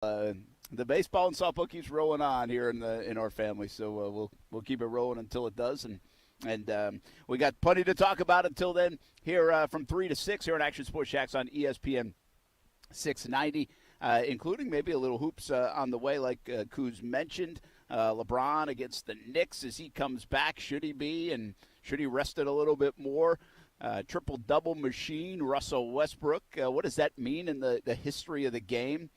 The baseball and softball keeps rolling on here in our family, so we'll keep it rolling until it does, and we got plenty to talk about until then. Here from 3 to 6 here on Action Sports Shacks on ESPN 690, including maybe a little hoops on the way, like Kuz mentioned. LeBron against the Knicks as he comes back. Should he be, and should he rest it a little bit more? Triple-double machine, Russell Westbrook. What does that mean in the history of the game?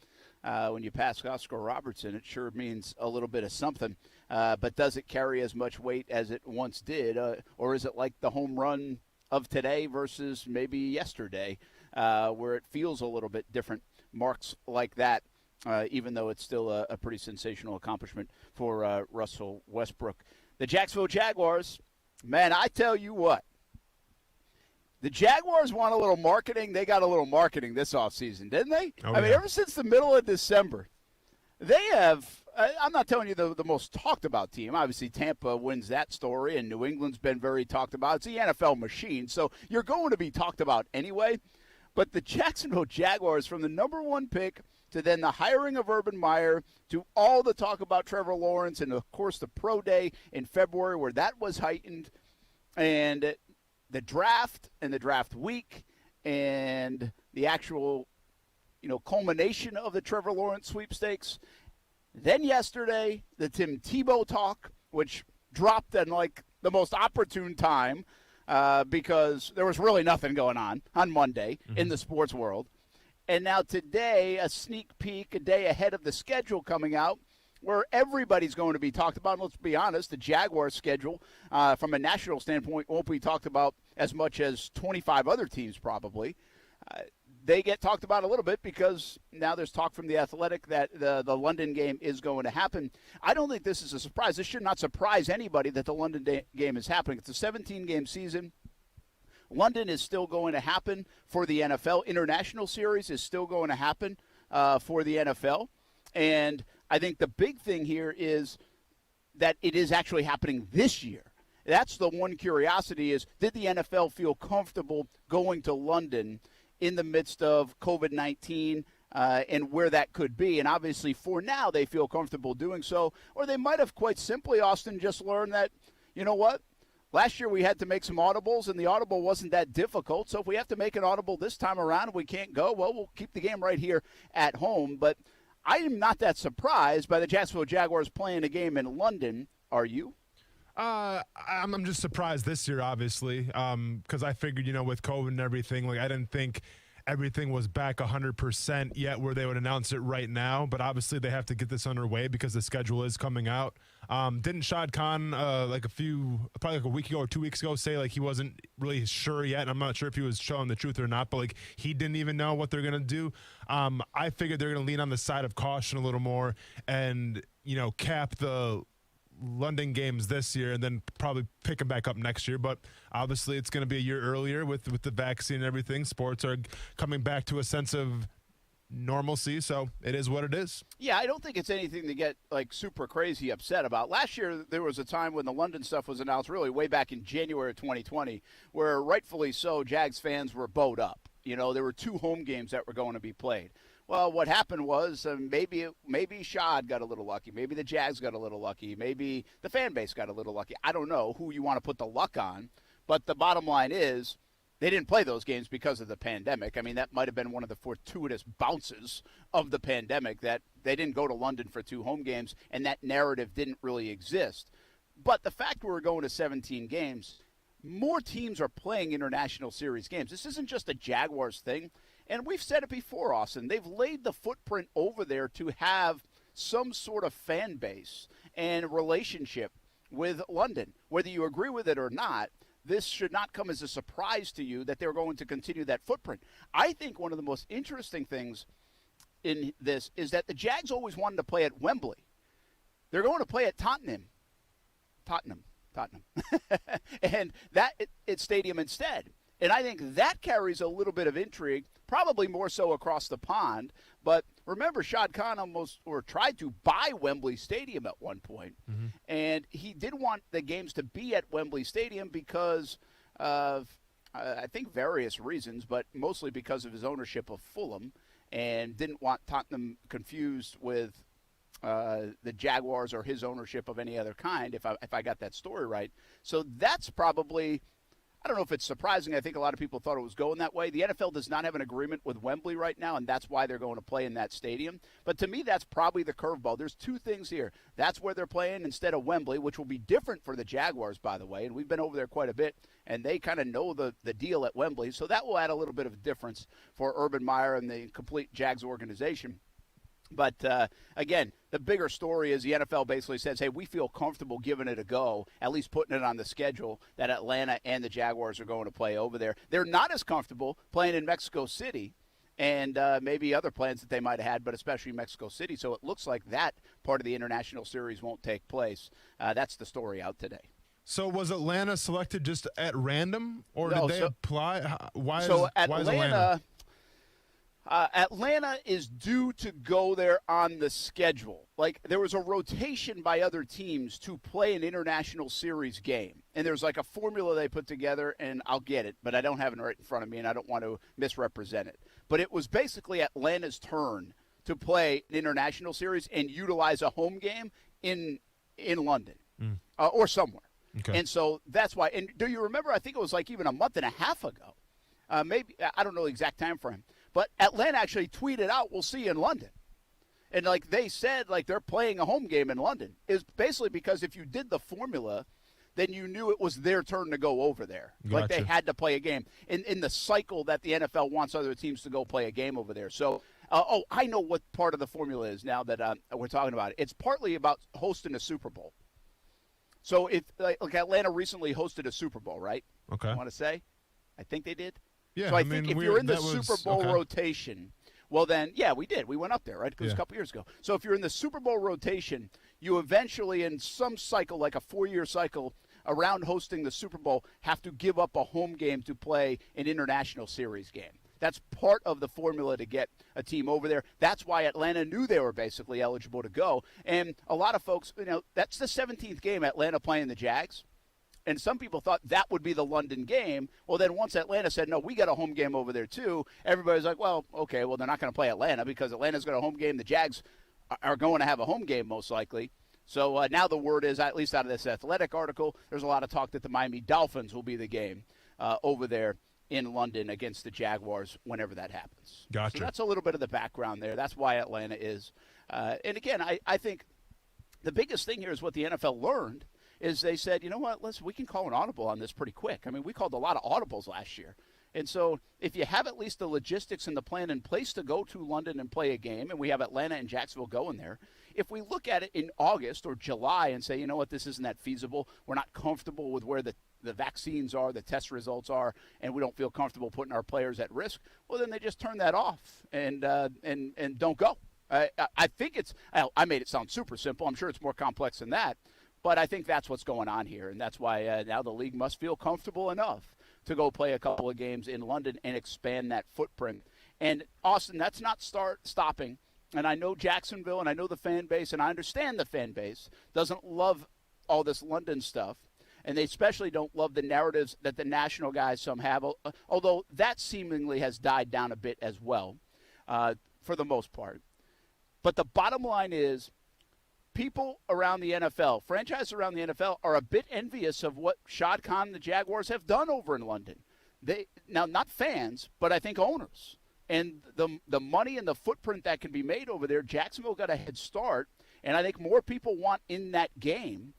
When you pass Oscar Robertson, it sure means a little bit of something. But does it carry as much weight as it once did? Or is it like the home run of today versus maybe yesterday, where it feels a little bit different? Marks like that, even though it's still a pretty sensational accomplishment for Russell Westbrook. The Jacksonville Jaguars, man, I tell you what. The Jaguars want a little marketing. They got a little marketing this offseason, didn't they? Oh, I mean, ever since the middle of December, they have – I'm not telling you the most talked-about team. Obviously, Tampa wins that story, and New England's been very talked about. It's the NFL machine, so you're going to be talked about anyway. But the Jacksonville Jaguars, from the number one pick to then the hiring of Urban Meyer to all the talk about Trevor Lawrence and, of course, the pro day in February where that was heightened, and – the draft and the draft week and the actual, culmination of the Trevor Lawrence sweepstakes. Then yesterday, the Tim Tebow talk, which dropped in like the most opportune time because there was really nothing going on Monday in the sports world. And now today, a sneak peek, a day ahead of the schedule coming out, where everybody's going to be talked about. And let's be honest, the Jaguars' schedule, from a national standpoint, won't be talked about as much as 25 other teams probably. They get talked about a little bit because now there's talk from The Athletic that the London game is going to happen. I don't think this is a surprise. This should not surprise anybody that the London game is happening. It's a 17-game season. London is still going to happen for the NFL. International Series is still going to happen for the NFL. And I think the big thing here is that it is actually happening this year. That's the one curiosity is, did the NFL feel comfortable going to London in the midst of COVID-19 and where that could be? And obviously for now they feel comfortable doing so. Or they might have quite simply, Austin, just learned that, you know what? Last year we had to make some audibles, and the audible wasn't that difficult. So if we have to make an audible this time around and we can't go, well, we'll keep the game right here at home. But I am not that surprised by the Jacksonville Jaguars playing a game in London. Are you? I'm just surprised this year, obviously, because I figured, with COVID and everything, I didn't think everything was back 100% yet where they would announce it right now. But obviously they have to get this underway because the schedule is coming out. Didn't Shad Khan probably a week ago or 2 weeks ago say he wasn't really sure yet? And I'm not sure if he was showing the truth or not, but he didn't even know what they're going to do. I figured they're going to lean on the side of caution a little more and, cap the London games this year and then probably pick them back up next year. But obviously it's going to be a year earlier with the vaccine and everything. Sports are coming back to a sense of normalcy, so it is what it is. Yeah, I don't think it's anything to get super crazy upset about. Last year there was a time when the London stuff was announced really way back in January of 2020 where rightfully so Jags fans were bowed up. There were 2 home games that were going to be played. Well, what happened was maybe Shad got a little lucky. Maybe the Jags got a little lucky. Maybe the fan base got a little lucky. I don't know who you want to put the luck on. But the bottom line is they didn't play those games because of the pandemic. I mean, that might have been one of the fortuitous bounces of the pandemic that they didn't go to London for 2 home games, and that narrative didn't really exist. But the fact we're going to 17 games, more teams are playing international series games. This isn't just a Jaguars thing. And we've said it before, Austin. They've laid the footprint over there to have some sort of fan base and relationship with London. Whether you agree with it or not, this should not come as a surprise to you that they're going to continue that footprint. I think one of the most interesting things in this is that the Jags always wanted to play at Wembley. They're going to play at Tottenham. And it's stadium instead. And I think that carries a little bit of intrigue, probably more so across the pond. But remember, Shad Khan tried to buy Wembley Stadium at one point. Mm-hmm. And he did want the games to be at Wembley Stadium because of, I think, various reasons, but mostly because of his ownership of Fulham. and didn't want Tottenham confused with the Jaguars or his ownership of any other kind, if I got that story right. So that's probably, I don't know if it's surprising. I think a lot of people thought it was going that way. The NFL does not have an agreement with Wembley right now, and that's why they're going to play in that stadium. But to me, that's probably the curveball. There's two things here. That's where they're playing instead of Wembley, which will be different for the Jaguars, by the way. And we've been over there quite a bit, and they kind of know the deal at Wembley. So that will add a little bit of a difference for Urban Meyer and the complete Jags organization. But, again, the bigger story is the NFL basically says, hey, we feel comfortable giving it a go, at least putting it on the schedule that Atlanta and the Jaguars are going to play over there. They're not as comfortable playing in Mexico City and maybe other plans that they might have had, but especially Mexico City. So it looks like that part of the international series won't take place. That's the story out today. So was Atlanta selected just at random, or No, did they apply? Why is Atlanta? Atlanta is due to go there on the schedule. Like, there was a rotation by other teams to play an international series game. And there's like a formula they put together, and I'll get it, but I don't have it right in front of me, and I don't want to misrepresent it. But it was basically Atlanta's turn to play an international series and utilize a home game in London or somewhere. Okay. And so that's why. And do you remember, I think it was like even a month and a half ago, maybe, I don't know the exact time frame, but Atlanta actually tweeted out, we'll see you in London. And like they said, like they're playing a home game in London. Is basically because if you did the formula, then you knew it was their turn to go over there. Gotcha. Like they had to play a game in the cycle that the NFL wants other teams to go play a game over there. So, I know what part of the formula is now that we're talking about it. It's partly about hosting a Super Bowl. So if like Atlanta recently hosted a Super Bowl, right? Okay. I want to say, I think they did. Yeah. So I think if you're in the Super Bowl okay. rotation, well then, yeah, we did. We went up there, right? It was a couple years ago. So if you're in the Super Bowl rotation, you eventually, in some cycle, like a 4-year cycle, around hosting the Super Bowl, have to give up a home game to play an international series game. That's part of the formula to get a team over there. That's why Atlanta knew they were basically eligible to go. And a lot of folks, that's the 17th game Atlanta playing the Jags. And some people thought that would be the London game. Well, then once Atlanta said, no, we got a home game over there too, everybody's like, well, okay, well, they're not going to play Atlanta because Atlanta's got a home game. The Jags are going to have a home game most likely. So now the word is, at least out of this Athletic article, there's a lot of talk that the Miami Dolphins will be the game over there in London against the Jaguars whenever that happens. Gotcha. So that's a little bit of the background there. That's why Atlanta is. And again, I think the biggest thing here is what the NFL learned is they said, you know what, we can call an audible on this pretty quick. I mean, we called a lot of audibles last year. And so if you have at least the logistics and the plan in place to go to London and play a game, and we have Atlanta and Jacksonville going there, if we look at it in August or July and say, you know what, this isn't that feasible, we're not comfortable with where the vaccines are, the test results are, and we don't feel comfortable putting our players at risk, well, then they just turn that off and don't go. I think I made it sound super simple. I'm sure it's more complex than that. But I think that's what's going on here, and that's why now the league must feel comfortable enough to go play a couple of games in London and expand that footprint. And, Austin, that's not stopping. And I know Jacksonville, and I know the fan base, and I understand the fan base doesn't love all this London stuff, and they especially don't love the narratives that the national guys some have, although that seemingly has died down a bit as well for the most part. But the bottom line is, people around the NFL, franchises around the NFL, are a bit envious of what Shad Khan and the Jaguars have done over in London. Now, not fans, but I think owners. And the money and the footprint that can be made over there, Jacksonville got a head start. And I think more people want in that game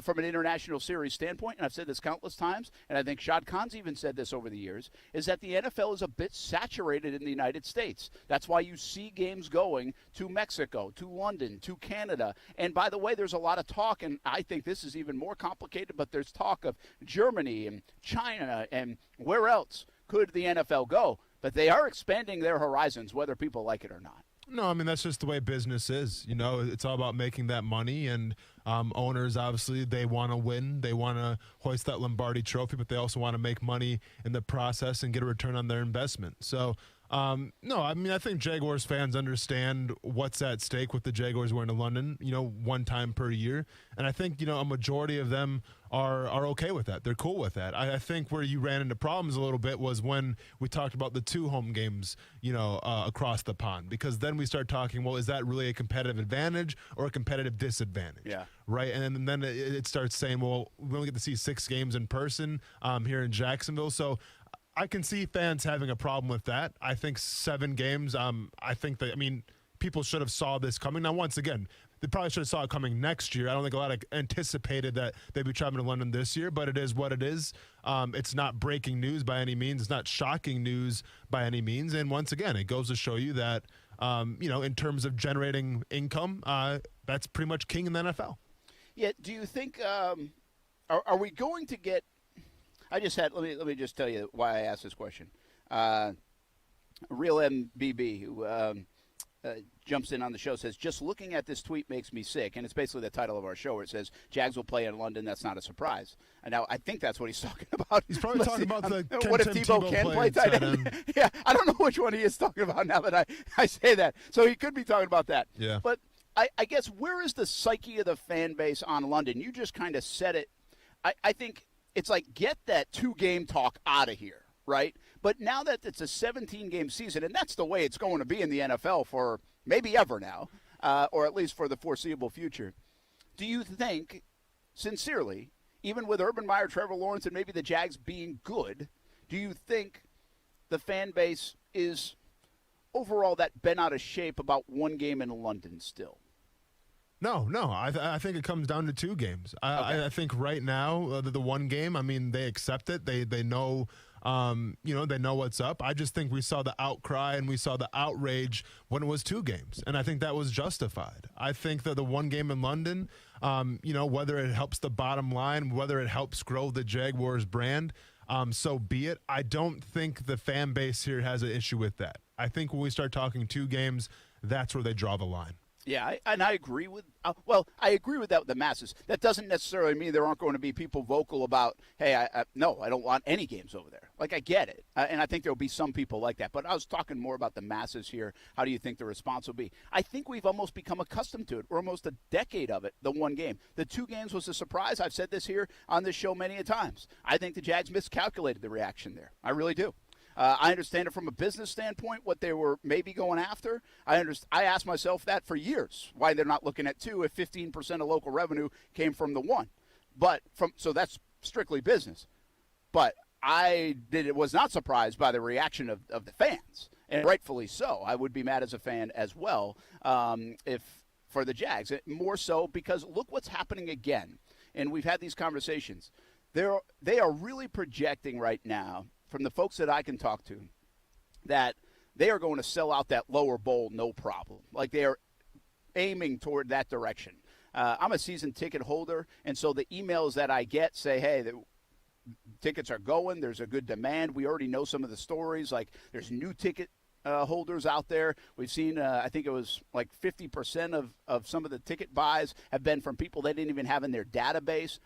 from an international series standpoint, and I've said this countless times, and I think Shad Khan's even said this over the years, is that the NFL is a bit saturated in the United States. That's why you see games going to Mexico, to London, to Canada. And by the way, there's a lot of talk, and I think this is even more complicated, but there's talk of Germany and China and where else could the NFL go. But they are expanding their horizons, whether people like it or not. No, I mean, that's just the way business is. It's all about making that money, and owners, obviously, they want to win. They want to hoist that Lombardi trophy, but they also want to make money in the process and get a return on their investment. So No, I mean, I think Jaguars fans understand what's at stake with the Jaguars going to London, one time per year. And I think, a majority of them are okay with that. They're cool with that. I think where you ran into problems a little bit was when we talked about the 2 home games, across the pond, because then we start talking, well, is that really a competitive advantage or a competitive disadvantage? Yeah. Right. And then it starts saying, well, we only get to see 6 games in person here in Jacksonville. So I can see fans having a problem with that. I think 7 games. I think that, people should have saw this coming. Now, once again, they probably should have saw it coming next year. I don't think a lot of anticipated that they'd be traveling to London this year, but it is what it is. It's not breaking news by any means. It's not shocking news by any means. And once again, it goes to show you that, in terms of generating income, that's pretty much king in the NFL. Yeah. Do you think are we going to get? I just had. Let me just tell you why I asked this question. Real MBB, who jumps in on the show, says, just looking at this tweet makes me sick. And it's basically the title of our show where it says, Jags will play in London. That's not a surprise. And now I think that's what he's talking about. He's probably talking about what if Tebow can play tight end? Yeah, I don't know which one he is talking about now that I say that. So he could be talking about that. Yeah. But I guess where is the psyche of the fan base on London? You just kind of said it. I think it's like, get that 2-game talk out of here, right? But now that it's a 17-game season, and that's the way it's going to be in the NFL for maybe ever now, or at least for the foreseeable future, do you think, sincerely, even with Urban Meyer, Trevor Lawrence, and maybe the Jags being good, do you think the fan base is overall that bent out of shape about 1 game in London still? No. I think it comes down to 2 games. I think right now, the 1 game, they accept it. They know, they know what's up. I just think we saw the outcry and we saw the outrage when it was 2 games. And I think that was justified. I think that the 1 game in London, whether it helps the bottom line, whether it helps grow the Jaguars brand, so be it. I don't think the fan base here has an issue with that. I think when we start talking 2 games, that's where they draw the line. Yeah, I agree with I agree with that with the masses. That doesn't necessarily mean there aren't going to be people vocal about, hey, no, I don't want any games over there. Like, I get it, and I think there will be some people like that. But I was talking more about the masses here. How do you think the response will be? I think we've almost become accustomed to it. We're almost a decade of it, the 1 game. The 2 games was a surprise. I've said this here on this show many a times. I think the Jags miscalculated the reaction there. I really do. I understand it from a business standpoint, what they were maybe going after. I asked myself that for years, why they're not looking at 2 if 15% of local revenue came from the 1. So that's strictly business. But was not surprised by the reaction of the fans, and rightfully so. I would be mad as a fan as well if for the Jags. More so because look what's happening again. And we've had these conversations. They are really projecting right now, from the folks that I can talk to, that they are going to sell out that lower bowl no problem. Like, they are aiming toward that direction. I'm a season ticket holder, and so the emails that I get say, hey, the tickets are going, there's a good demand. We already know some of the stories, like there's new ticket holders out there. We've seen, I think it was like 50% of some of the ticket buys have been from people they didn't even have in their database.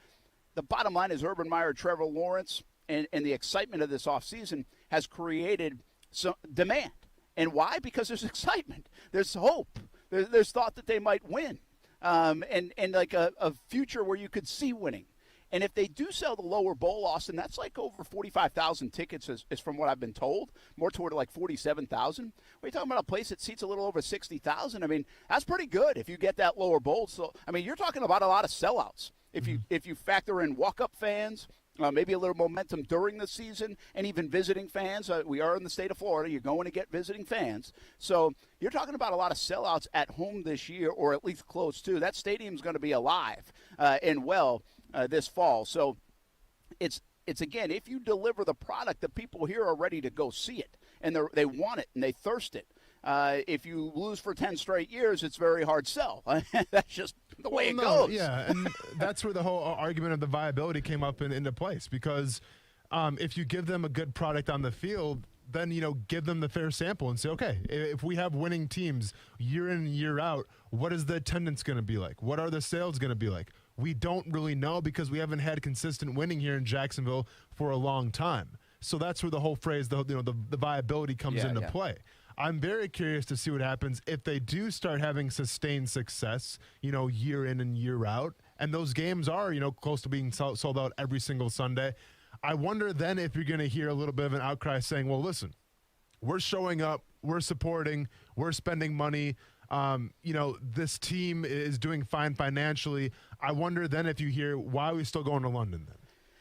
The bottom line is Urban Meyer, Trevor Lawrence, and the excitement of this offseason has created some demand. And why? Because there's excitement. There's hope. There's thought that they might win. And like a future where you could see winning. And if they do sell the lower bowl, Austin, that's like over 45,000 tickets is from what I've been told, more toward like 47,000. We're talking about a place that seats a little over 60,000. That's pretty good if you get that lower bowl. So, you're talking about a lot of sellouts. If you factor in walk-up fans, maybe a little momentum during the season, and even visiting fans. We are in the state of Florida. You're going to get visiting fans. So you're talking about a lot of sellouts at home this year, or at least close to. That stadium's going to be alive and well this fall. So it's again, if you deliver the product, the people here are ready to go see it, and they want it, and they thirst it. If you lose for 10 straight years, it's very hard sell. That's just the way it goes. Yeah, and that's where the whole argument of the viability came up into place, because if you give them a good product on the field, then, give them the fair sample and say, okay, if we have winning teams year in and year out, what is the attendance going to be like? What are the sales going to be like? We don't really know, because we haven't had consistent winning here in Jacksonville for a long time. So that's where the whole phrase, the viability comes into play. I'm very curious to see what happens if they do start having sustained success, year in and year out, and those games are, close to being sold out every single Sunday. I wonder then if you're going to hear a little bit of an outcry saying, well, listen, we're showing up, we're supporting, we're spending money. This team is doing fine financially. I wonder then if you hear, why are we still going to London then?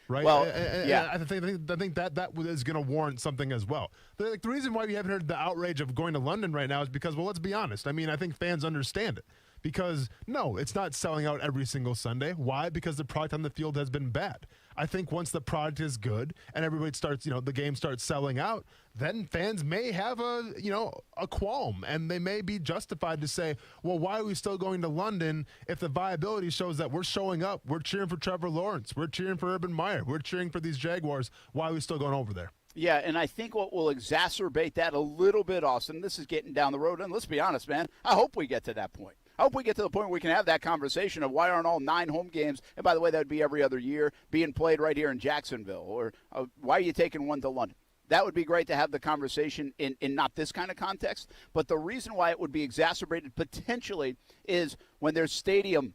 Right? Well, I think that is going to warrant something as well. The reason why we haven't heard the outrage of going to London right now is because, well, let's be honest. I mean, I think fans understand it. Because, no, it's not selling out every single Sunday. Why? Because the product on the field has been bad. I think once the product is good and everybody starts, the game starts selling out, then fans may have a qualm, and they may be justified to say, well, why are we still going to London if the viability shows that we're showing up, we're cheering for Trevor Lawrence, we're cheering for Urban Meyer, we're cheering for these Jaguars, why are we still going over there? Yeah, and I think what will exacerbate that a little bit, Austin, this is getting down the road, and let's be honest, man, I hope we get to that point. I hope we get to the point where we can have that conversation of why aren't all 9 home games, and by the way, that would be every other year, being played right here in Jacksonville, or why are you taking one to London? That would be great to have the conversation in not this kind of context, but the reason why it would be exacerbated potentially is when there's stadium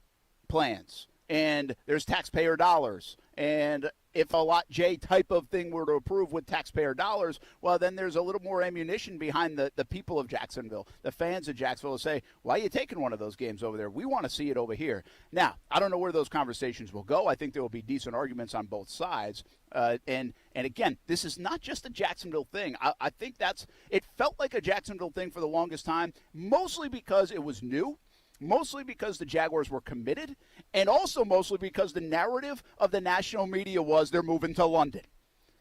plans and there's taxpayer dollars, and if a Lot J type of thing were to approve with taxpayer dollars, well, then there's a little more ammunition behind the people of Jacksonville, the fans of Jacksonville, to say, why are you taking one of those games over there? We want to see it over here. Now, I don't know where those conversations will go. I think there will be decent arguments on both sides. And again, this is not just a Jacksonville thing. I think it felt like a Jacksonville thing for the longest time, mostly because it was new. Mostly because the Jaguars were committed, and also mostly because the narrative of the national media was they're moving to London.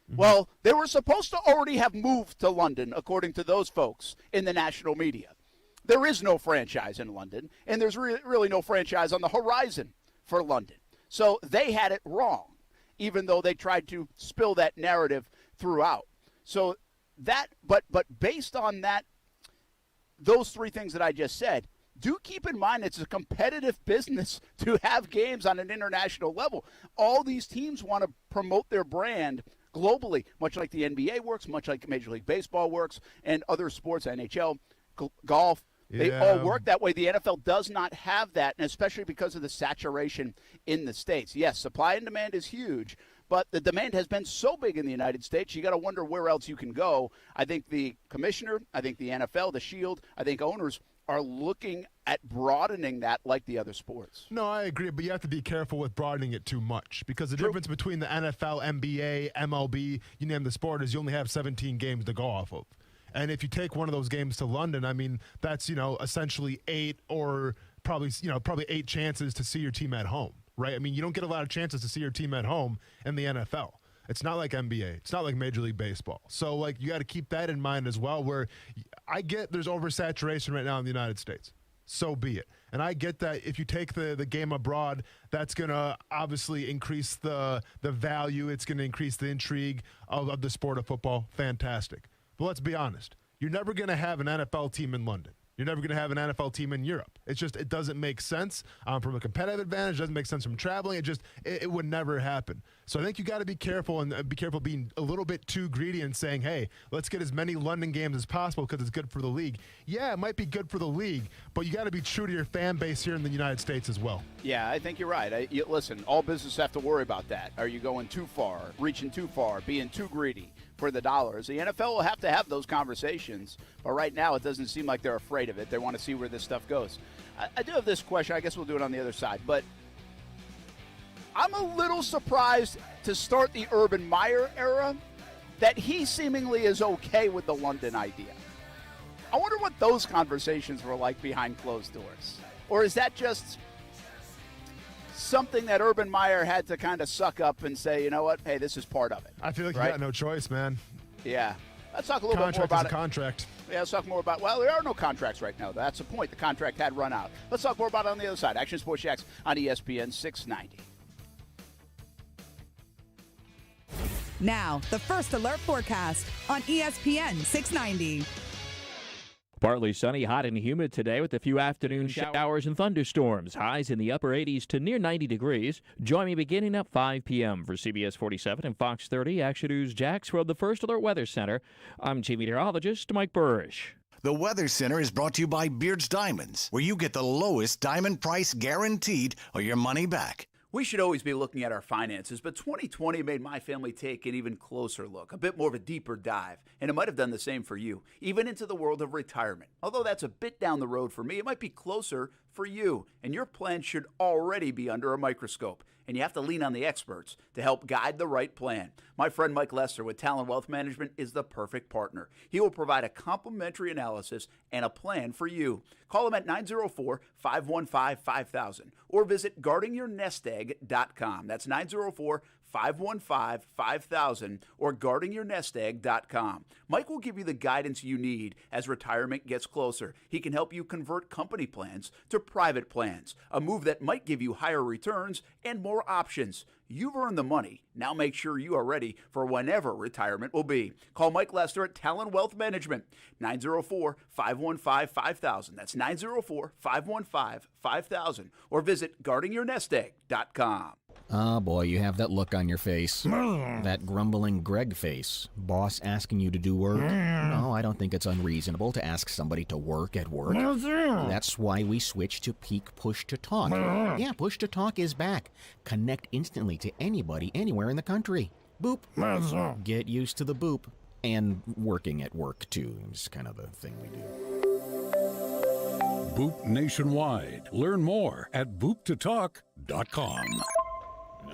Mm-hmm. Well, they were supposed to already have moved to London, according to those folks in the national media. There is no franchise in London, and there's really no franchise on the horizon for London. So they had it wrong, even though they tried to spill that narrative throughout. So but based on that, those three things that I just said, do keep in mind it's a competitive business to have games on an international level. All these teams want to promote their brand globally, much like the NBA works, much like Major League Baseball works, and other sports, NHL, golf. They all work that way. The NFL does not have that, and especially because of the saturation in the States. Yes, supply and demand is huge, but the demand has been so big in the United States, you got to wonder where else you can go. I think the commissioner, I think the NFL, the Shield, I think owners are looking at broadening that like the other sports. No, I agree, but you have to be careful with broadening it too much because the difference between the NFL, NBA, MLB, you name the sport, is you only have 17 games to go off of. And if you take one of those games to London, I mean, that's, essentially 8 or probably 8 chances to see your team at home, right? I mean, you don't get a lot of chances to see your team at home in the NFL. It's not like NBA. It's not like Major League Baseball. So, you got to keep that in mind as well, where I get there's oversaturation right now in the United States. So be it. And I get that if you take the game abroad, that's going to obviously increase the value. It's going to increase the intrigue of the sport of football. Fantastic. But let's be honest. You're never going to have an NFL team in London. You're never going to have an NFL team in Europe. It's just, it doesn't make sense from a competitive advantage. It doesn't make sense from traveling. It would never happen. So I think you got to be careful and be careful being a little bit too greedy and saying, hey, let's get as many London games as possible because it's good for the league. Yeah, it might be good for the league, but you got to be true to your fan base here in the United States as well. Yeah, I think you're right. Listen, all businesses have to worry about that. Are you going too far, reaching too far, being too greedy for the dollars? The NFL will have to have those conversations, but right now it doesn't seem like they're afraid of it. They want to see where this stuff goes. I do have this question. I guess we'll do it on the other side, but I'm a little surprised to start the Urban Meyer era that he seemingly is okay with the London idea. I wonder what those conversations were like behind closed doors. Or is that just something that Urban Meyer had to kind of suck up and say, you know what, hey, this is part of it? I feel like you got no choice, man. Yeah. Let's talk a little bit more about it. Contract. Yeah, let's talk more about, well, there are no contracts right now. That's the point. The contract had run out. Let's talk more about it on the other side. Action Sports Jax on ESPN 690. Now, the First Alert Forecast on ESPN 690. Partly sunny, hot and humid today with a few afternoon showers and thunderstorms. Highs in the upper 80s to near 90 degrees. Join me beginning at 5 p.m. for CBS 47 and Fox 30 Action News Jax from the First Alert Weather Center. I'm Chief Meteorologist Mike Burrish. The Weather Center is brought to you by Beard's Diamonds, where you get the lowest diamond price guaranteed or your money back. We should always be looking at our finances, but 2020 made my family take an even closer look, a bit more of a deeper dive, and it might have done the same for you, even into the world of retirement. Although that's a bit down the road for me, it might be closer for you, and your plan should already be under a microscope, and you have to lean on the experts to help guide the right plan. My friend Mike Lester with Talon Wealth Management is the perfect partner. He will provide a complimentary analysis and a plan for you. Call him at 904-515-5000 or visit guardingyournestegg.com. That's 904-515-5000 or guardingyournestegg.com. Mike will give you the guidance you need as retirement gets closer. He can help you convert company plans to private plans, a move that might give you higher returns and more options. You've earned the money. Now make sure you are ready for whenever retirement will be. Call Mike Lester at Talon Wealth Management, 904-515-5000. That's 904-515-5000. Or visit guardingyournestegg.com. Ah, boy, you have that look on your face. That grumbling Greg face. Boss asking you to do work? No, I don't think it's unreasonable to ask somebody to work at work. That's why we switched to Peak Push to Talk. Yeah, Push to Talk is back. Connect instantly to anybody, anywhere in the country. Boop. Get used to the boop. And working at work, too. It's kind of the thing we do. Boop nationwide. Learn more at booptotalk.com.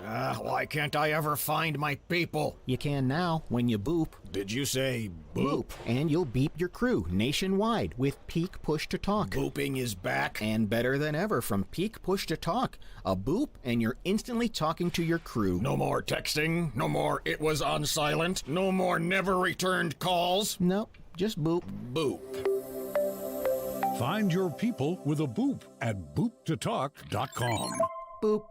Why can't I ever find my people? You can now when you boop. Did you say boop? And you'll beep your crew nationwide with Peak Push to Talk. Booping is back. And better than ever from Peak Push to Talk. A boop and you're instantly talking to your crew. No more texting. No more it was on silent. No more never returned calls. Nope, just boop. Boop. Find your people with a boop at booptotalk.com. Boop.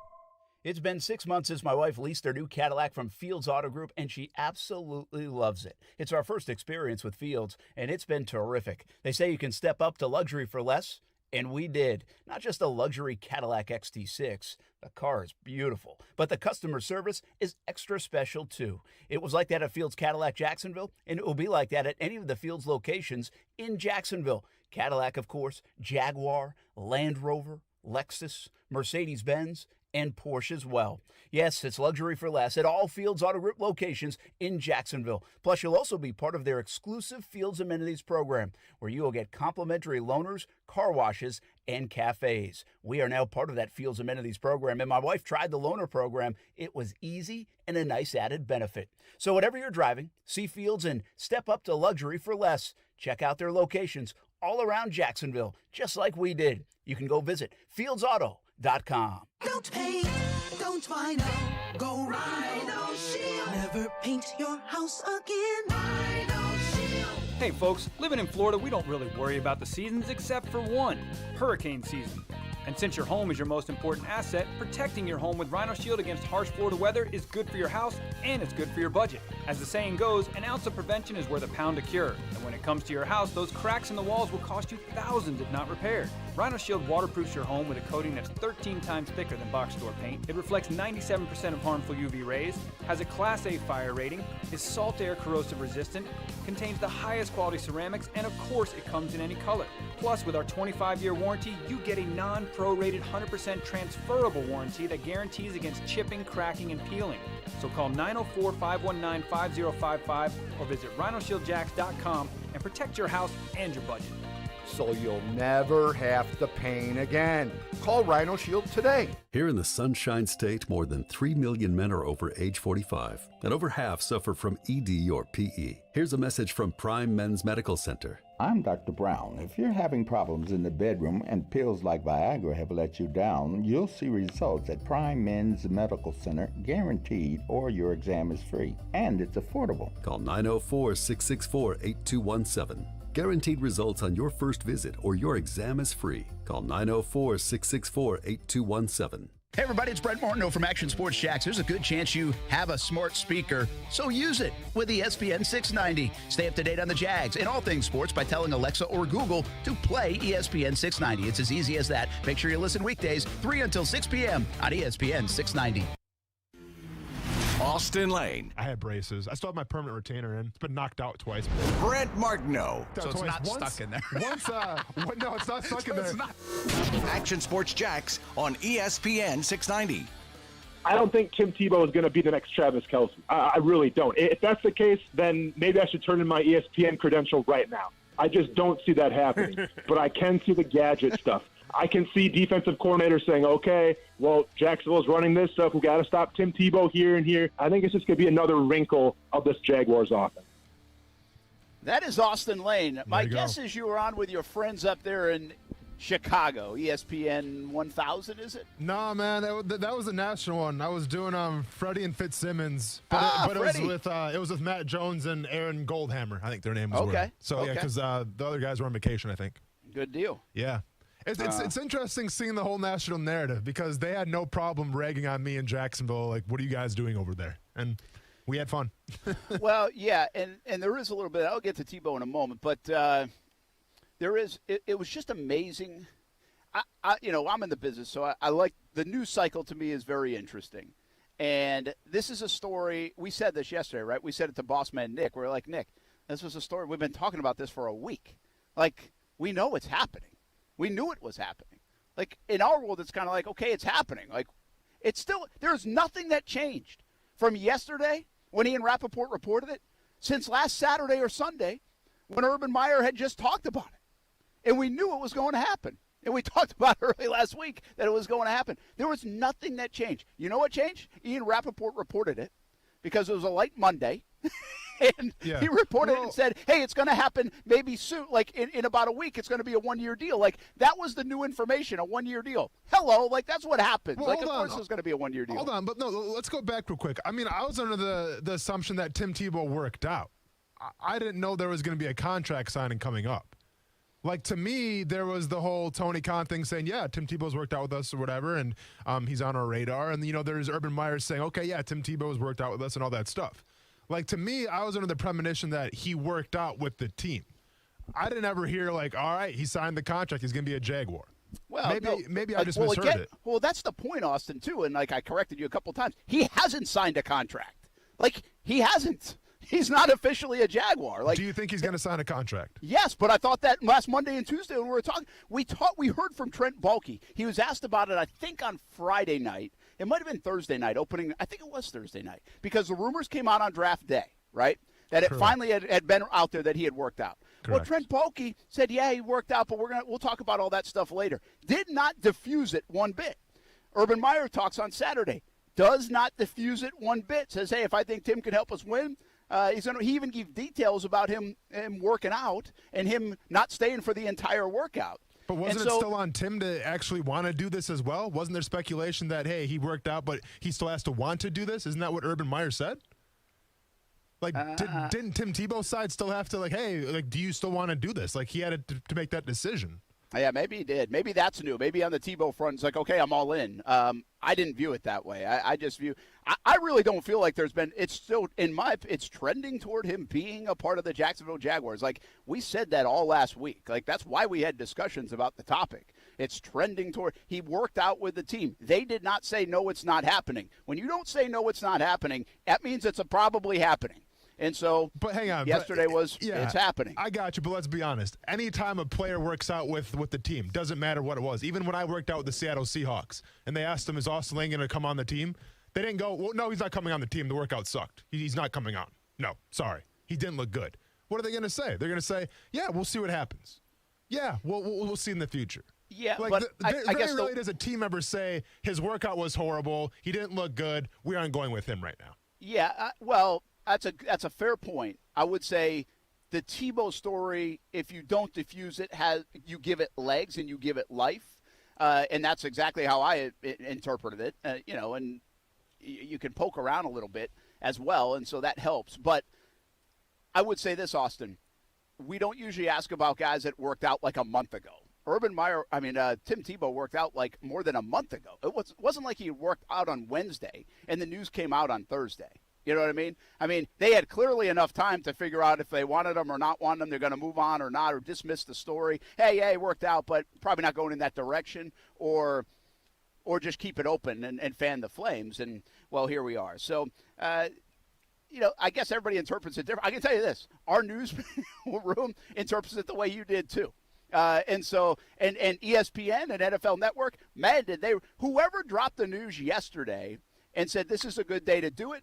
It's been 6 months since my wife leased her new Cadillac from Fields Auto Group, and she absolutely loves it. It's our first experience with Fields, and it's been terrific. They say you can step up to luxury for less, and we did. Not just a luxury Cadillac XT6. The car is beautiful, but the customer service is extra special, too. It was like that at Fields Cadillac Jacksonville, and it will be like that at any of the Fields locations in Jacksonville. Cadillac, of course, Jaguar, Land Rover, Lexus, Mercedes-Benz, and Porsche as well. Yes, it's luxury for less at all Fields Auto Group locations in Jacksonville. Plus, you'll also be part of their exclusive Fields Amenities program, where you will get complimentary loaners, car washes, and cafes. We are now part of that Fields Amenities program, and my wife tried the loaner program. It was easy and a nice added benefit. So whatever you're driving, see Fields and step up to luxury for less. Check out their locations all around Jacksonville, just like we did. You can go visit fieldsauto.com. Don't paint, don't vinyl, go Rhino Shield. Never paint your house again. Rhino Shield. Hey folks, living in Florida, we don't really worry about the seasons except for one, hurricane season. And since your home is your most important asset, protecting your home with Rhino Shield against harsh Florida weather is good for your house and it's good for your budget. As the saying goes, an ounce of prevention is worth a pound of cure. And when it comes to your house, those cracks in the walls will cost you thousands if not repaired. Rhino Shield waterproofs your home with a coating that's 13 times thicker than box store paint. It reflects 97% of harmful UV rays, has a Class A fire rating, is salt air corrosive resistant, contains the highest quality ceramics, and of course it comes in any color. Plus, with our 25-year warranty, you get a non-prorated 100% transferable warranty that guarantees against chipping, cracking, and peeling. So call 904-519-5055 or visit rhinoshieldjax.com and protect your house and your budget. So you'll never have to pain again. Call Rhino Shield today. Here in the Sunshine State, more than 3 million men are over age 45, and over half suffer from ED or PE. Here's a message from Prime Men's Medical Center. I'm Dr. Brown. If you're having problems in the bedroom and pills like Viagra have let you down, you'll see results at Prime Men's Medical Center, guaranteed, or your exam is free. And it's affordable. Call 904-664-8217. Guaranteed results on your first visit or your exam is free. Call 904-664-8217. Hey everybody, it's Brett Morneau from Action Sports Jacks. There's a good chance you have a smart speaker, so use it with ESPN 690. Stay up to date on the Jags and all things sports by telling Alexa or Google to play ESPN 690. It's as easy as that. Make sure you listen weekdays 3 until 6 p.m. on ESPN 690. Austin Lane. I had braces. I still have my permanent retainer in. It's been knocked out twice. Brett Martineau. So it's not stuck in there. No, it's not stuck in there. Action Sports Jacks on ESPN 690. I don't think Tim Tebow is going to be the next Travis Kelce. I really don't. If that's the case, then maybe I should turn in my ESPN credential right now. I just don't see that happening. But I can see the gadget stuff. I can see defensive coordinators saying, okay, well, Jacksonville's running this stuff. We got to stop Tim Tebow here and here. I think it's just going to be another wrinkle of this Jaguars offense. That is Austin Lane. My guess is you were on with your friends up there in Chicago, ESPN 1000, is it? No, man, that was a national one. I was doing Freddie and Fitzsimmons, but it was with Matt Jones and Aaron Goldhammer. I think their name was. Okay. So yeah, because the other guys were on vacation, I think. Good deal. Yeah. It's interesting seeing the whole national narrative because they had no problem ragging on me in Jacksonville. Like, what are you guys doing over there? And we had fun. Well, yeah, and there is a little bit. I'll get to Tebow in a moment, but there is. It was just amazing. I'm in the business, so I like the news cycle. To me, is very interesting. And this is a story. We said this yesterday, right? We said it to boss man Nick. We're like, Nick, this was a story. We've been talking about this for a week. Like, we know it's happening. We knew it was happening. Like, in our world, it's kind of like, okay, it's happening. Like, it's still, there's nothing that changed from yesterday when Ian Rappaport reported it since last Saturday or Sunday when Urban Meyer had just talked about it. And we knew it was going to happen. And we talked about early last week that it was going to happen. There was nothing that changed. You know what changed? Ian Rappaport reported it because it was a light Monday. And he reported it and said, hey, it's going to happen maybe soon, like in about a week. It's going to be a one-year deal. Like, that was the new information, a one-year deal. Hello, like, that's what happens. Well, like, of course it's going to be a one-year deal. Hold on, but no, let's go back real quick. I mean, I was under the assumption that Tim Tebow worked out. I didn't know there was going to be a contract signing coming up. Like, to me, there was the whole Tony Khan thing saying, yeah, Tim Tebow's worked out with us or whatever, and he's on our radar. And, there's Urban Meyer saying, okay, yeah, Tim Tebow's worked out with us and all that stuff. Like, to me, I was under the premonition that he worked out with the team. I didn't ever hear, like, all right, he signed the contract. He's going to be a Jaguar. Well, maybe I just misheard it. Well, that's the point, Austin, too. And, like, I corrected you a couple times. He hasn't signed a contract. Like, he hasn't. He's not officially a Jaguar. Like, do you think he's going to sign a contract? Yes, but I thought that last Monday and Tuesday when we were talking, we heard from Trent Baalke. He was asked about it, I think, on Friday night. It might have been Thursday night opening. I think it was Thursday night because the rumors came out on draft day, right? That it finally had been out there that he had worked out. Correct. Well, Trent Baalke said, yeah, he worked out, but we'll talk about all that stuff later. Did not diffuse it one bit. Urban Meyer talks on Saturday. Does not diffuse it one bit. Says, hey, if I think Tim can help us win, he even gave details about him working out and him not staying for the entire workout. But wasn't it still on Tim to actually want to do this as well? Wasn't there speculation that, hey, he worked out, but he still has to want to do this? Isn't that what Urban Meyer said? Like, didn't Tim Tebow's side still have to, like, hey, like, do you still want to do this? Like, he had to make that decision. Yeah, maybe he did. Maybe that's new. Maybe on the Tebow front, it's like, okay, I'm all in. I didn't view it that way. I just view – I really don't feel like there's been – it's still, it's trending toward him being a part of the Jacksonville Jaguars. Like, we said that all last week. Like, that's why we had discussions about the topic. It's trending toward – he worked out with the team. They did not say, no, it's not happening. When you don't say, no, it's not happening, that means it's probably happening. And so, but hang on, yesterday it's happening. I got you, but let's be honest. Anytime a player works out with the team, doesn't matter what it was. Even when I worked out with the Seattle Seahawks, and they asked him, is Austin Lane going to come on the team? They didn't go, well, no, he's not coming on the team. The workout sucked. He's not coming on. No, sorry. He didn't look good. What are they going to say? They're going to say, yeah, we'll see what happens. Yeah, we'll see in the future. Yeah, like, but I guess rarely does a team ever say his workout was horrible, he didn't look good, we aren't going with him right now. Yeah, well, that's a fair point. I would say the Tebow story, if you don't diffuse it, you give it legs and you give it life, and that's exactly how I interpreted it. And you can poke around a little bit as well, and so that helps. But I would say this, Austin, we don't usually ask about guys that worked out like a month ago, Tim Tebow worked out like more than a month ago. It wasn't like he worked out on Wednesday and the news came out on Thursday. You know what I mean? I mean, they had clearly enough time to figure out if they wanted him or not wanted him, they're going to move on or not, or dismiss the story. Hey, it worked out, but probably not going in that direction, or just keep it open and fan the flames. And, well, here we are. So, I guess everybody interprets it different. I can tell you this. Our newsroom interprets it the way you did, too. And ESPN and NFL Network, man, whoever dropped the news yesterday and said this is a good day to do it,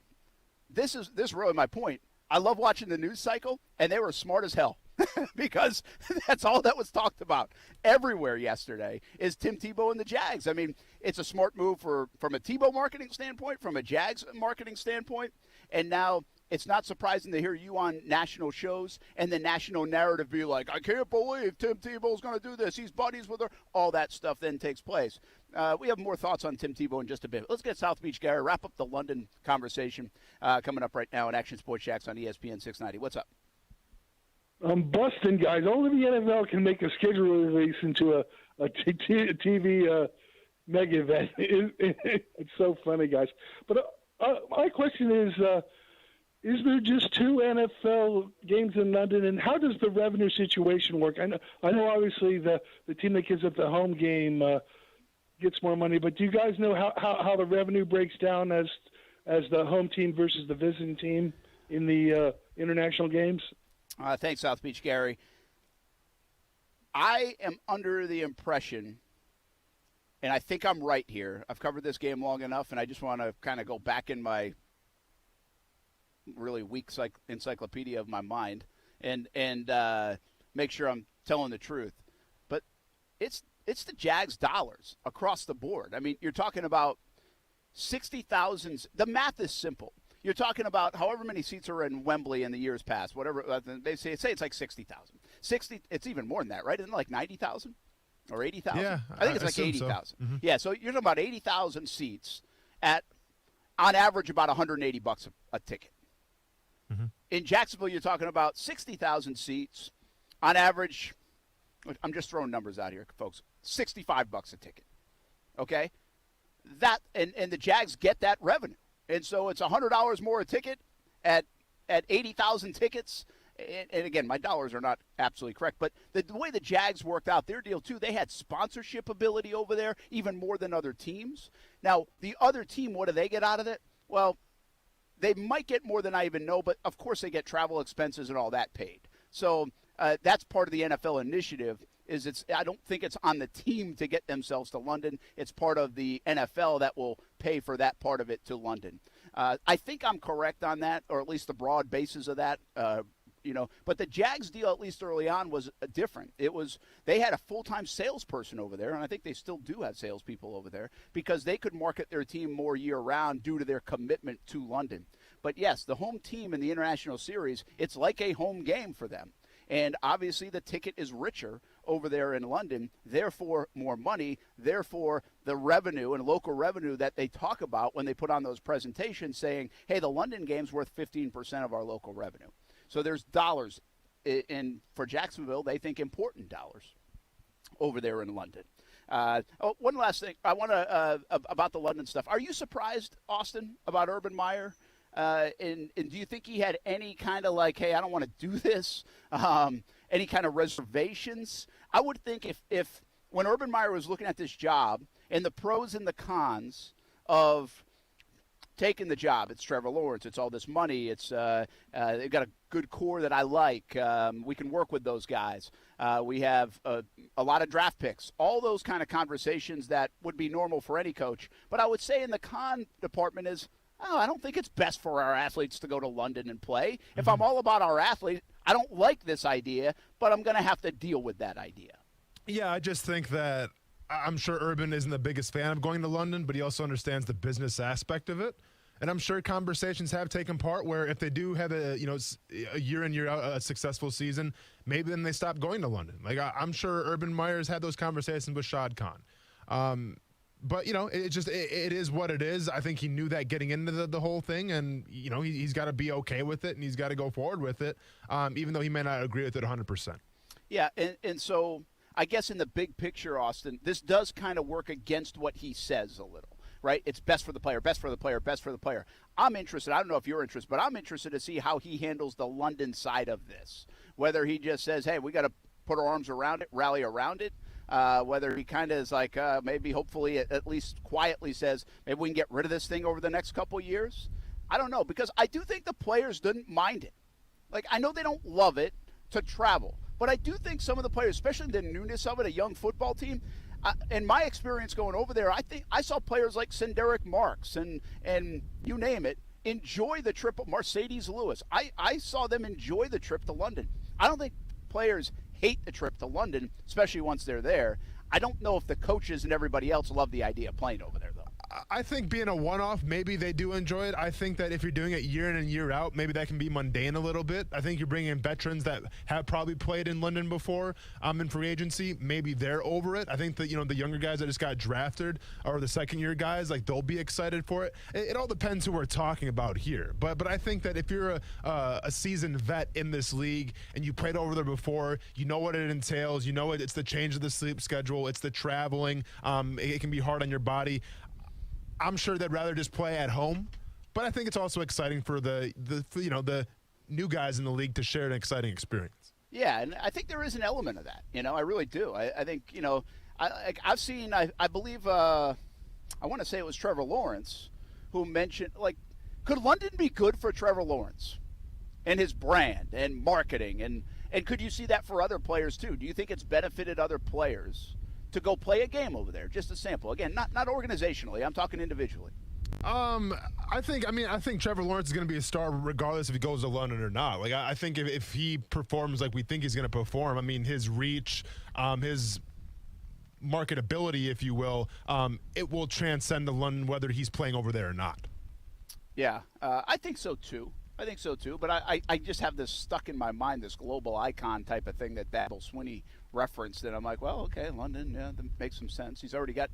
this is really my point. I love watching the news cycle, and they were smart as hell because that's all that was talked about everywhere yesterday is Tim Tebow and the Jags. I mean, it's a smart move from a Tebow marketing standpoint, from a Jags marketing standpoint, and now it's not surprising to hear you on national shows and the national narrative be like, I can't believe Tim Tebow's going to do this. He's buddies with her. All that stuff then takes place. We have more thoughts on Tim Tebow in just a bit. Let's get South Beach Gary, wrap up the London conversation coming up right now on Action Sports Shacks on ESPN 690. What's up? I'm busting, guys. Only the NFL can make a schedule release into a TV mega event. It's so funny, guys. But my question is there just 2 NFL games in London, and how does the revenue situation work? I know obviously the team that gives up the home game gets more money, but do you guys know how the revenue breaks down as the home team versus the visiting team in the international games? Thanks, South Beach Gary. I am under the impression, and I think I'm right here, I've covered this game long enough, and I just want to kind of go back in my really weak encyclopedia of my mind and make sure I'm telling the truth. But it's the Jags dollars across the board. I mean, you're talking about 60,000. The math is simple. You're talking about however many seats are in Wembley in the years past, whatever they say it's like 60,000. It's even more than that, right? Isn't it like 90,000 or 80,000? Yeah, I think it's like 80,000. So. Mm-hmm. Yeah, so you're talking about 80,000 seats at on average about $180 a ticket. Mm-hmm. In Jacksonville, you're talking about 60,000 seats on average. I'm just throwing numbers out here, folks. $65 a ticket. Okay, that and the Jags get that revenue. And so it's $100 more a ticket at 80,000 tickets. And again, my dollars are not absolutely correct, but the way the Jags worked out their deal too, they had sponsorship ability over there, even more than other teams. Now, the other team, what do they get out of it? Well, they might get more than I even know, but of course they get travel expenses and all that paid. So that's part of the NFL initiative. I don't think it's on the team to get themselves to London. It's part of the NFL that will pay for that part of it to London. I think I'm correct on that, or at least the broad basis of that. But the Jags deal, at least early on, was different. They had a full-time salesperson over there, and I think they still do have salespeople over there because they could market their team more year-round due to their commitment to London. But yes, the home team in the International Series, it's like a home game for them. And obviously the ticket is richer over there in London, therefore more money, therefore the revenue and local revenue that they talk about when they put on those presentations saying, hey, the London game's worth 15% of our local revenue. So there's dollars, and for Jacksonville, they think important dollars over there in London. One last thing I want to about the London stuff. Are you surprised, Austin, about Urban Meyer? And do you think he had any kind of like, hey, I don't want to do this, any kind of reservations? I would think if when Urban Meyer was looking at this job and the pros and the cons of taking the job, it's Trevor Lawrence, it's all this money, it's they've got a good core that I like, we can work with those guys, we have a lot of draft picks, all those kind of conversations that would be normal for any coach. But I would say in the con department is, I don't think it's best for our athletes to go to London and play. Mm-hmm. If I'm all about our athlete, I don't like this idea, but I'm going to have to deal with that idea. Yeah, I just think that I'm sure Urban isn't the biggest fan of going to London, but he also understands the business aspect of it. And I'm sure conversations have taken part where if they do have a year in, year out, a successful season, maybe then they stop going to London. Like I'm sure Urban Meyer's had those conversations with Shad Khan. But, it is what it is. I think he knew that getting into the whole thing, and, he's got to be okay with it, and he's got to go forward with it, even though he may not agree with it 100%. Yeah, and so I guess in the big picture, Austin, this does kind of work against what he says a little, right? It's best for the player, best for the player, best for the player. I'm interested. I don't know if you're interested, but I'm interested to see how he handles the London side of this. Whether he just says, hey, we got to put our arms around it, rally around it. Whether he kind of is like maybe hopefully at least quietly says, maybe we can get rid of this thing over the next couple of years. I don't know, because I do think the players didn't mind it. Like, I know they don't love it to travel, but I do think some of the players, especially the newness of it, a young football team, in my experience going over there, I think I saw players like Senderick Marks and you name it, enjoy the trip. Mercedes Lewis. I saw them enjoy the trip to London. I don't think players hate the trip to London, especially once they're there. I don't know if the coaches and everybody else love the idea of playing over there, though. I think being a one-off, maybe they do enjoy it. I think that if you're doing it year in and year out, maybe that can be mundane a little bit. I think you're bringing in veterans that have probably played in London before in free agency. Maybe they're over it. I think that, the younger guys that just got drafted or the second-year guys, like, they'll be excited for it. It all depends who we're talking about here. But I think that if you're a seasoned vet in this league and you played over there before, you know what it entails. You know it's the change of the sleep schedule. It's the traveling. It can be hard on your body. I'm sure they'd rather just play at home, but I think it's also exciting for the new guys in the league to share an exciting experience. Yeah, and I think there is an element of that. I really do. I think I've seen. I believe I want to say it was Trevor Lawrence who mentioned, like, could London be good for Trevor Lawrence and his brand and marketing, and could you see that for other players too? Do you think it's benefited other players to go play a game over there? Just a sample. Again, not organizationally. I'm talking individually. I think Trevor Lawrence is going to be a star regardless if he goes to London or not. Like, I think if he performs like we think he's going to perform, I mean, his reach, his marketability, if you will, it will transcend the London whether he's playing over there or not. Yeah, I think so too. But I just have this stuck in my mind, this global icon type of thing that Dabble Swinney referenced, and I'm like, well, okay, London, yeah, that makes some sense. He's already got,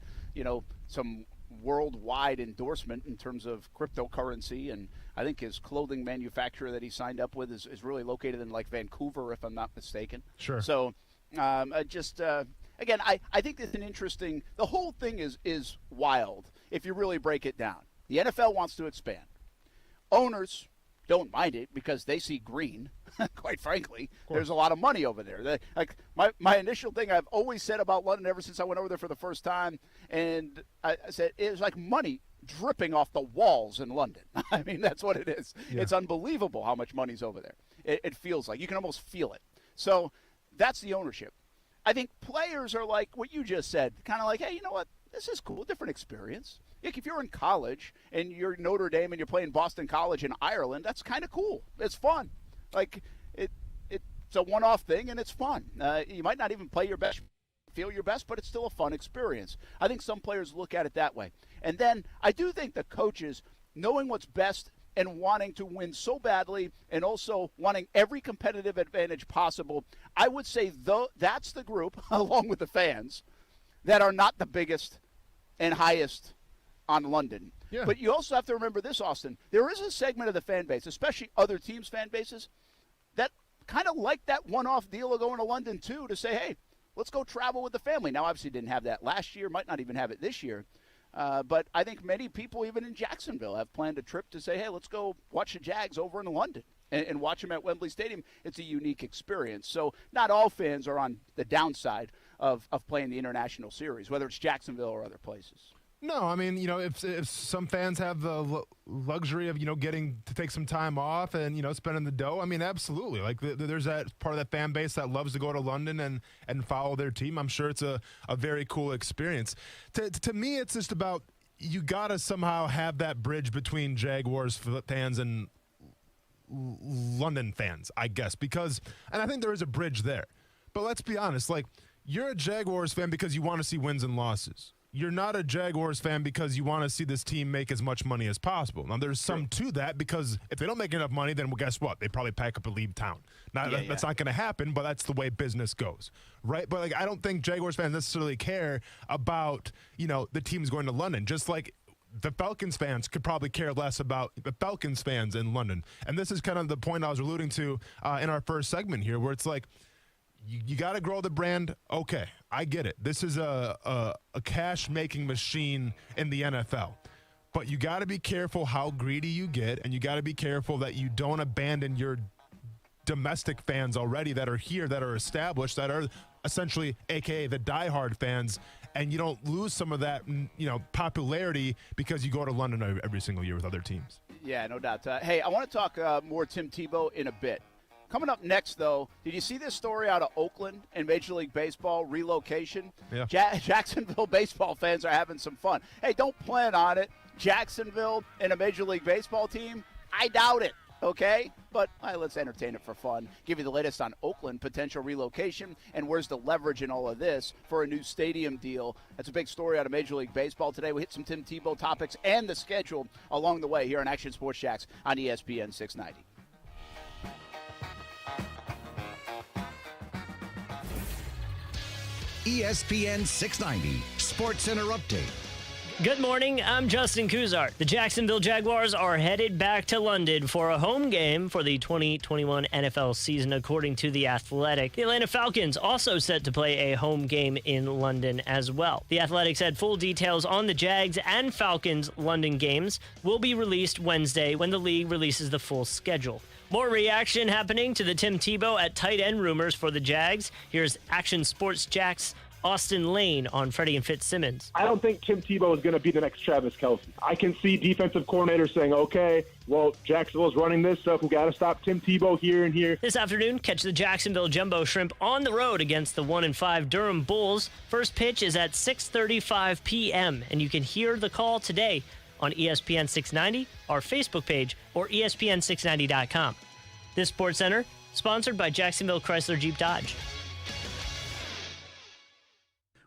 some worldwide endorsement in terms of cryptocurrency, and I think his clothing manufacturer that he signed up with is really located in, like, Vancouver, if I'm not mistaken. Sure. So, again, I think it's an interesting. The whole thing is wild if you really break it down. The NFL wants to expand. Owners don't mind it because they see green. Quite frankly, there's a lot of money over there. Like my initial thing I've always said about London ever since I went over there for the first time, and I said it was like money dripping off the walls in London. I mean, that's what it is. Yeah. It's unbelievable how much money's over there. It feels like you can almost feel it. So that's the ownership. I think players are like what you just said, kind of like, hey, you know what? This is cool, different experience. Like, if you're in college and you're Notre Dame and you're playing Boston College in Ireland, that's kind of cool. It's fun. Like, it's a one-off thing, and it's fun. You might not even play your best, feel your best, but it's still a fun experience. I think some players look at it that way. And then I do think the coaches, knowing what's best and wanting to win so badly and also wanting every competitive advantage possible, I would say that's the group, along with the fans, that are not the biggest and highest on London. Yeah. But you also have to remember this, Austin. There is a segment of the fan base, especially other teams' fan bases, that kind of like that one-off deal of going to London, too, to say, hey, let's go travel with the family. Now, obviously, didn't have that last year, might not even have it this year. But I think many people, even in Jacksonville, have planned a trip to say, hey, let's go watch the Jags over in London and watch them at Wembley Stadium. It's a unique experience. So not all fans are on the downside of playing the international series, whether it's Jacksonville or other places. No, I mean, if some fans have the luxury of, getting to take some time off and, spending the dough, I mean, absolutely. Like, there's that part of that fan base that loves to go to London and follow their team. I'm sure it's a very cool experience. To me, it's just about you got to somehow have that bridge between Jaguars fans and London fans, I guess, and I think there is a bridge there. But let's be honest, like, you're a Jaguars fan because you want to see wins and losses. You're not a Jaguars fan because you want to see this team make as much money as possible. Now, there's some to that because if they don't make enough money, then, well, guess what? They probably pack up and leave town. Now, that's not going to happen, but that's the way business goes, right? But, like, I don't think Jaguars fans necessarily care about, the teams going to London, just like the Falcons fans could probably care less about the Falcons fans in London. And this is kind of the point I was alluding to in our first segment here, where it's like, you got to grow the brand. Okay, I get it. This is a cash-making machine in the NFL. But you got to be careful how greedy you get, and you got to be careful that you don't abandon your domestic fans already that are here, that are established, that are essentially, a.k.a. the diehard fans, and you don't lose some of that, popularity because you go to London every single year with other teams. Yeah, no doubt. Hey, I want to talk more Tim Tebow in a bit. Coming up next, though, did you see this story out of Oakland and Major League Baseball relocation? Yeah. Jacksonville baseball fans are having some fun. Hey, don't plan on it. Jacksonville and a Major League Baseball team? I doubt it, okay? But let's entertain it for fun. Give you the latest on Oakland potential relocation and where's the leverage in all of this for a new stadium deal. That's a big story out of Major League Baseball today. We hit some Tim Tebow topics and the schedule along the way here on Action Sports Jacks on ESPN 690. ESPN 690 SportsCenter update. Good morning, I'm Justin Kuzart. The Jacksonville Jaguars are headed back to London for a home game for the 2021 NFL season, according to The Athletic. The Atlanta Falcons also set to play a home game in London as well. The Athletic said full details on the Jags and Falcons London games will be released Wednesday when the league releases the full schedule. More reaction happening to the Tim Tebow at tight end rumors for the Jags. Here's Action Sports Jack's Austin Lane on Freddie and Fitzsimmons. I don't think Tim Tebow is going to be the next Travis Kelce. I can see defensive coordinators saying, okay, well, Jacksonville's running this stuff. We got to stop Tim Tebow here and here. This afternoon, catch the Jacksonville Jumbo Shrimp on the road against the 1-5 Durham Bulls. First pitch is at 6:35 p.m., and you can hear the call today on ESPN 690, our Facebook page, or ESPN690.com. This Sports Center, sponsored by Jacksonville Chrysler Jeep Dodge.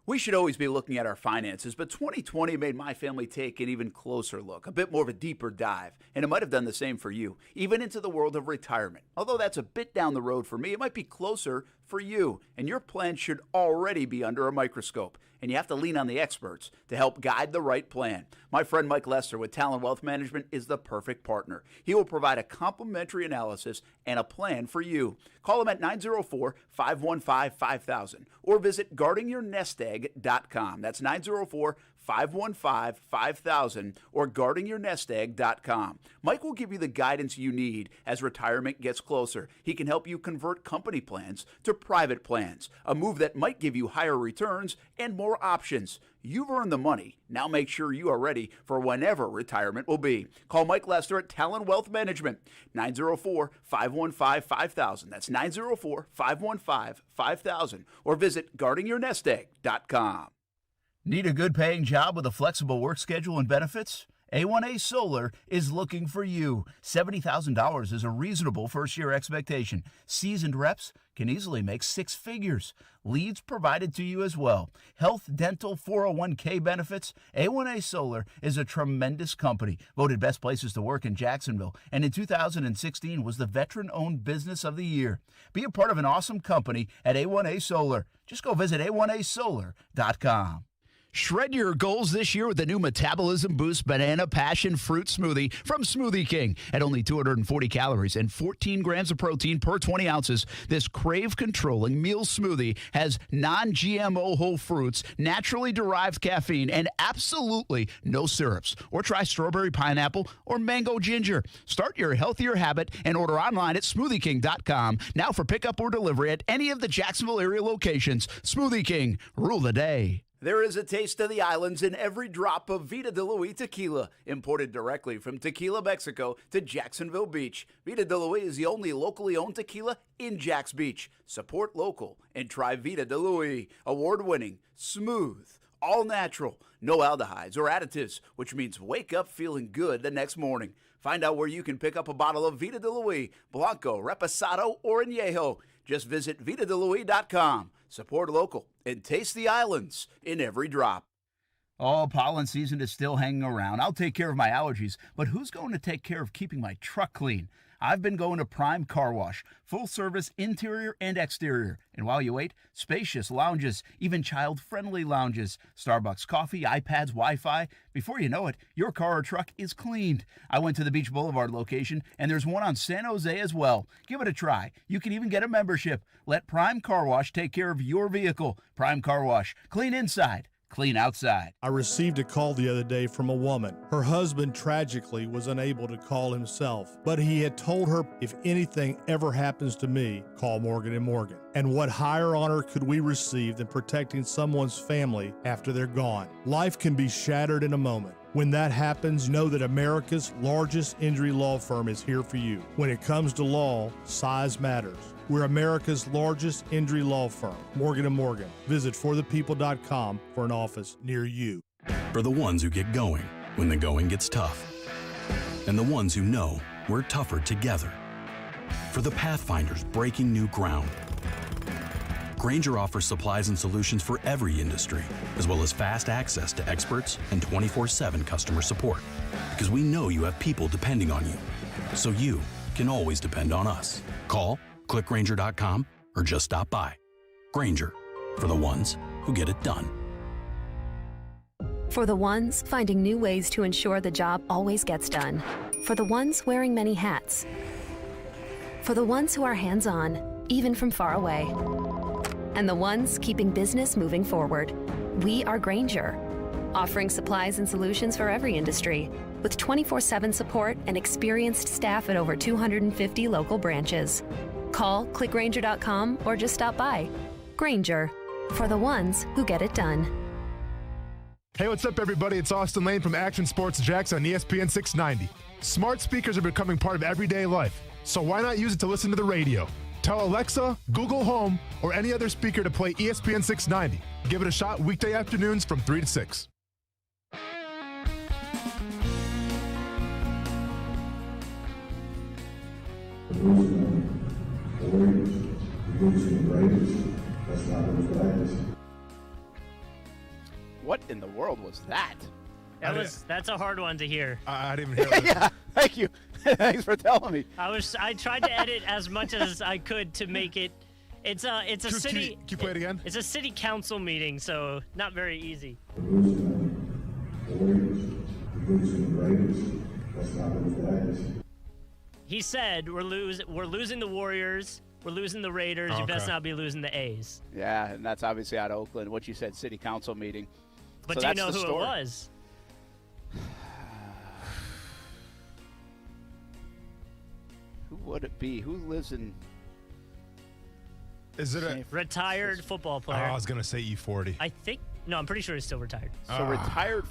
We should always be looking at our finances, but 2020 made my family take an even closer look, a bit more of a deeper dive, and it might have done the same for you, even into the world of retirement. Although that's a bit down the road for me, it might be closer for you, and your plan should already be under a microscope, and you have to lean on the experts to help guide the right plan. My friend Mike Lester with Talon Wealth Management is the perfect partner. He will provide a complimentary analysis and a plan for you. Call him at 904-515-5000 or visit guardingyournestegg.com. That's 904-515-5000 or guardingyournestegg.com. Mike will give you the guidance you need as retirement gets closer. He can help you convert company plans to private plans, a move that might give you higher returns and more options. You've earned the money. Now make sure you are ready for whenever retirement will be. Call Mike Lester at Talon Wealth Management, 904-515-5000. That's 904-515-5000. Or visit guardingyournestegg.com. Need a good paying job with a flexible work schedule and benefits? A1A Solar is looking for you. $70,000 is a reasonable first-year expectation. Seasoned reps can easily make six figures. Leads provided to you as well. Health, dental, 401k benefits. A1A Solar is a tremendous company, voted best places to work in Jacksonville, and in 2016 was the Veteran-Owned Business of the Year. Be a part of an awesome company at A1A Solar. Just go visit A1ASolar.com. Shred your goals this year with the new Metabolism Boost Banana Passion Fruit Smoothie from Smoothie King. At only 240 calories and 14 grams of protein per 20 ounces, this crave-controlling meal smoothie has non-GMO whole fruits, naturally derived caffeine, and absolutely no syrups. Or try strawberry pineapple or mango ginger. Start your healthier habit and order online at smoothieking.com. Now for pickup or delivery at any of the Jacksonville area locations. Smoothie King, rule the day. There is a taste of the islands in every drop of Vida de Luis tequila, imported directly from Tequila, Mexico to Jacksonville Beach. Vida de Luis is the only locally owned tequila in Jax Beach. Support local and try Vida de Luis. Award-winning, smooth, all natural, no aldehydes or additives, which means wake up feeling good the next morning. Find out where you can pick up a bottle of Vida de Luis, Blanco, Reposado, or Añejo. Just visit VitaDeLuis.com. Support local and taste the islands in every drop. Oh, pollen season is still hanging around. I'll take care of my allergies, but who's going to take care of keeping my truck clean? I've been going to Prime Car Wash. Full service interior and exterior. And while you wait, spacious lounges, even child-friendly lounges. Starbucks coffee, iPads, Wi-Fi. Before you know it, your car or truck is cleaned. I went to the Beach Boulevard location, and there's one on San Jose as well. Give it a try. You can even get a membership. Let Prime Car Wash take care of your vehicle. Prime Car Wash. Clean inside. Clean outside. I received a call the other day from a woman. Her husband tragically was unable to call himself, but he had told her, if anything ever happens to me, call Morgan & Morgan. And what higher honor could we receive than protecting someone's family after they're gone? Life can be shattered in a moment. When that happens, know that America's largest injury law firm is here for you. When it comes to law, size matters. We're America's largest injury law firm, Morgan & Morgan. Visit forthepeople.com for an office near you. For the ones who get going when the going gets tough. And the ones who know we're tougher together. For the Pathfinders breaking new ground. Grainger offers supplies and solutions for every industry, as well as fast access to experts and 24/7 customer support. Because we know you have people depending on you, so you can always depend on us. Call, click Grainger.com, or just stop by. Grainger, for the ones who get it done. For the ones finding new ways to ensure the job always gets done. For the ones wearing many hats. For the ones who are hands-on, even from far away. And the ones keeping business moving forward. We are Grainger, offering supplies and solutions for every industry, with 24/7 support and experienced staff at over 250 local branches. Call, click Grainger.com, or just stop by. Grainger, for the ones who get it done. Hey, what's up, everybody? It's Austin Lane from Action Sports Jax on ESPN 690. Smart speakers are becoming part of everyday life, so why not use it to listen to the radio? Tell Alexa, Google Home, or any other speaker to play ESPN 690. Give it a shot weekday afternoons from 3 to 6. What in the world was that? That's a hard one to hear. I didn't even hear that. Yeah, thank you. Thanks for telling me. I tried to edit as much as I could to make it. It's a city. Can you play it again? It's a city council meeting, so not very easy. He said we're losing the Warriors. We're losing the Raiders. You best not be losing the A's. Yeah, and that's obviously out of Oakland. What you said, city council meeting. But so do you that's know the who story. it was? Who would it be? Who lives in... Is it a retired football Oh, player? I was going to say E40. I think. No, I'm pretty sure he's still retired. So retired...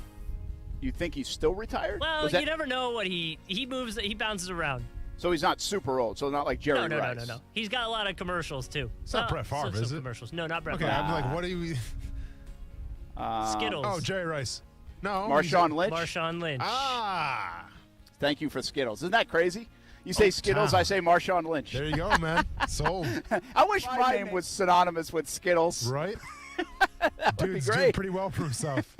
You think he's still retired? Well, you never know what he moves. He bounces around. So he's not super old. So not like Jerry Rice. No. He's got a lot of commercials too. It's not Brett Favre, is it? Commercials. No, not Brett Okay, Favre. I'm like, what are you... Skittles. Oh, Jerry Rice. No. Marshawn Lynch. Marshawn Lynch. Ah. Thank you for Skittles. Isn't that crazy? You say Skittles, Tom. I say Marshawn Lynch. There you go, man. Sold. I wish my name was synonymous with Skittles. Right? That would be Dude's great. doing pretty well for himself.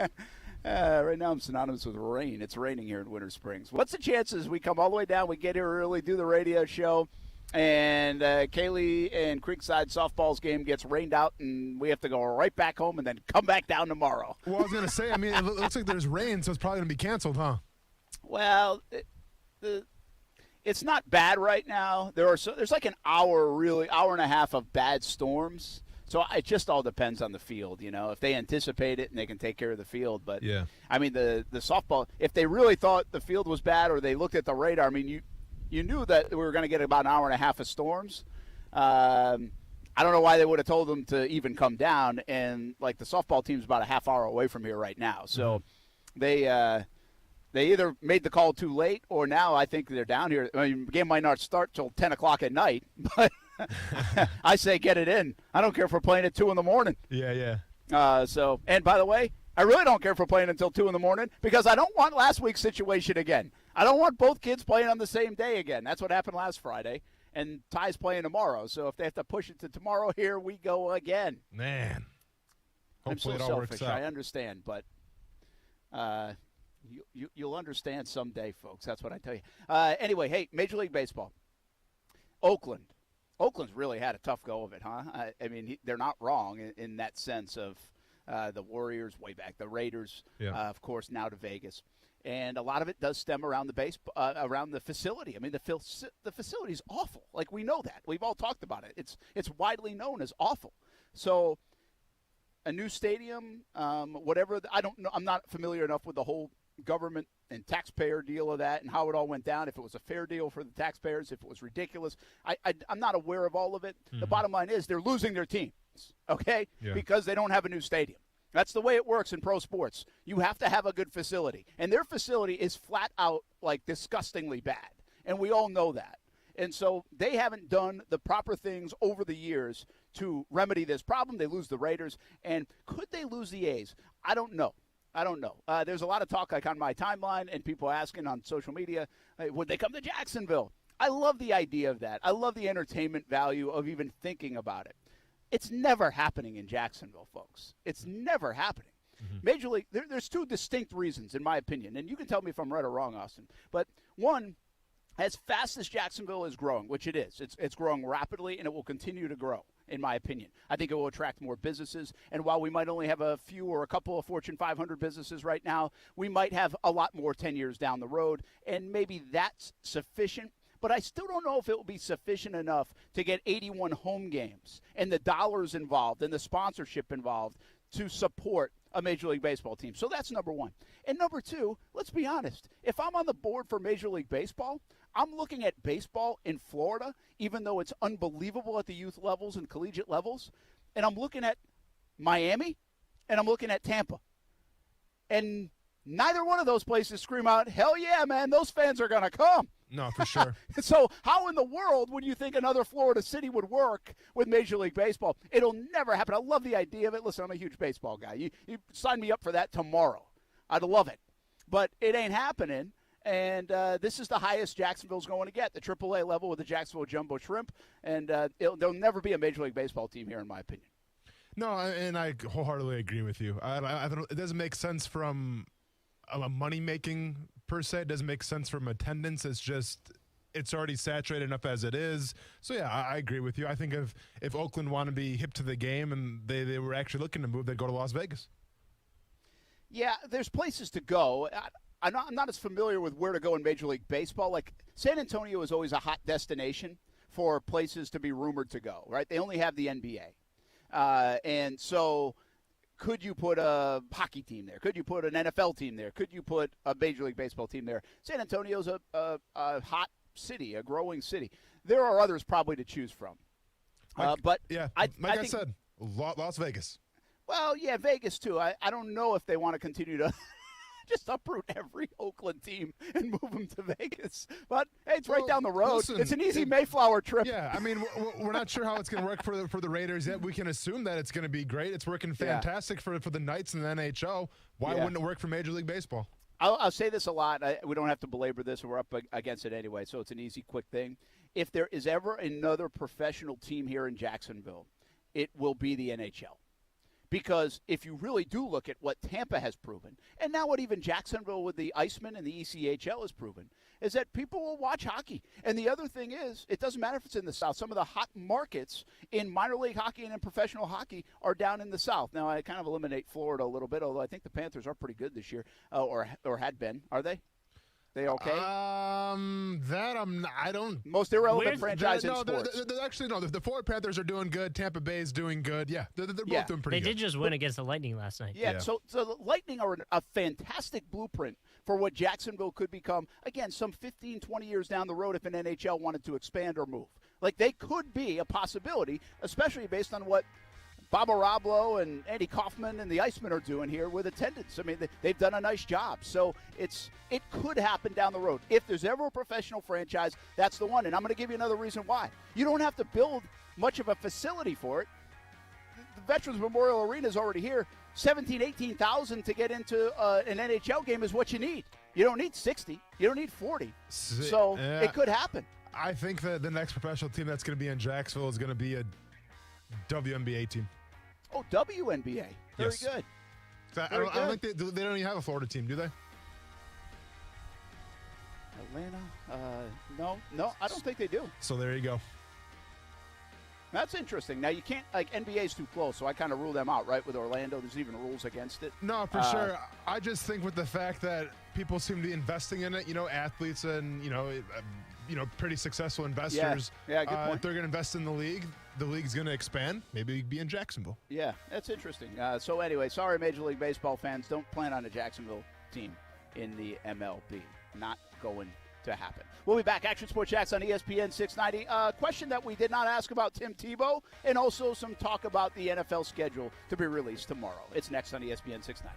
Right now I'm synonymous with rain. It's raining here in Winter Springs. What's the chances we come all the way down, we get here early, do the radio show, and Kaylee and Creekside softball's game gets rained out, and we have to go right back home and then come back down tomorrow? Well, I was going to say, I mean, it looks like there's rain, so it's probably going to be canceled, huh? Well, it's not bad right now. There's like an hour and a half of bad storms. So it just all depends on the field, you know. If they anticipate it and they can take care of the field, but yeah, I mean the softball. If they really thought the field was bad or they looked at the radar, I mean you knew that we were going to get about an hour and a half of storms. I don't know why they would have told them to even come down. And like the softball team's about a half hour away from here right now, so they either made the call too late or now I think they're down here. I mean, the game might not start till 10 o'clock at night, but. I say get it in. I don't care if we're playing at 2 in the morning. Yeah. And by the way, I really don't care if we're playing until 2 in the morning because I don't want last week's situation again. I don't want both kids playing on the same day again. That's what happened last Friday. And Ty's playing tomorrow. So if they have to push it to tomorrow, here we go again. Man. Hopefully I'm so it all selfish. Works out. I understand, but you'll understand someday, folks. That's what I tell you. Anyway, hey, Major League Baseball. Oakland's really had a tough go of it, huh? I mean, they're not wrong in that sense of the Warriors way back, the Raiders, of course, now to Vegas. And a lot of it does stem around the around the facility. I mean, the facility's awful. Like, we know that. We've all talked about it. It's widely known as awful. So a new stadium, whatever, I don't know. I'm not familiar enough with the whole government and taxpayer deal of that and how it all went down, if it was a fair deal for the taxpayers, if it was ridiculous. I'm not aware of all of it. The bottom line is they're losing their teams, okay, because they don't have a new stadium. That's the way it works in pro sports. You have to have a good facility. And their facility is flat out, like, disgustingly bad. And we all know that. And so they haven't done the proper things over the years to remedy this problem. They lose the Raiders. And could they lose the A's? I don't know. There's a lot of talk, like, on my timeline and people asking on social media, would they come to Jacksonville? I love the idea of that. I love the entertainment value of even thinking about it. It's never happening in Jacksonville, folks. It's never happening. Major League, there's two distinct reasons, in my opinion, and you can tell me if I'm right or wrong, Austin. But one, as fast as Jacksonville is growing, which it is, it's growing rapidly, and it will continue to grow, in my opinion. I think it will attract more businesses, and while we might only have a few or a couple of Fortune 500 businesses right now, we might have a lot more 10 years down the road, and maybe that's sufficient. But I still don't know if it will be sufficient enough to get 81 home games and the dollars involved and the sponsorship involved to support a Major League Baseball team. So that's number one. And number two, let's be honest. If I'm on the board for Major League Baseball, I'm looking at baseball in Florida, even though it's unbelievable at the youth levels and collegiate levels. And I'm looking at Miami and I'm looking at Tampa. And neither one of those places scream out, hell yeah, man, those fans are going to come. No, for sure. So how in the world would you think another Florida city would work with Major League Baseball? It'll never happen. I love the idea of it. Listen, I'm a huge baseball guy. You sign me up for that tomorrow. I'd love it. But it ain't happening, and this is the highest Jacksonville's going to get, the AAA level with the Jacksonville Jumbo Shrimp, and there'll never be a Major League Baseball team here, in my opinion. No, and I wholeheartedly agree with you. It doesn't make sense from a money-making per se. It doesn't make sense from attendance. It's already saturated enough as it is. So, yeah, I agree with you. I think if Oakland want to be hip to the game and they were actually looking to move, they'd go to Las Vegas. Yeah, there's places to go. I'm not as familiar with where to go in Major League Baseball. Like, San Antonio is always a hot destination for places to be rumored to go, right? They only have the NBA. And so could you put a hockey team there? Could you put an NFL team there? Could you put a Major League Baseball team there? San Antonio's a hot city, a growing city. There are others probably to choose from. But yeah, I think, said, Las Vegas. Well, yeah, Vegas too. I don't know if they want to continue to just uproot every Oakland team and move them to Vegas. But, hey, it's right down the road. Listen, it's an easy Mayflower trip. Yeah, I mean, we're not sure how it's going to work for the Raiders yet. We can assume that it's going to be great. It's working fantastic for the Knights and the NHL. Why wouldn't it work for Major League Baseball? I'll say this a lot. We don't have to belabor this. We're up against it anyway, so it's an easy, quick thing. If there is ever another professional team here in Jacksonville, it will be the NHL. Because if you really do look at what Tampa has proven, and now what even Jacksonville with the Icemen and the ECHL has proven, is that people will watch hockey. And the other thing is, it doesn't matter if it's in the South. Some of the hot markets in minor league hockey and in professional hockey are down in the South. Now, I kind of eliminate Florida a little bit, although I think the Panthers are pretty good this year, or had been. Are they? They okay? I don't. Most irrelevant franchise in sports. Actually, no. The Florida Panthers are doing good. Tampa Bay is doing good. Yeah, they're both doing pretty good. They did just win against the Lightning last night. Yeah. So the Lightning are a fantastic blueprint for what Jacksonville could become, again, some 15, 20 years down the road if an NHL wanted to expand or move. Like, they could be a possibility, especially based on what Bob Arablo and Andy Kaufman and the Icemen are doing here with attendance. I mean, they've done a nice job. So it could happen down the road. If there's ever a professional franchise, that's the one. And I'm going to give you another reason why. You don't have to build much of a facility for it. The Veterans Memorial Arena is already here. 17,000, 18,000 to get into an NHL game is what you need. You don't need 60. You don't need 40. So it could happen. I think that the next professional team that's going to be in Jacksonville is going to be a WNBA team. Oh, WNBA. Very good. I don't think they don't even have a Florida team, do they? Atlanta? No, I don't think they do. So there you go. That's interesting. Now, you can't, like, NBA's too close, so I kind of rule them out, right, with Orlando. There's even rules against it. No, for sure. I just think with the fact that people seem to be investing in it, athletes and, pretty successful investors. Yeah, good point. If they're going to invest in the league's going to expand. Maybe be in Jacksonville. Yeah, that's interesting. So anyway, sorry, Major League Baseball fans. Don't plan on a Jacksonville team in the MLB. Not going to happen. We'll be back. Action Sports Jacks on ESPN 690. Question that we did not ask about Tim Tebow, and also some talk about the NFL schedule to be released tomorrow. It's next on ESPN 690.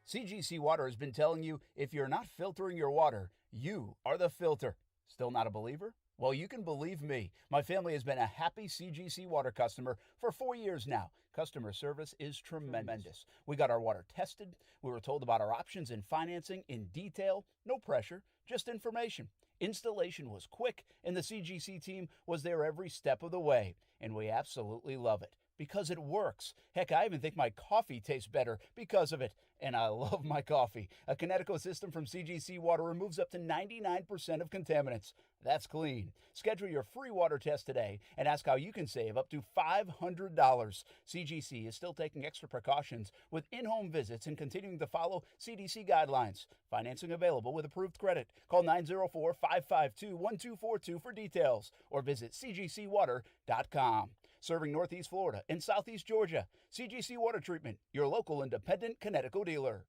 CGC Water has been telling you, if you're not filtering your water, you are the filter. Still not a believer? Well, you can believe me. My family has been a happy CGC Water customer for 4 years now. Customer service is tremendous. We got our water tested. We were told about our options in financing in detail. No pressure, just information. Installation was quick, and the CGC team was there every step of the way. And we absolutely love it because it works. Heck, I even think my coffee tastes better because of it. And I love my coffee. A Kinetico system from CGC Water removes up to 99% of contaminants. That's clean. Schedule your free water test today and ask how you can save up to $500. CGC is still taking extra precautions with in-home visits and continuing to follow CDC guidelines. Financing available with approved credit. Call 904-552-1242 for details or visit cgcwater.com. Serving Northeast Florida and Southeast Georgia. CGC Water Treatment, your local independent Kinetico dealer.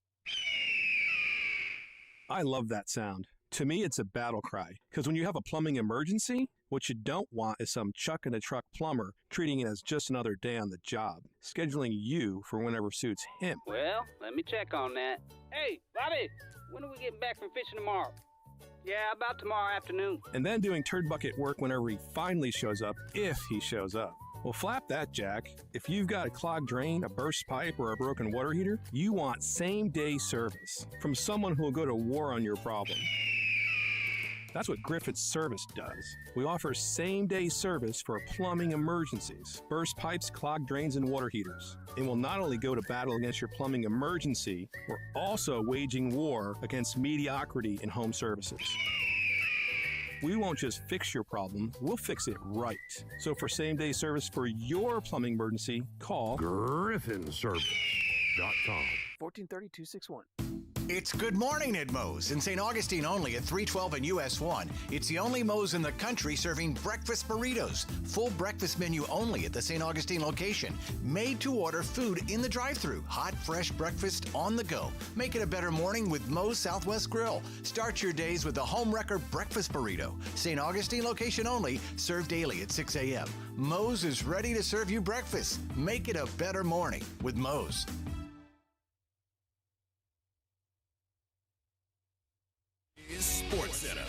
I love that sound. To me, it's a battle cry. Because when you have a plumbing emergency, what you don't want is some chuck-in-the-truck plumber treating it as just another day on the job, scheduling you for whenever suits him. Well, let me check on that. Hey, Bobby, when are we getting back from fishing tomorrow? Yeah, about tomorrow afternoon. And then doing turd bucket work whenever he finally shows up, if he shows up. Well, flap that, Jack. If you've got a clogged drain, a burst pipe, or a broken water heater, you want same-day service from someone who will go to war on your problem. That's what Griffith's Service does. We offer same-day service for plumbing emergencies, burst pipes, clogged drains, and water heaters. And we'll not only go to battle against your plumbing emergency, we're also waging war against mediocrity in home services. We won't just fix your problem, we'll fix it right. So for same-day service for your plumbing emergency, call GriffinService.com. 1430-261. It's Good Morning at Moe's in St. Augustine only at 312 and US 1. It's the only Moe's in the country serving breakfast burritos. Full breakfast menu only at the St. Augustine location. Made to order food in the drive-thru. Hot, fresh breakfast on the go. Make it a better morning with Moe's Southwest Grill. Start your days with the home wrecker breakfast burrito. St. Augustine location only, served daily at 6 a.m. Moe's is ready to serve you breakfast. Make it a better morning with Moe's. Sports Center.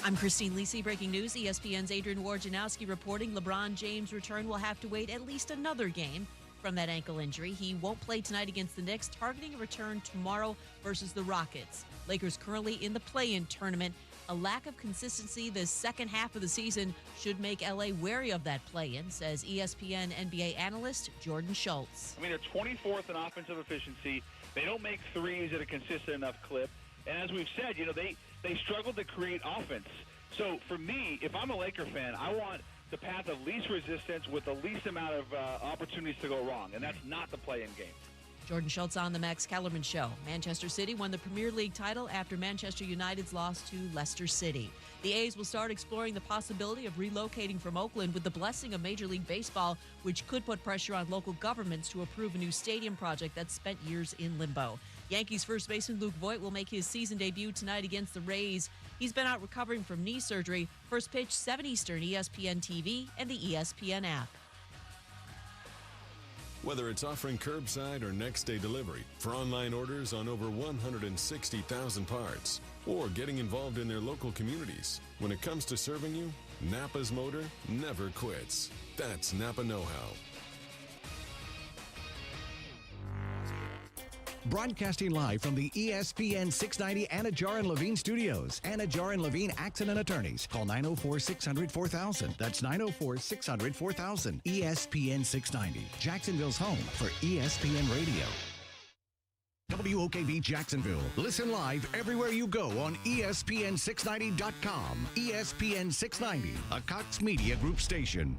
I'm Christine Lisi. Breaking news. ESPN's Adrian Wojnarowski reporting LeBron James' return will have to wait at least another game from that ankle injury. He won't play tonight against the Knicks, targeting a return tomorrow versus the Rockets. Lakers currently in the play-in tournament. A lack of consistency the second half of the season should make LA wary of that play-in, says ESPN NBA analyst Jordan Schultz. I mean, they're 24th in offensive efficiency. They don't make threes at a consistent enough clip. And as we've said, they struggle to create offense. So for me, if I'm a Laker fan, I want the path of least resistance with the least amount of opportunities to go wrong. And that's not the play-in game. Jordan Schultz on the Max Kellerman Show. Manchester City won the Premier League title after Manchester United's loss to Leicester City. The A's will start exploring the possibility of relocating from Oakland with the blessing of Major League Baseball, which could put pressure on local governments to approve a new stadium project that's spent years in limbo. Yankees first baseman Luke Voit will make his season debut tonight against the Rays. He's been out recovering from knee surgery. First pitch 7 Eastern, ESPN TV and the ESPN app. Whether it's offering curbside or next-day delivery for online orders on over 160,000 parts, or getting involved in their local communities, when it comes to serving you, Napa's Motor never quits. That's Napa Know-How. Broadcasting live from the ESPN 690 Anajar and Levine studios. Anajar and Levine Accident Attorneys. Call 904-600-4000. That's 904-600-4000. ESPN 690. Jacksonville's home for ESPN Radio. WOKV Jacksonville. Listen live everywhere you go on ESPN690.com. ESPN 690, a Cox Media Group station.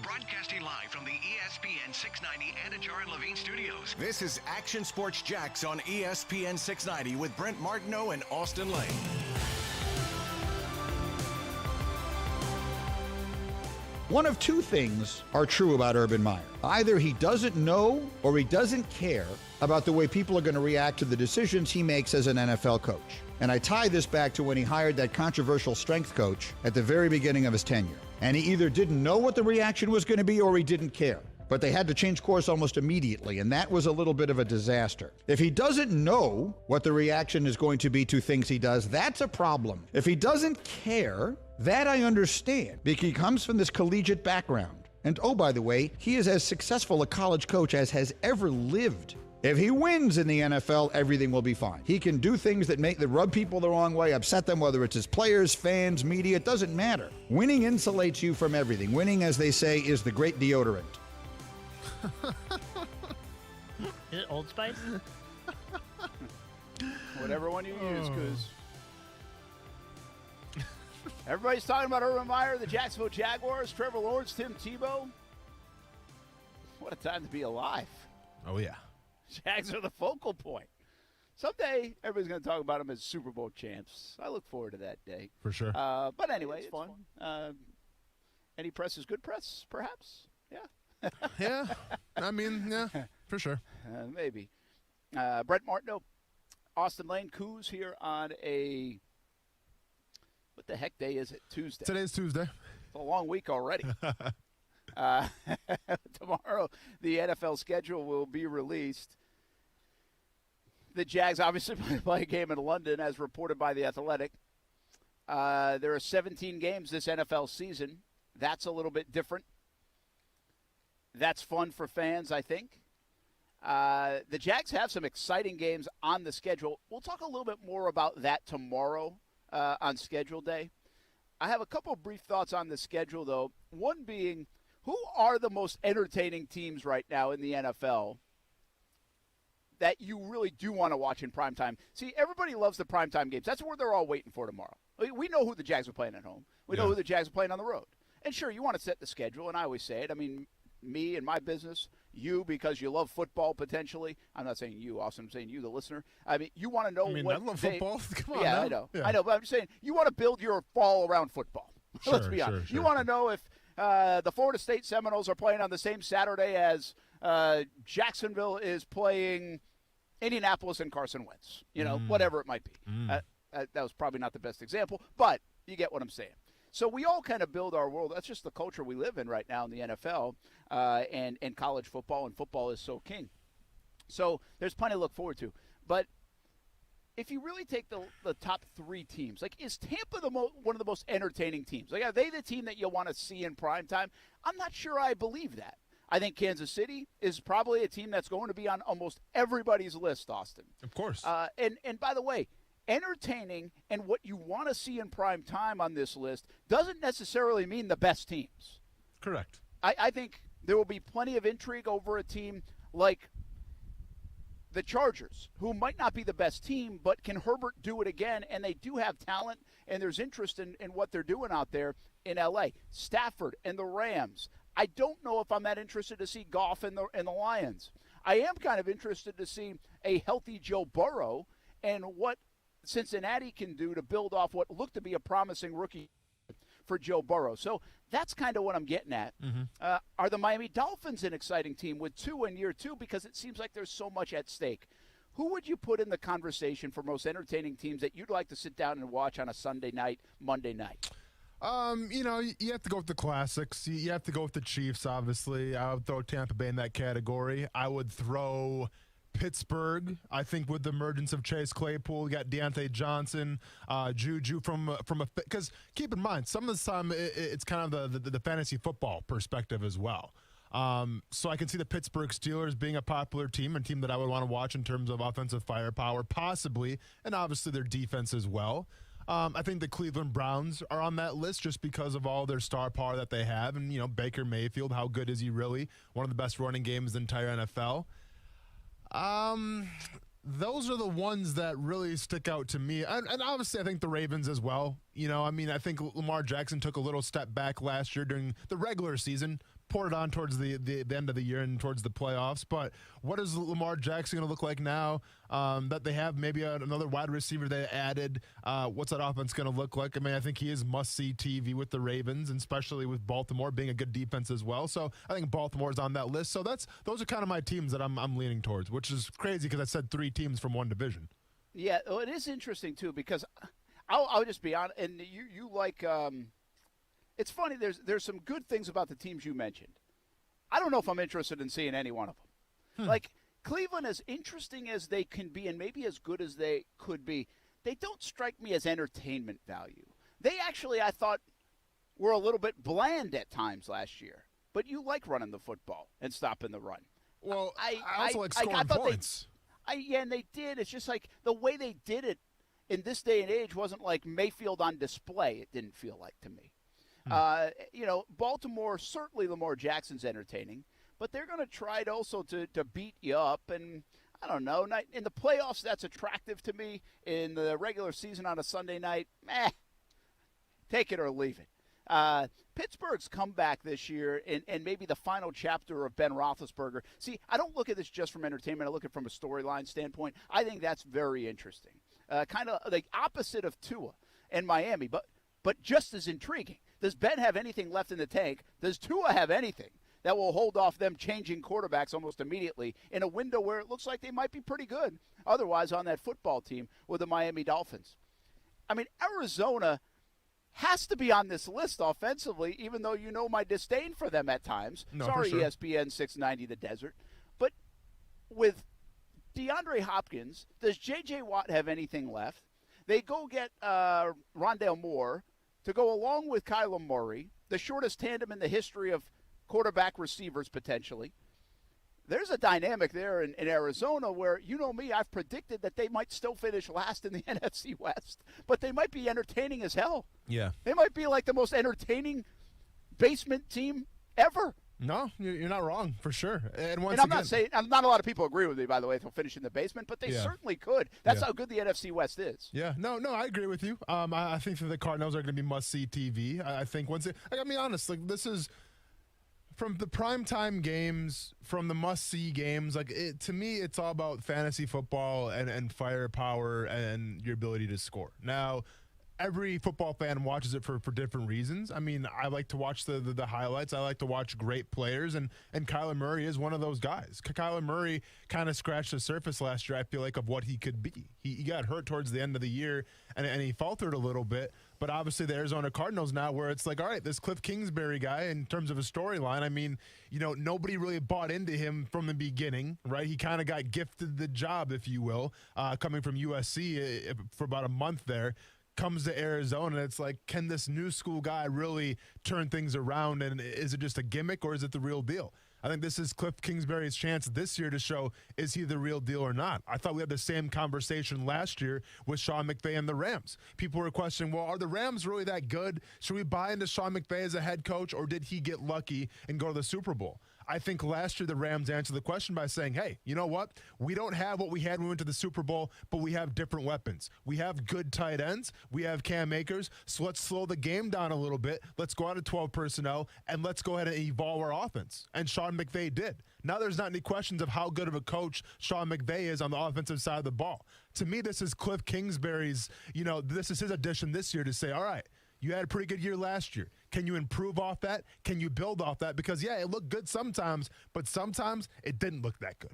Broadcasting live from the ESPN 690 Anajar and Levine studios. This is Action Sports Jacks on ESPN 690 with Brent Martineau and Austin Lane. One of two things are true about Urban Meyer. Either he doesn't know or he doesn't care about the way people are going to react to the decisions he makes as an NFL coach. And I tie this back to when he hired that controversial strength coach at the very beginning of his tenure. And he either didn't know what the reaction was going to be or he didn't care. But they had to change course almost immediately, and that was a little bit of a disaster. If he doesn't know what the reaction is going to be to things he does, that's a problem. If he doesn't care, that I understand, because he comes from this collegiate background. And oh, by the way, he is as successful a college coach as has ever lived. If he wins in the NFL, everything will be fine. He can do things that rub people the wrong way, upset them, whether it's his players, fans, media, it doesn't matter. Winning insulates you from everything. Winning, as they say, is the great deodorant. Is it Old Spice? Whatever one you use, because everybody's talking about Urban Meyer, the Jacksonville Jaguars, Trevor Lawrence, Tim Tebow. What a time to be alive. Oh, yeah. Jags are the focal point. Someday, everybody's going to talk about them as Super Bowl champs. I look forward to that day. For sure. But anyway, it's fun. Any press is good press, perhaps? Yeah. Yeah. I mean, yeah, for sure. Maybe. Brent Martineau, Austin Lane, Coos here on a, what the heck day is it? Tuesday. Today's Tuesday. It's a long week already. Tomorrow, the NFL schedule will be released. The Jags obviously play a game in London, as reported by The Athletic. There are 17 games this NFL season. That's a little bit different. That's fun for fans, I think. The Jags have some exciting games on the schedule. We'll talk a little bit more about that tomorrow on schedule day. I have a couple of brief thoughts on the schedule, though. One being, who are the most entertaining teams right now in the NFL that you really do want to watch in primetime? See, everybody loves the primetime games. That's what they're all waiting for tomorrow. We know who the Jags are playing at home. We know who the Jags are playing on the road. And sure, you want to set the schedule, and I always say it. I mean, me and my business, you because you love football potentially. I'm not saying you, Austin. I'm saying you, the listener. I mean, you want to know I love football. Come on, yeah, now. I know. Yeah. I know, but I'm just saying you want to build your fall around football. Let's be honest. You want to know if the Florida State Seminoles are playing on the same Saturday as Jacksonville is playing Indianapolis and Carson Wentz. You know, whatever it might be. That was probably not the best example, but you get what I'm saying. So we all kind of build our world. That's just the culture we live in right now in the NFL and college football, and football is so king. So there's plenty to look forward to. But if you really take the top three teams, like, is Tampa one of the most entertaining teams? Like, are they the team that you'll want to see in primetime? I'm not sure I believe that. I think Kansas City is probably a team that's going to be on almost everybody's list, Austin. Of course. And by the way, entertaining and what you want to see in prime time on this list doesn't necessarily mean the best teams. Correct. I think there will be plenty of intrigue over a team like the Chargers, who might not be the best team, but can Herbert do it again? And they do have talent, and there's interest in what they're doing out there in L.A. Stafford and the Rams. I don't know if I'm that interested to see Goff and the Lions. I am kind of interested to see a healthy Joe Burrow and what Cincinnati can do to build off what looked to be a promising rookie for Joe Burrow. So that's kind of what I'm getting at. Are the Miami Dolphins an exciting team with Tua in year two? Because it seems like there's so much at stake. Who would you put in the conversation for most entertaining teams that you'd like to sit down and watch on a Sunday night, Monday night? You know, you have to go with the classics. You have to go with the Chiefs, obviously. I would throw Tampa Bay in that category. I would throw Pittsburgh, I think, with the emergence of Chase Claypool. You got Deontay Johnson, Juju from a because keep in mind, some of the time it's kind of the fantasy football perspective as well. So I can see the Pittsburgh Steelers being a popular team, a team that I would want to watch in terms of offensive firepower, possibly, and obviously their defense as well. I think the Cleveland Browns are on that list just because of all their star power that they have. And, Baker Mayfield, how good is he really? One of the best running games in the entire NFL. Those are the ones that really stick out to me. And obviously, I think the Ravens as well. I think Lamar Jackson took a little step back last year during the regular season, poured it on towards the end of the year and towards the playoffs. But what is Lamar Jackson going to look like now that they have maybe another wide receiver they added? What's that offense going to look like? I think he is must-see TV with the Ravens, and especially with Baltimore being a good defense as well. So I think Baltimore's on that list. So those are kind of my teams that I'm leaning towards, which is crazy because I said 3 teams from one division. Yeah, well, it is interesting, too, because I'll just be honest, and you like it's funny, there's some good things about the teams you mentioned. I don't know if I'm interested in seeing any one of them. Like, Cleveland, as interesting as they can be and maybe as good as they could be, they don't strike me as entertainment value. They actually, I thought, were a little bit bland at times last year. But you like running the football and stopping the run. Well, I also like scoring points. And they did. It's just like the way they did it in this day and age wasn't like Mayfield on display, it didn't feel like to me. Baltimore, certainly Lamar Jackson's entertaining, but they're going to try also to beat you up. And I don't know, in the playoffs, that's attractive to me. In the regular season on a Sunday night, take it or leave it. Pittsburgh's comeback this year and maybe the final chapter of Ben Roethlisberger. See, I don't look at this just from entertainment. I look at it from a storyline standpoint. I think that's very interesting. Kind of the opposite of Tua and Miami, but just as intriguing. Does Ben have anything left in the tank? Does Tua have anything that will hold off them changing quarterbacks almost immediately in a window where it looks like they might be pretty good otherwise on that football team with the Miami Dolphins? Arizona has to be on this list offensively, even though my disdain for them at times. No, Sorry, for sure. ESPN 690 The Desert. But with DeAndre Hopkins, does J.J. Watt have anything left? They go get Rondale Moore to go along with Kyler Murray, the shortest tandem in the history of quarterback receivers potentially. There's a dynamic there in Arizona where, me, I've predicted that they might still finish last in the NFC West, but they might be entertaining as hell. Yeah. They might be like the most entertaining basement team ever. No, you're not wrong, for sure. And I'm not saying, not a lot of people agree with me, by the way, if they'll finish in the basement, but they certainly could. That's how good the NFC West is. Yeah, no, I agree with you. I think that the Cardinals are going to be must-see TV. I think once honest, this is from the primetime games, from the must-see games. To me, it's all about fantasy football and firepower and your ability to score. Now, every football fan watches it for different reasons. I like to watch the highlights. I like to watch great players, and Kyler Murray is one of those guys. Kyler Murray kind of scratched the surface last year, I feel like, of what he could be. He got hurt towards the end of the year, and he faltered a little bit. But obviously the Arizona Cardinals now, where it's like, all right, this Cliff Kingsbury guy, in terms of a storyline, nobody really bought into him from the beginning, right? He kind of got gifted the job, if you will, coming from USC for about a month there. Comes to Arizona, it's like, can this new school guy really turn things around? And is it just a gimmick or is it the real deal? I think this is Cliff Kingsbury's chance this year to show, is he the real deal or not? I thought we had the same conversation last year with Sean McVay and the Rams. People were questioning, well, are the Rams really that good? Should we buy into Sean McVay as a head coach, or did he get lucky and go to the Super Bowl? I think last year the Rams answered the question by saying, hey, you know what? We don't have what we had when we went to the Super Bowl, but we have different weapons. We have good tight ends. We have Cam Akers. So let's slow the game down a little bit. Let's go out of 12 personnel, and let's go ahead and evolve our offense. And Sean McVay did. Now there's not any questions of how good of a coach Sean McVay is on the offensive side of the ball. To me, this is Cliff Kingsbury's, this is his addition this year to say, all right, you had a pretty good year last year. Can you improve off that? Can you build off that? Because, it looked good sometimes, but sometimes it didn't look that good.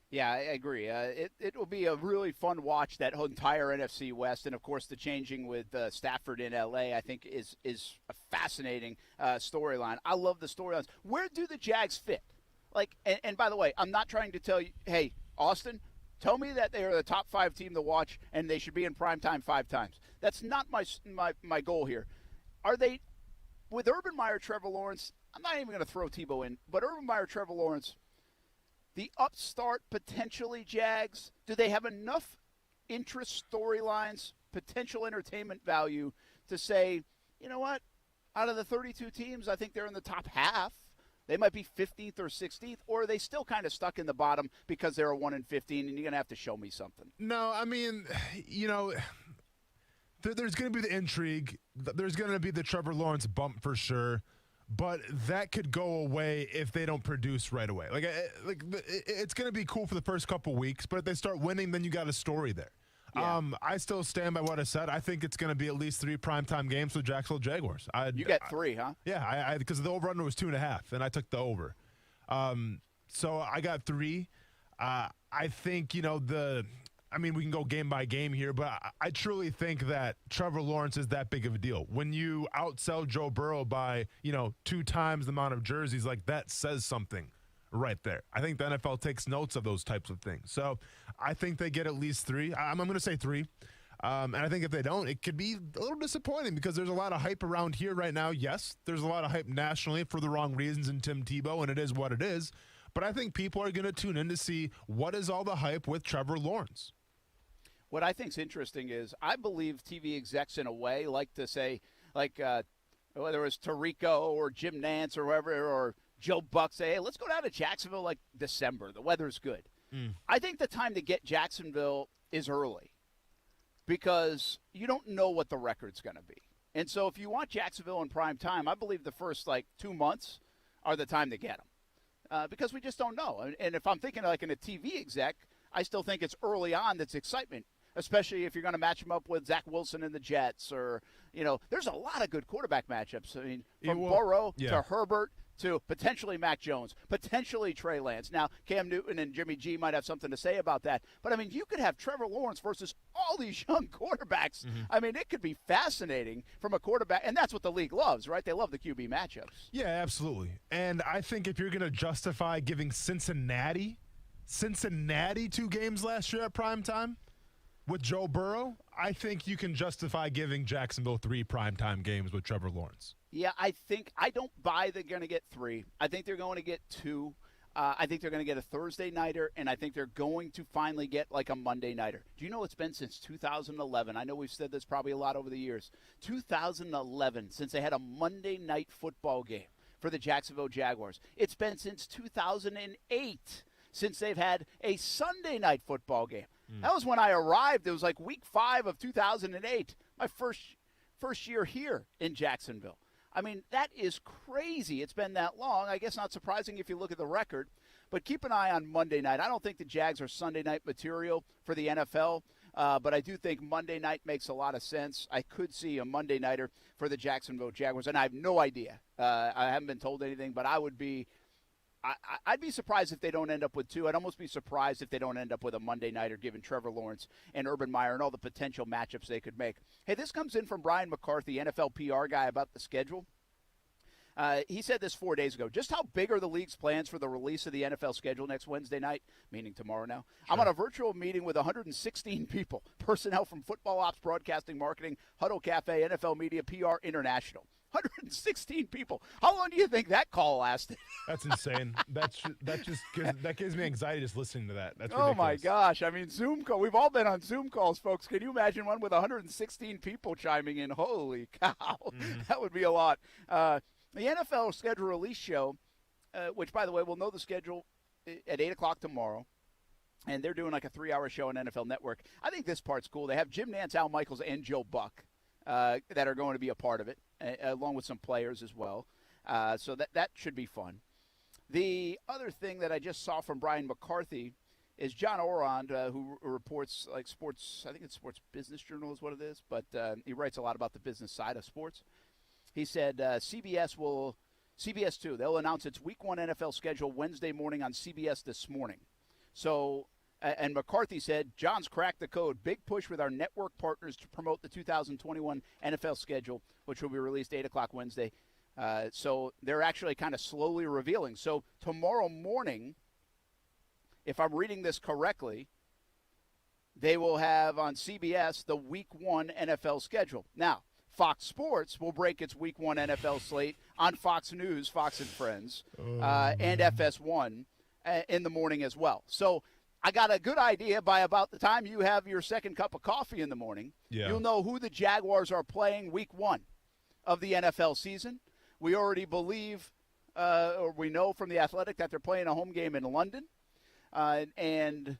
Yeah, I agree. It will be a really fun watch, that whole entire NFC West. And, of course, the changing with Stafford in L.A., I think, is a fascinating storyline. I love the storylines. Where do the Jags fit? And by the way, I'm not trying to tell you, hey, Austin, tell me that they are the top 5 team to watch and they should be in primetime 5 times. That's not my goal here. Are they, with Urban Meyer, Trevor Lawrence, I'm not even going to throw Tebow in, but Urban Meyer, Trevor Lawrence, the upstart potentially Jags, do they have enough interest storylines, potential entertainment value to say, you know what, out of the 32 teams, I think they're in the top half. They might be 15th or 16th, or are they still kind of stuck in the bottom because they're a 1-15, and you're going to have to show me something? No, I mean, there's going to be the intrigue. There's going to be the Trevor Lawrence bump for sure, but that could go away if they don't produce right away. It's going to be cool for the first couple weeks, but if they start winning, then you got a story there. Yeah. I still stand by what I said. I think it's going to be at least 3 primetime games for the Jacksonville Jaguars. You got 3, huh? Yeah, because the over-under was 2.5, and I took the over. So I got 3. I think, we can go game by game here, but I truly think that Trevor Lawrence is that big of a deal. When you outsell Joe Burrow by, 2 times the amount of jerseys, that says something right there. I think the NFL takes notes of those types of things. So I think they get at least 3. I'm going to say 3. And I think if they don't, it could be a little disappointing because there's a lot of hype around here right now. Yes, there's a lot of hype nationally for the wrong reasons in Tim Tebow, and it is what it is. But I think people are going to tune in to see what is all the hype with Trevor Lawrence. What I think is interesting is I believe TV execs in a way like to say, whether it was Tirico or Jim Nantz or whoever, or Joe Buck say, hey, let's go down to Jacksonville December. The weather's good. I think the time to get Jacksonville is early because you don't know what the record's going to be. And so if you want Jacksonville in prime time, I believe the first 2 months are the time to get them because we just don't know. And if I'm thinking in a TV exec, I still think it's early on that's excitement, especially if you're going to match them up with Zach Wilson and the Jets or, there's a lot of good quarterback matchups. I mean, from Burrow to Herbert to potentially Mac Jones, potentially Trey Lance. Now, Cam Newton and Jimmy G might have something to say about that. But, you could have Trevor Lawrence versus all these young quarterbacks. It could be fascinating from a quarterback. And that's what the league loves, right? They love the QB matchups. Yeah, absolutely. And I think if you're going to justify giving Cincinnati 2 games last year at primetime with Joe Burrow, I think you can justify giving Jacksonville 3 primetime games with Trevor Lawrence. Yeah, I don't buy they're going to get 3. I think they're going to get 2. I think they're going to get a Thursday nighter, and I think they're going to finally get a Monday nighter. Do you know it's been since 2011? I know we've said this probably a lot over the years. 2011 since they had a Monday night football game for the Jacksonville Jaguars. It's been since 2008 since they've had a Sunday night football game. That was when I arrived. It was week 5 of 2008, my first year here in Jacksonville. That is crazy. It's been that long. I guess not surprising if you look at the record. But keep an eye on Monday night. I don't think the Jags are Sunday night material for the NFL, but I do think Monday night makes a lot of sense. I could see a Monday nighter for the Jacksonville Jaguars, and I have no idea. I haven't been told anything, but I'd be surprised if they don't end up with 2. I'd almost be surprised if they don't end up with a Monday nighter given Trevor Lawrence and Urban Meyer and all the potential matchups they could make. Hey, this comes in from Brian McCarthy, NFL PR guy, about the schedule. He said this 4 days ago. Just how big are the league's plans for the release of the NFL schedule next Wednesday night, meaning tomorrow now? Sure. I'm on a virtual meeting with 116 people, personnel from football ops, broadcasting, marketing, Huddle Cafe, NFL media, PR, international. 116 people. How long do you think that call lasted? That's insane. that gives me anxiety just listening to that. That's ridiculous. Oh my gosh! Zoom call. We've all been on Zoom calls, folks. Can you imagine one with 116 people chiming in? Holy cow! That would be a lot. The NFL schedule release show, which by the way, we'll know the schedule at 8:00 tomorrow. And they're doing a 3-hour show on NFL Network. I think this part's cool. They have Jim Nantz, Al Michaels, and Joe Buck that are going to be a part of it, along with some players as well. So that should be fun. The other thing that I just saw from Brian McCarthy is John Orand, who reports sports. I think it's Sports Business Journal is what it is, but he writes a lot about the business side of sports. He said CBS 2, they'll announce its Week 1 NFL schedule Wednesday morning on CBS this morning. So, and McCarthy said, John's cracked the code. Big push with our network partners to promote the 2021 NFL schedule, which will be released 8:00 Wednesday. So they're actually kind of slowly revealing. So tomorrow morning, if I'm reading this correctly, they will have on CBS the Week 1 NFL schedule. Now, Fox Sports will break its Week 1 NFL slate on Fox News, Fox and Friends, and FS1 in the morning as well. So I got a good idea by about the time you have your second cup of coffee in the morning, you'll know who the Jaguars are playing Week 1 of the NFL season. We already believe, or we know from The Athletic, that they're playing a home game in London. And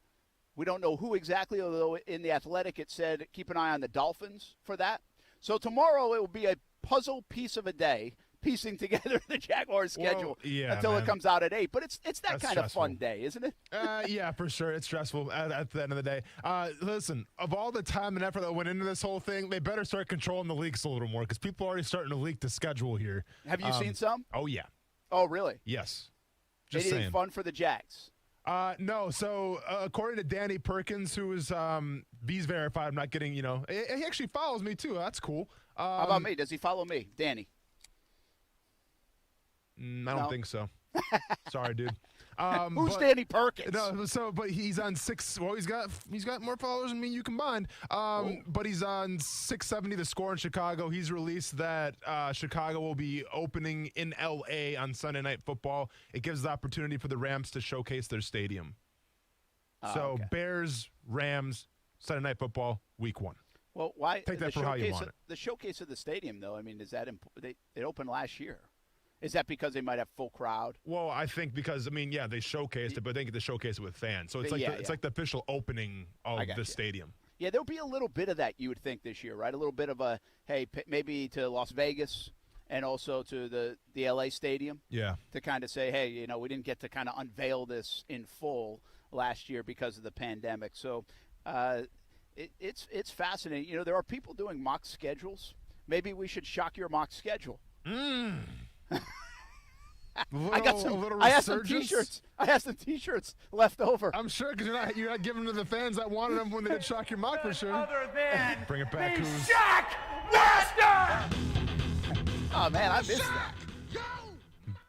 we don't know who exactly, although in The Athletic it said keep an eye on the Dolphins for that. So tomorrow it will be a puzzle piece of a day, piecing together the Jaguars' schedule until it comes out at 8. But it's that That's kind stressful. of fun day, isn't it? Yeah, for sure. It's stressful at the end of the day. Listen, of all the time and effort that went into this whole thing, they better start controlling the leaks a little more because people are already starting to leak the schedule here. Have you seen some? Oh, yeah. Oh, really? Yes. Just Anything saying. fun for the Jags? No. So according to Danny Perkins, who is Bees verified, I'm not getting, he actually follows me too. That's cool. How about me? Does he follow me, Danny? I don't think so. Sorry, dude. Who's Danny Perkins? No, but he's on 6. Well, he's got more followers than me and you combined. But he's on 670 The Score in Chicago. He's released that Chicago will be opening in L.A. on Sunday Night Football. It gives the opportunity for the Rams to showcase their stadium. So Bears, Rams, Sunday Night Football, Week 1. Well, why take that for how you want it? The showcase of the stadium, though. I mean, is that it opened last year? Is that because they might have full crowd? Well, I think because they showcased it, but they get to showcase it with fans. So it's like it's like the official opening of the stadium. Yeah, there'll be a little bit of that, you would think, this year, right? A little bit of a maybe to Las Vegas and also to the LA stadium. Yeah. To kind of say, hey, we didn't get to kind of unveil this in full last year because of the pandemic. So it's fascinating. There are people doing mock schedules. Maybe we should shock your mock schedule. I have some T-shirts. I have some T-shirts left over. I'm sure because you're not giving them to the fans that wanted them when they did Shock Your Mock for sure. Other than bring it back, Coos. Shaq Western. Oh man, I missed that.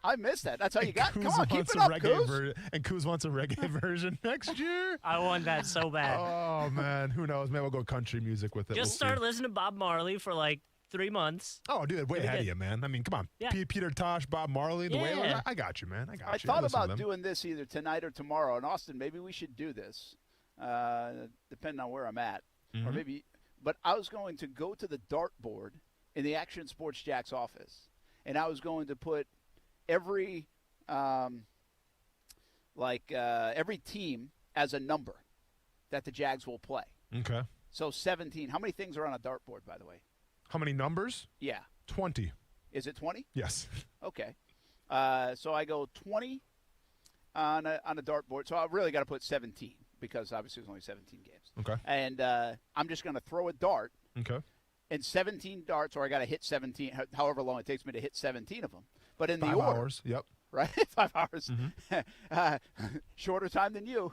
I missed that. That's how you got. Come on, keep it up, Coos. And Coos wants a reggae version next year. I want that so bad. Oh man, who knows? Maybe we'll go country music with it. Just start listening to Bob Marley for like 3 months. Oh, dude, way ahead of you, man. I mean, come on. Yeah. Peter Tosh, Bob Marley, the Wailers. I got you, man. I thought about doing this either tonight or tomorrow. And Austin, maybe we should do this, depending on where I'm at. Or maybe, but I was going to go to the dartboard in the Action Sports Jacks office, and I was going to put every team as a number that the Jags will play. Okay. So 17. How many things are on a dartboard, by the way? How many numbers? Yeah. 20. Is it 20? Yes. Okay. So I go 20 on a dartboard. So I really got to put 17 because obviously there's only 17 games. Okay. And I'm just going to throw a dart. Okay. And 17 darts, or I got to hit 17, however long it takes me to hit 17 of them. But in 5 the order. 5 hours. Yep. Right? 5 hours. Shorter time than you.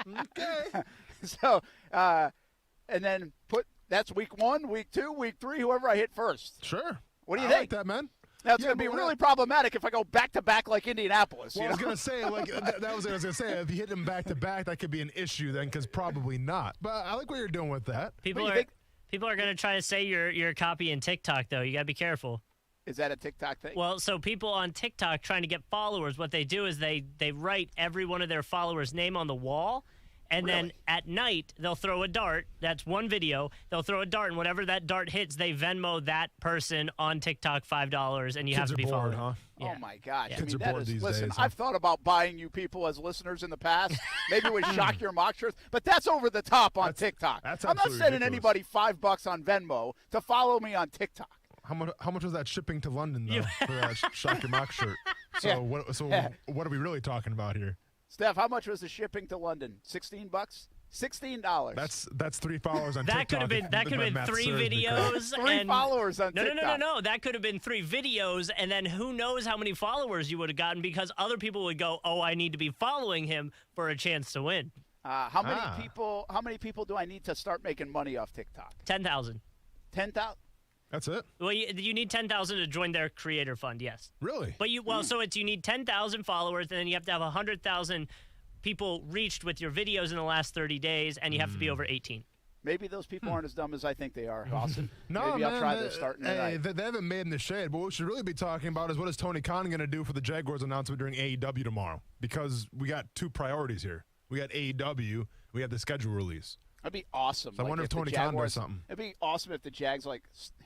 Okay. So, and then that's week 1, week 2, week 3, whoever I hit first. Sure. What do you I think? like that, man. Now, it's going to be really problematic if I go back-to-back like Indianapolis. Well, I was going to say, that was what I was going to say. If you hit them back-to-back, that could be an issue then, because probably not. But I like what you're doing with that. People are going to try to say you're copying TikTok, though. You got to be careful. Is that a TikTok thing? Well, so people on TikTok trying to get followers, what they do is they write every one of their followers' name on the wall, and then at night they'll throw a dart. That's one video. They'll throw a dart, and whatever that dart hits, they Venmo that person on TikTok $5, and you have to be following. Huh? Yeah. Oh, my gosh. Yeah. Kids are bored these days. I've thought about buying you people as listeners in the past. Maybe with Shock Your Mock shirts. But that's over the top on TikTok. I'm not sending anybody $5 on Venmo to follow me on TikTok. How much was that shipping to London, though, for that Shock Your Mock shirt? So, what are we really talking about here? Steph, how much was the shipping to London? $16? $16. That's 3 followers on TikTok. That could have been 3 videos. 3 followers on TikTok. No. That could have been 3 videos, and then who knows how many followers you would have gotten because other people would go, oh, I need to be following him for a chance to win. How many people do I need to start making money off TikTok? 10,000. 10,000? That's it? Well, you need 10,000 to join their creator fund, yes. Really? But so you need 10,000 followers, and then you have to have 100,000 people reached with your videos in the last 30 days, and you have to be over 18. Maybe those people aren't as dumb as I think they are, Austin. No, Maybe man, I'll try this starting tonight. They haven't made in the shade. But what we should really be talking about is what is Tony Khan going to do for the Jaguars announcement during AEW tomorrow? Because we got two priorities here. We got AEW. We have the schedule release. That'd be awesome. So I wonder if Tony Khan does something. It'd be awesome if the Jags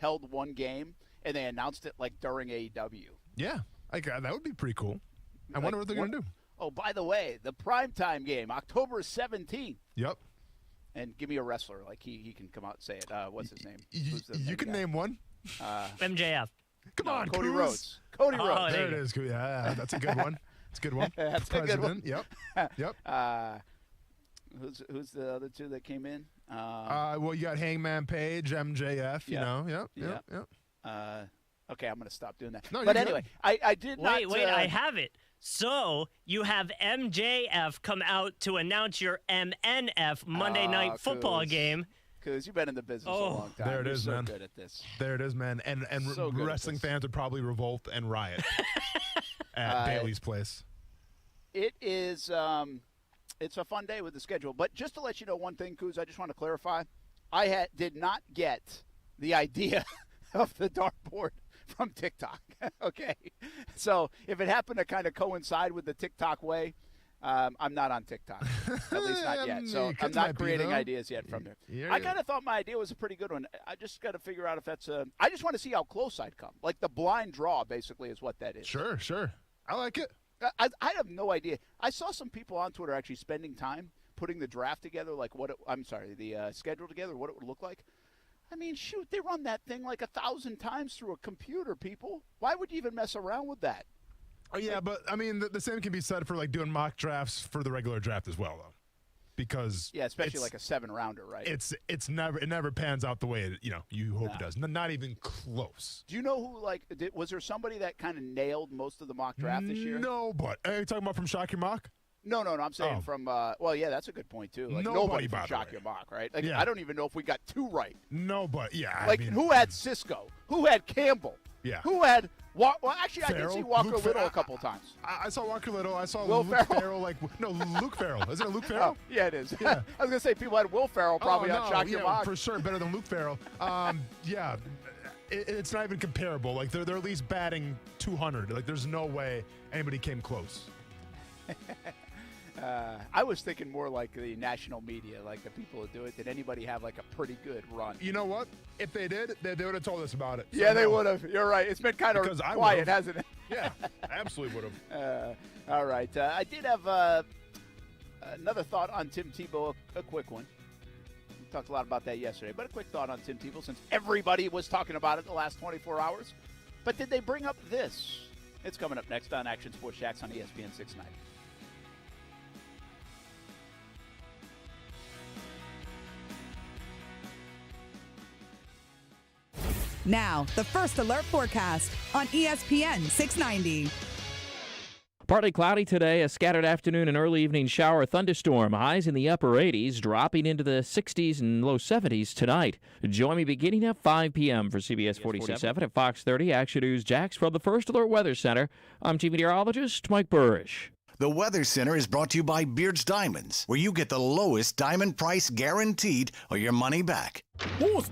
held one game and they announced it during AEW. Yeah, that would be pretty cool. I wonder what they're going to do. Oh, by the way, the primetime game, October 17th. Yep. And give me a wrestler. He can come out and say it. What's his name? You can name one. MJF. Come on, Cody Coos. Rhodes. Cody Rhodes. There it is. Yeah, that's a good one. That's a good one. That's President. a good one. Yep. Who's the other two that came in? Well, you got Hangman Page, MJF. Yep. Okay, I'm going to stop doing that. No, but you're anyway, good. I did not. Wait, I have it. So you have MJF come out to announce your MNF Monday Night Football game. Because you've been in the business a long time. There it is, You're man. So good at this. There it is, man. And So good at wrestling this. fans would probably revolt and riot at Bailey's place. It is. It's a fun day with the schedule. But just to let you know one thing, Kuz, I just want to clarify. I did not get the idea of the dartboard from TikTok. Okay, so if it happened to kind of coincide with the TikTok way, I'm not on TikTok, at least not yet. So I'm not creating ideas yet from there. I kind of thought my idea was a pretty good one. I just got to figure out if that's a. I just want to see how close I'd come. Like the blind draw, basically, is what that is. Sure. I like it. I have no idea. I saw some people on Twitter actually spending time putting the draft together, the schedule together, what it would look like. I mean, shoot, they run that thing 1,000 times through a computer, people. Why would you even mess around with that? Oh, yeah, but, I mean, the same can be said for, doing mock drafts for the regular draft as well, though. Because yeah, especially a 7-rounder, right? It never pans out the way you hope it does. Not even close. Do you know who was there somebody that kind of nailed most of the mock draft this year? No, but are you talking about from Shock Your Mock? No, I'm saying from yeah, that's a good point too. Nobody from Shock Your Mock, right? I don't even know if we got two right. Nobody, yeah. Who had Cisco? Who had Campbell? Yeah. Who had actually, Farrell? I did see Walker Luke Little a couple times. I saw Walker Little. I saw Will Luke Farrell. Luke Farrell. Isn't it Luke Farrell? Oh, yeah, it is. Yeah. I was going to say people had Will Farrell probably on Shock Your Mock. For sure, better than Luke Farrell. Yeah, it's not even comparable. They're at least batting 200. There's no way anybody came close. I was thinking more like the national media, the people who do it. Did anybody have a pretty good run? You know what? If they did, they would have told us about it. Yeah, they would have. You're right. It's been kind of quiet, hasn't it? Yeah, absolutely would have. All right. I did have another thought on Tim Tebow, a quick one. We talked a lot about that yesterday, but a quick thought on Tim Tebow since everybody was talking about it the last 24 hours. But did they bring up this? It's coming up next on Action Sports Jacks on ESPN 690. Now, the First Alert forecast on ESPN 690. Partly cloudy today, a scattered afternoon and early evening shower thunderstorm. Highs in the upper 80s, dropping into the 60s and low 70s tonight. Join me beginning at 5 p.m. for CBS 47 at Fox 30. Action News Jacks from the First Alert Weather Center. I'm Chief Meteorologist Mike Burrish. The Weather Center is brought to you by Beard's Diamonds, where you get the lowest diamond price guaranteed or your money back.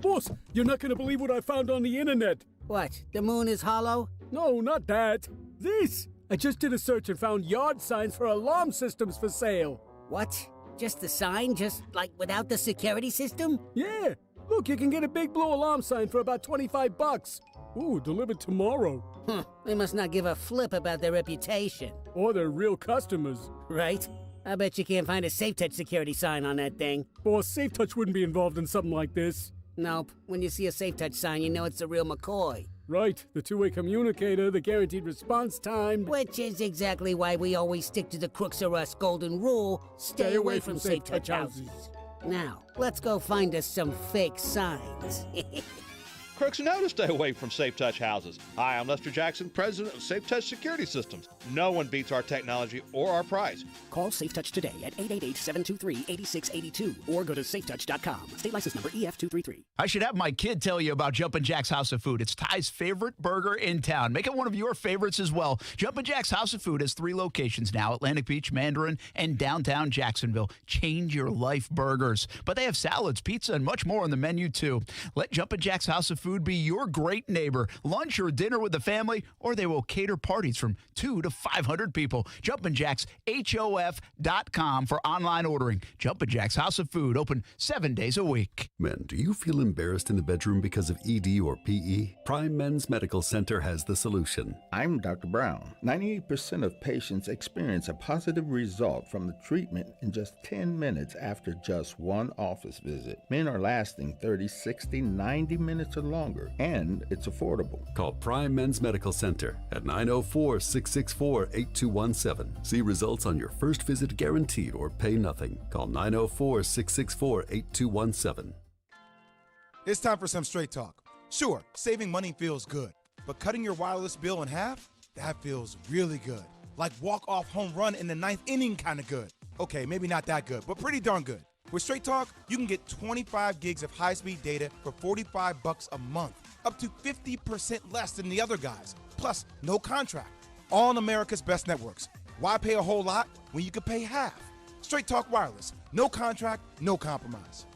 Boss, you're not going to believe what I found on the internet. What, the moon is hollow? No, not that. This. I just did a search and found yard signs for alarm systems for sale. What? Just the sign? Just without the security system? Yeah. Look, you can get a big blue alarm sign for about $25. Ooh, delivered tomorrow. They must not give a flip about their reputation. Or their real customers. Right. I bet you can't find a SafeTouch security sign on that thing. Boss, SafeTouch wouldn't be involved in something like this. Nope. When you see a SafeTouch sign, you know it's the real McCoy. Right. The two-way communicator, the guaranteed response time. Which is exactly why we always stick to the Crooks R Us golden rule. Stay away from SafeTouch houses. Now, let's go find us some fake signs. Crooks know to stay away from Safe Touch houses. Hi, I'm Lester Jackson, president of Safe Touch Security Systems. No one beats our technology or our price. Call Safe Touch today at 888-723-8682 or go to safetouch.com. State license number EF233. I should have my kid tell you about Jumpin' Jack's House of Food. It's Ty's favorite burger in town. Make it one of your favorites as well. Jumpin' Jack's House of Food has 3 locations now: Atlantic Beach, Mandarin, and downtown Jacksonville. Change your life burgers. But they have salads, pizza, and much more on the menu, too. Let Jumpin' Jack's House of Food be your great neighbor. Lunch or dinner with the family, or they will cater parties from 200 to 500 people. Jumpin' Jack's, HOF.com for online ordering. Jumpin' Jack's House of Food, open 7 days a week. Men, do you feel embarrassed in the bedroom because of ED or PE? Prime Men's Medical Center has the solution. I'm Dr. Brown. 98% of patients experience a positive result from the treatment in just 10 minutes after just one office visit. Men are lasting 30, 60, 90 minutes or longer, and it's affordable. Call Prime Men's Medical Center at 904-664-8217. See results on your first visit guaranteed or pay nothing. Call 904-664-8217. It's time for some straight talk. Sure, saving money feels good, but cutting your wireless bill in half? That feels really good. Like walk-off home run in the 9th inning kind of good. Okay, maybe not that good, but pretty darn good. With Straight Talk, you can get 25 gigs of high-speed data for $45 a month, up to 50% less than the other guys. Plus, no contract. All on America's best networks. Why pay a whole lot when you could pay half? Straight Talk Wireless. No contract, no compromise.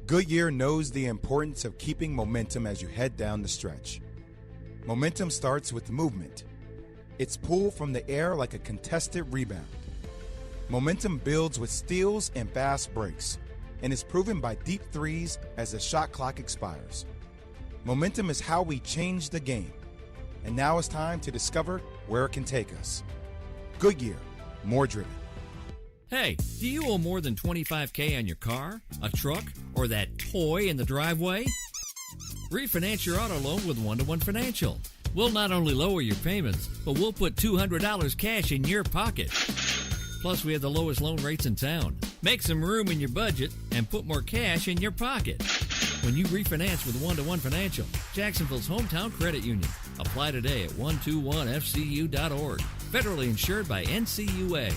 Goodyear knows the importance of keeping momentum as you head down the stretch. Momentum starts with movement. It's pulled from the air like a contested rebound. Momentum builds with steals and fast breaks, and is proven by deep threes as the shot clock expires. Momentum is how we change the game, and now it's time to discover where it can take us. Goodyear, more driven. Hey, do you owe more than $25,000 on your car, a truck, or that toy in the driveway? Refinance your auto loan with One-to-One Financial. We'll not only lower your payments, but we'll put $200 cash in your pocket. Plus, we have the lowest loan rates in town. Make some room in your budget and put more cash in your pocket. When you refinance with One-to-One Financial, Jacksonville's hometown credit union. Apply today at 121fcu.org. Federally insured by NCUA.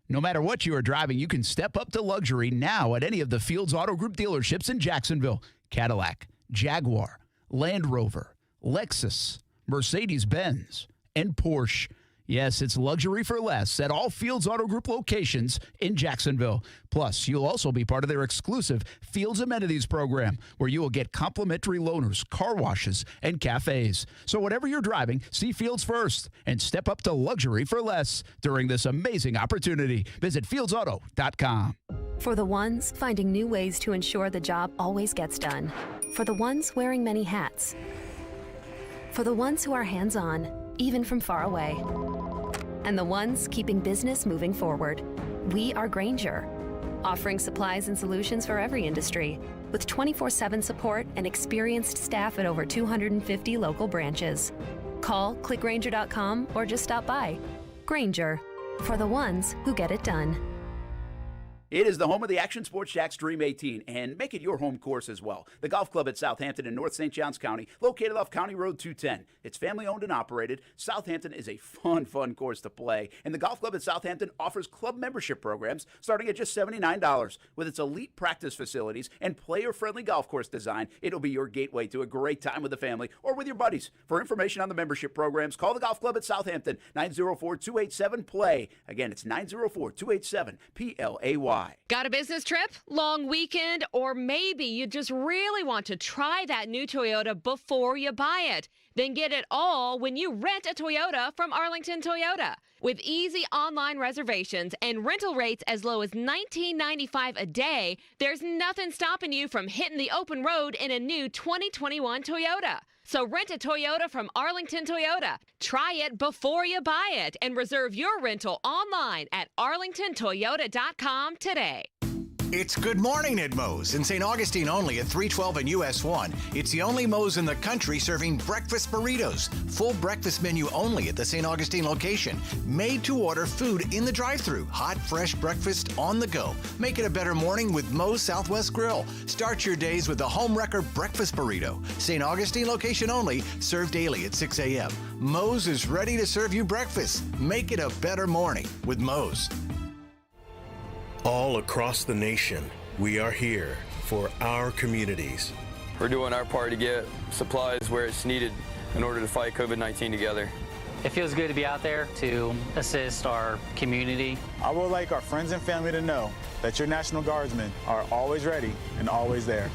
No matter what you are driving, you can step up to luxury now at any of the Fields Auto Group dealerships in Jacksonville. Cadillac, Jaguar, Land Rover, Lexus, Mercedes-Benz, and Porsche. Yes, it's luxury for less at all Fields Auto Group locations in Jacksonville. Plus, you'll also be part of their exclusive Fields Amenities program, where you will get complimentary loaners, car washes, and cafes. So whatever you're driving, see Fields first and step up to luxury for less during this amazing opportunity. Visit fieldsauto.com. For the ones finding new ways to ensure the job always gets done. For the ones wearing many hats. For the ones who are hands-on, even from far away. And the ones keeping business moving forward. We are Grainger, offering supplies and solutions for every industry, with 24/7 support and experienced staff at over 250 local branches. Call, click Grainger.com, or just stop by. Grainger, for the ones who get it done. It is the home of the Action Sports Jax Dream 18, and make it your home course as well. The Golf Club at Southampton in North St. Johns County, located off County Road 210. It's family-owned and operated. Southampton is a fun course to play, and the Golf Club at Southampton offers club membership programs starting at just $79. With its elite practice facilities and player-friendly golf course design, it'll be your gateway to a great time with the family or with your buddies. For information on the membership programs, call the Golf Club at Southampton, 904-287-PLAY. Again, it's 904-287-PLAY. Got a business trip, long weekend, or maybe you just really want to try that new Toyota before you buy it? Then get it all when you rent a Toyota from Arlington Toyota. With easy online reservations and rental rates as low as $19.95 a day, there's nothing stopping you from hitting the open road in a new 2021 Toyota. So rent a Toyota from Arlington Toyota. Try it before you buy it and reserve your rental online at arlingtontoyota.com today. It's Good Morning at Moe's in St. Augustine only at 312 and US 1. It's the only Moe's in the country serving breakfast burritos. Full breakfast menu only at the St. Augustine location. Made to order food in the drive-thru. Hot, fresh breakfast on the go. Make it a better morning with Moe's Southwest Grill. Start your days with the home wrecker breakfast burrito. St. Augustine location only, served daily at 6 a.m. Moe's is ready to serve you breakfast. Make it a better morning with Moe's. All across the nation, we are here for our communities. We're doing our part to get supplies where it's needed in order to fight COVID-19 together. It feels good to be out there to assist our community. I would like our friends and family to know that your National Guardsmen are always ready and always there.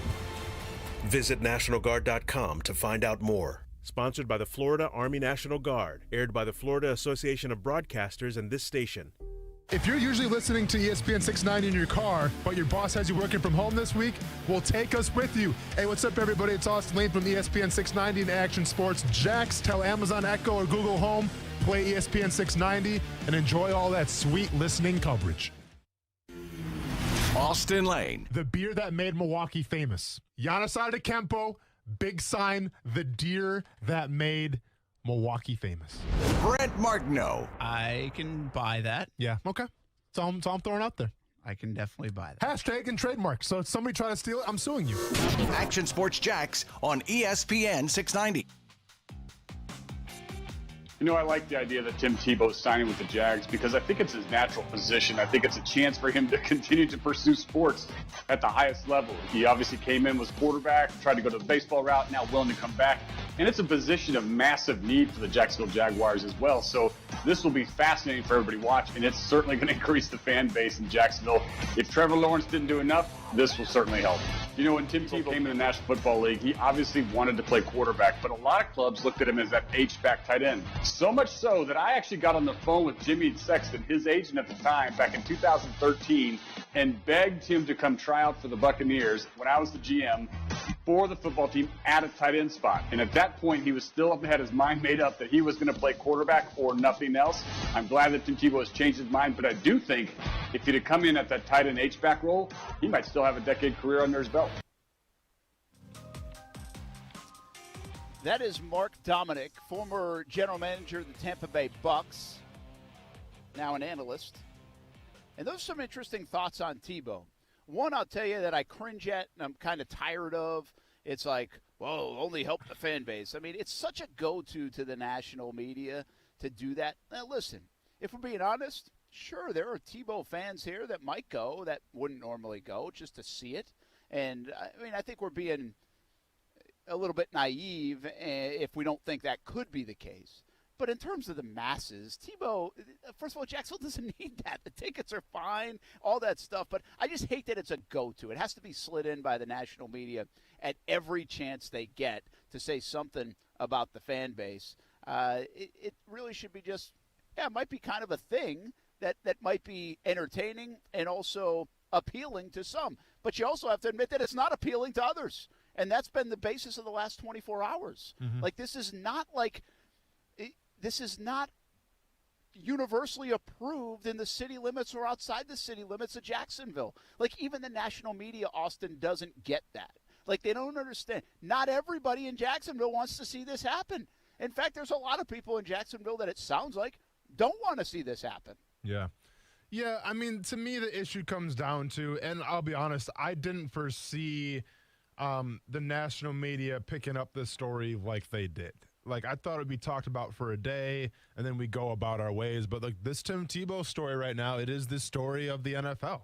Visit NationalGuard.com to find out more. Sponsored by the Florida Army National Guard. Aired by the Florida Association of Broadcasters and this station. If you're usually listening to ESPN 690 in your car, but your boss has you working from home this week, well, take us with you. Hey, what's up, everybody? It's Austin Lane from ESPN 690 and Action Sports. Jax, tell Amazon Echo or Google Home, play ESPN 690, and enjoy all that sweet listening coverage. Austin Lane. The beer that made Milwaukee famous. Giannis Antetokounmpo, big sign, the deer that made Milwaukee famous. Brent Martineau. I can buy that. Yeah, okay. That's all I'm throwing out there. I can definitely buy that. Hashtag and trademark. So if somebody try to steal it, I'm suing you. Action Sports Jax on ESPN 690. You know, I like the idea that Tim Tebow's signing with the Jags because I think it's his natural position. I think it's a chance for him to continue to pursue sports at the highest level. He obviously came in, was quarterback, tried to go to the baseball route, now willing to come back. And it's a position of massive need for the Jacksonville Jaguars as well. So this will be fascinating for everybody to watch, and it's certainly going to increase the fan base in Jacksonville. If Trevor Lawrence didn't do enough, this will certainly help. You know, when Tim Tebow came in the National Football League, he obviously wanted to play quarterback, but a lot of clubs looked at him as that H-back tight end. So much so that I actually got on the phone with Jimmy Sexton, his agent at the time, back in 2013, and begged him to come try out for the Buccaneers when I was the GM for the football team at a tight end spot. And at that point, he was still had his mind made up that he was going to play quarterback or nothing else. I'm glad that Tim Tebow has changed his mind, but I do think if he'd have come in at that tight end H-back role, he might still have a decade career under his belt. That is Mark Dominic, former general manager of the Tampa Bay Bucks, now an analyst. And those are some interesting thoughts on Tebow. One, I'll tell you that I cringe at and I'm kind of tired of. It's like, well, only help the fan base. I mean, it's such a go-to to the national media to do that. Now, listen, if we're being honest, sure, there are Tebow fans here that might go that wouldn't normally go just to see it. And, I mean, I think we're being a little bit naive if we don't think that could be the case. But in terms of the masses, Tebow, first of all, Jacksonville doesn't need that. The tickets are fine, all that stuff. But I just hate that it's a go-to. It has to be slid in by the national media at every chance they get to say something about the fan base. It really should be just, it might be kind of a thing that might be entertaining and also appealing to some. But you also have to admit that it's not appealing to others. And that's been the basis of the last 24 hours. Mm-hmm. Like, this is not universally approved in the city limits or outside the city limits of Jacksonville. Like, even the national media, Austin, doesn't get that. Like, they don't understand. Not everybody in Jacksonville wants to see this happen. In fact, there's a lot of people in Jacksonville that it sounds like don't want to see this happen. Yeah. Yeah, I mean, to me, the issue comes down to, and I'll be honest, I didn't foresee the national media picking up this story like they did. Like, I thought it would be talked about for a day, and then we go about our ways. But, like, this Tim Tebow story right now, it is the story of the NFL.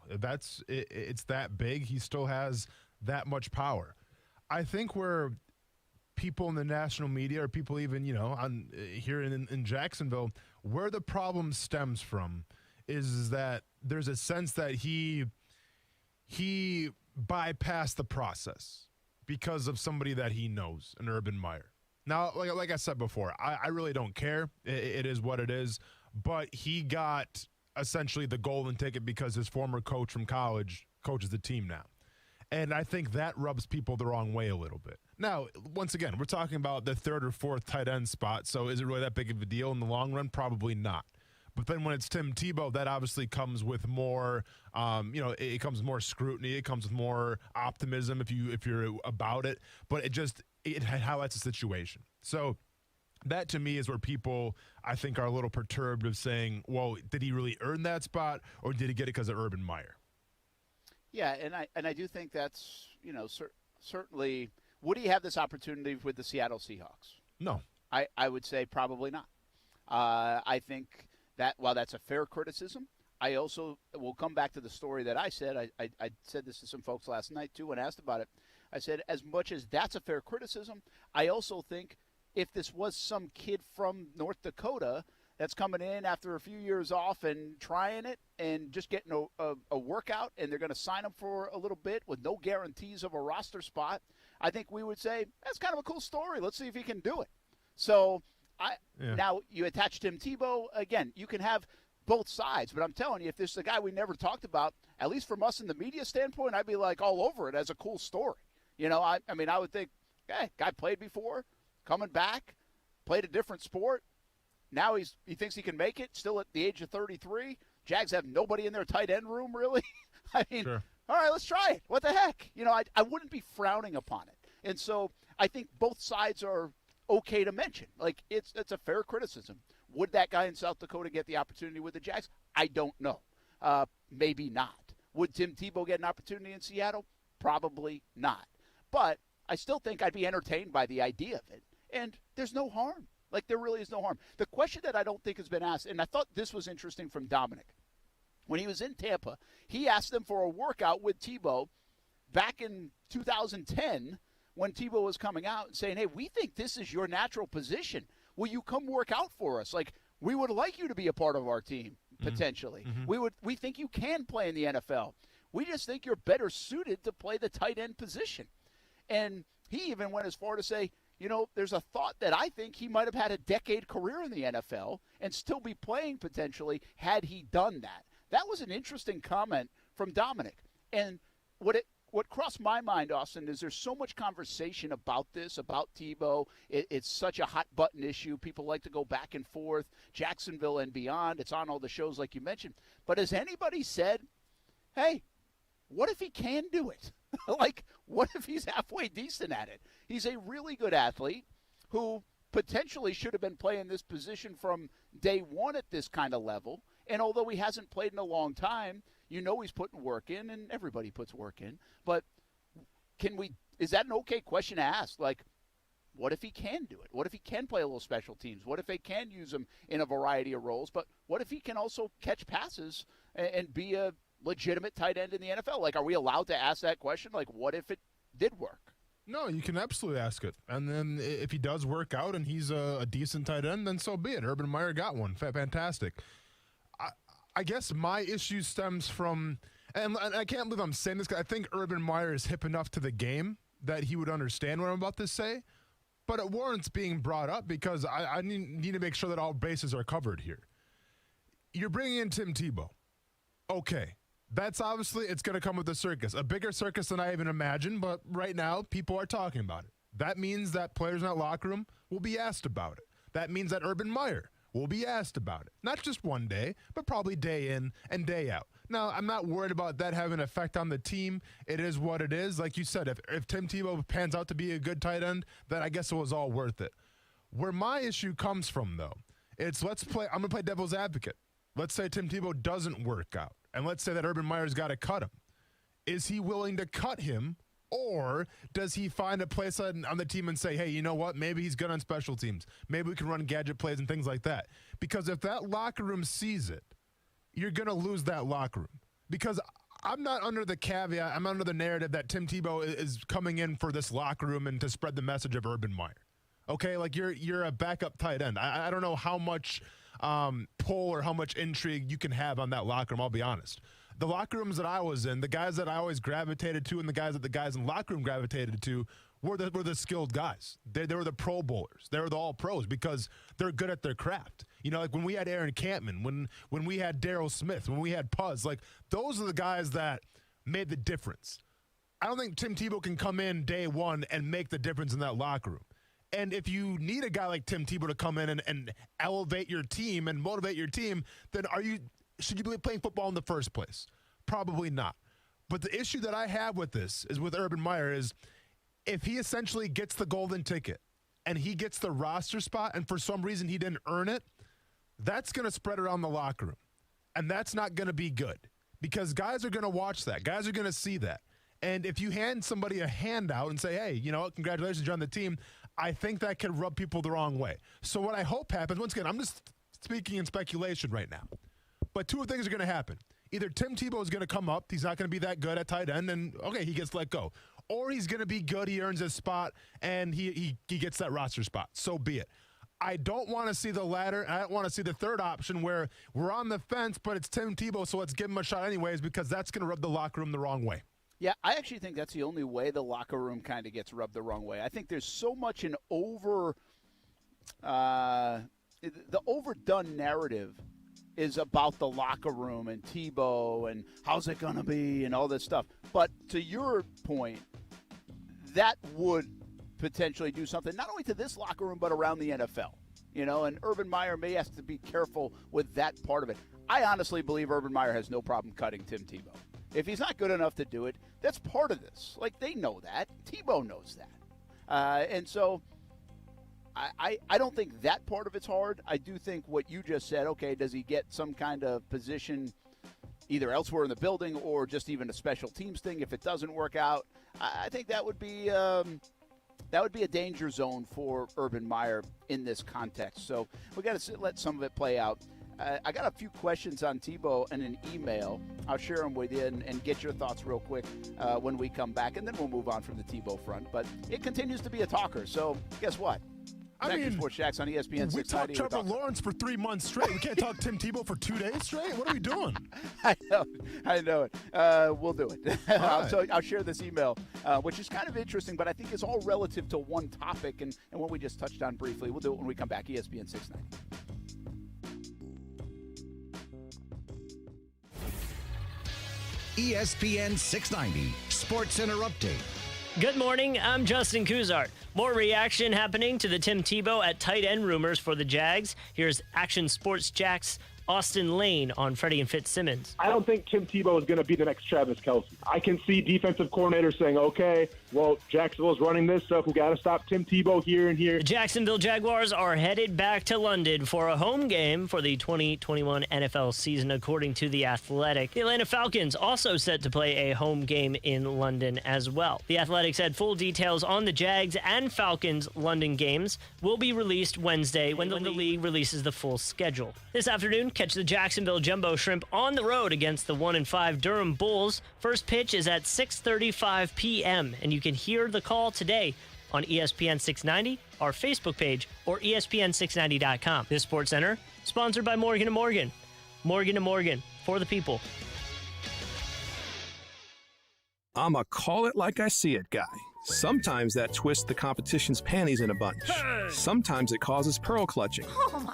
It's that big. He still has that much power. I think where people in the national media, or people even, here in Jacksonville, where the problem stems from is that there's a sense that he bypassed the process because of somebody that he knows, an Urban Meyer. Now, like I said before, I really don't care. It is what it is. But he got essentially the golden ticket because his former coach from college coaches the team now. And I think that rubs people the wrong way a little bit. Now, once again, we're talking about the third or fourth tight end spot, so is it really that big of a deal in the long run? Probably not. But then when it's Tim Tebow, that obviously comes with more, it comes more scrutiny. It comes with more optimism if you're about it. But it highlights the situation. So that to me is where people, I think, are a little perturbed of saying, well, did he really earn that spot, or did he get it because of Urban Meyer? Yeah, and I do think that's, certainly, would he have this opportunity with the Seattle Seahawks? No. I would say probably not. I think that while that's a fair criticism, I also will come back to the story that I said. I said this to some folks last night, too, and asked about it. I said, as much as that's a fair criticism, I also think if this was some kid from North Dakota that's coming in after a few years off and trying it and just getting a workout, and they're going to sign him for a little bit with no guarantees of a roster spot, I think we would say, that's kind of a cool story. Let's see if he can do it. So now you attach Tim Tebow. Again, you can have both sides, but I'm telling you, if this is a guy we never talked about, at least from us in the media standpoint, I'd be like all over it as a cool story. I would think, hey, guy played before, coming back, played a different sport. Now he thinks he can make it, still at the age of 33. Jags have nobody in their tight end room, really. Sure. All right, let's try it. What the heck? I wouldn't be frowning upon it. And so I think both sides are okay to mention. Like, it's a fair criticism. Would that guy in South Dakota get the opportunity with the Jags? I don't know. Maybe not. Would Tim Tebow get an opportunity in Seattle? Probably not. But I still think I'd be entertained by the idea of it. And there's no harm. Like, there really is no harm. The question that I don't think has been asked, and I thought this was interesting from Dominic. When he was in Tampa, he asked them for a workout with Tebow back in 2010 when Tebow was coming out and saying, hey, we think this is your natural position. Will you come work out for us? Like, we would like you to be a part of our team, potentially. Mm-hmm. We think you can play in the NFL. We just think you're better suited to play the tight end position. And he even went as far to say, there's a thought that I think he might have had a decade career in the NFL and still be playing potentially had he done that. That was an interesting comment from Dominic. And what crossed my mind, Austin, is there's so much conversation about this, about Tebow. It's such a hot-button issue. People like to go back and forth, Jacksonville and beyond. It's on all the shows like you mentioned. But has anybody said, hey, what if he can do it? Like, what if he's halfway decent at it? He's a really good athlete who potentially should have been playing this position from day one at this kind of level. And although he hasn't played in a long time, he's putting work in, and everybody puts work in. But is that an okay question to ask? Like, what if he can do it? What if he can play a little special teams? What if they can use him in a variety of roles? But what if he can also catch passes and be a legitimate tight end in the NFL? Like, are we allowed to ask that question? Like, what if it did work? No, you can absolutely ask it. And then if he does work out and he's a decent tight end, then so be it. Urban Meyer got one. Fantastic. I guess my issue stems from, and I can't believe I'm saying this, because I think Urban Meyer is hip enough to the game that he would understand what I'm about to say, but it warrants being brought up because I need to make sure that all bases are covered here. You're bringing in Tim Tebow. Okay. That's obviously, it's going to come with a circus, a bigger circus than I even imagined, but right now people are talking about it. That means that players in that locker room will be asked about it. That means that Urban Meyer will be asked about it. Not just one day, but probably day in and day out. Now, I'm not worried about that having an effect on the team. It is what it is. Like you said, if Tim Tebow pans out to be a good tight end, then I guess it was all worth it. Where my issue comes from, though, I'm going to play devil's advocate. Let's say Tim Tebow doesn't work out, and let's say that Urban Meyer's got to cut him. Is he willing to cut him, or does he find a place on the team and say, hey, you know what, maybe he's good on special teams. Maybe we can run gadget plays and things like that. Because if that locker room sees it, you're going to lose that locker room. Because I'm not under the caveat, I'm under the narrative that Tim Tebow is coming in for this locker room and to spread the message of Urban Meyer. Okay, like you're a backup tight end. I don't know how much pull or how much intrigue you can have on that locker room, I'll be honest. The locker rooms that I was in, the guys that I always gravitated to and the guys that the guys in the locker room gravitated to were the skilled guys. They were the Pro Bowlers. They were the all-pros because they're good at their craft. You know, like when we had Aaron Campman, when we had Darryl Smith, when we had Puzz, like those are the guys that made the difference. I don't think Tim Tebow can come in day one and make the difference in that locker room. And if you need a guy like Tim Tebow to come in and elevate your team and motivate your team, then should you be playing football in the first place? Probably not. But the issue that I have with this is with Urban Meyer is if he essentially gets the golden ticket and he gets the roster spot and for some reason he didn't earn it, that's going to spread around the locker room. And that's not going to be good because guys are going to watch that. Guys are going to see that. And if you hand somebody a handout and say, hey, you know what, congratulations, you're on the team, I think that could rub people the wrong way. So what I hope happens, once again, I'm just speaking in speculation right now, but two things are going to happen. Either Tim Tebow is going to come up, he's not going to be that good at tight end, and okay, he gets let go. Or he's going to be good, he earns his spot, and he gets that roster spot. So be it. I don't want to see the latter, and I don't want to see the third option where we're on the fence, but it's Tim Tebow, so let's give him a shot anyways, because that's going to rub the locker room the wrong way. Yeah, I actually think that's the only way the locker room kind of gets rubbed the wrong way. I think there's so much the overdone narrative is about the locker room and Tebow and how's it going to be and all this stuff. But to your point, that would potentially do something not only to this locker room but around the NFL. You know, and Urban Meyer may have to be careful with that part of it. I honestly believe Urban Meyer has no problem cutting Tim Tebow. If he's not good enough to do it, that's part of this. Like, they know that. Tebow knows that. And so I don't think that part of it's hard. I do think what you just said, okay, does he get some kind of position either elsewhere in the building or just even a special teams thing if it doesn't work out? I think that would be a danger zone for Urban Meyer in this context. So we got to let some of it play out. I got a few questions on Tebow in an email. I'll share them with you and get your thoughts real quick when we come back, and then we'll move on from the Tebow front. But it continues to be a talker, so guess what? Sports Jax on ESPN 690. We talked Trevor Lawrence for 3 months straight. We can't talk Tim Tebow for 2 days straight? What are we doing? I know it. We'll do it. I'll share this email, which is kind of interesting, but I think it's all relative to one topic and what we just touched on briefly. We'll do it when we come back. ESPN 690. ESPN 690 Sports Center Update. Good morning, I'm Justin Kuzart. More reaction happening to the Tim Tebow at tight end rumors for the Jags. Here's Action Sports Jack's Austin Lane on Freddie and Fitzsimmons. I don't think Tim Tebow is going to be the next Travis Kelce. I can see defensive coordinators saying, okay, well, Jacksonville's running this stuff. We got to stop Tim Tebow here and here. The Jacksonville Jaguars are headed back to London for a home game for the 2021 NFL season, according to The Athletic. The Atlanta Falcons also set to play a home game in London as well. The Athletic said full details on the Jags and Falcons London games will be released Wednesday when the league releases the full schedule. This afternoon, catch the Jacksonville Jumbo Shrimp on the road against the 1-5 Durham Bulls. First pitch is at 6:35 p.m., and you can hear the call today on ESPN 690, our Facebook page, or ESPN690.com. This Sports Center, sponsored by Morgan & Morgan. Morgan & Morgan, for the people. I'm a call it like I see it guy. Sometimes that twists the competition's panties in a bunch. Sometimes it causes pearl clutching.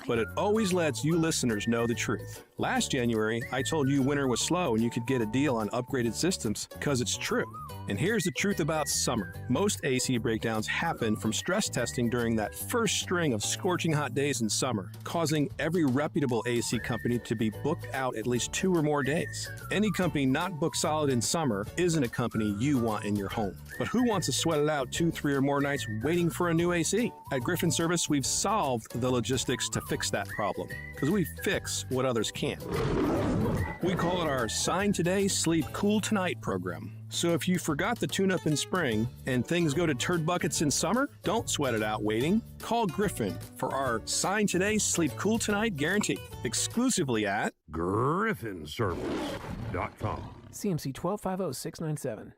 But it always lets you listeners know the truth. Last January, I told you winter was slow and you could get a deal on upgraded systems because it's true. And here's the truth about summer. Most AC breakdowns happen from stress testing during that first string of scorching hot days in summer, causing every reputable AC company to be booked out at least 2 or more days. Any company not booked solid in summer isn't a company you want in your home. But who wants to sweat it out 2, 3, or more nights waiting for a new AC? At Griffin Service, we've solved the logistics to fix that problem, because we fix what others can't. We call it our Sign Today, Sleep Cool Tonight program. So if you forgot the tune-up in spring and things go to turd buckets in summer, don't sweat it out waiting. Call Griffin for our Sign Today, Sleep Cool Tonight guarantee, exclusively at GriffinService.com. CMC 1250-697.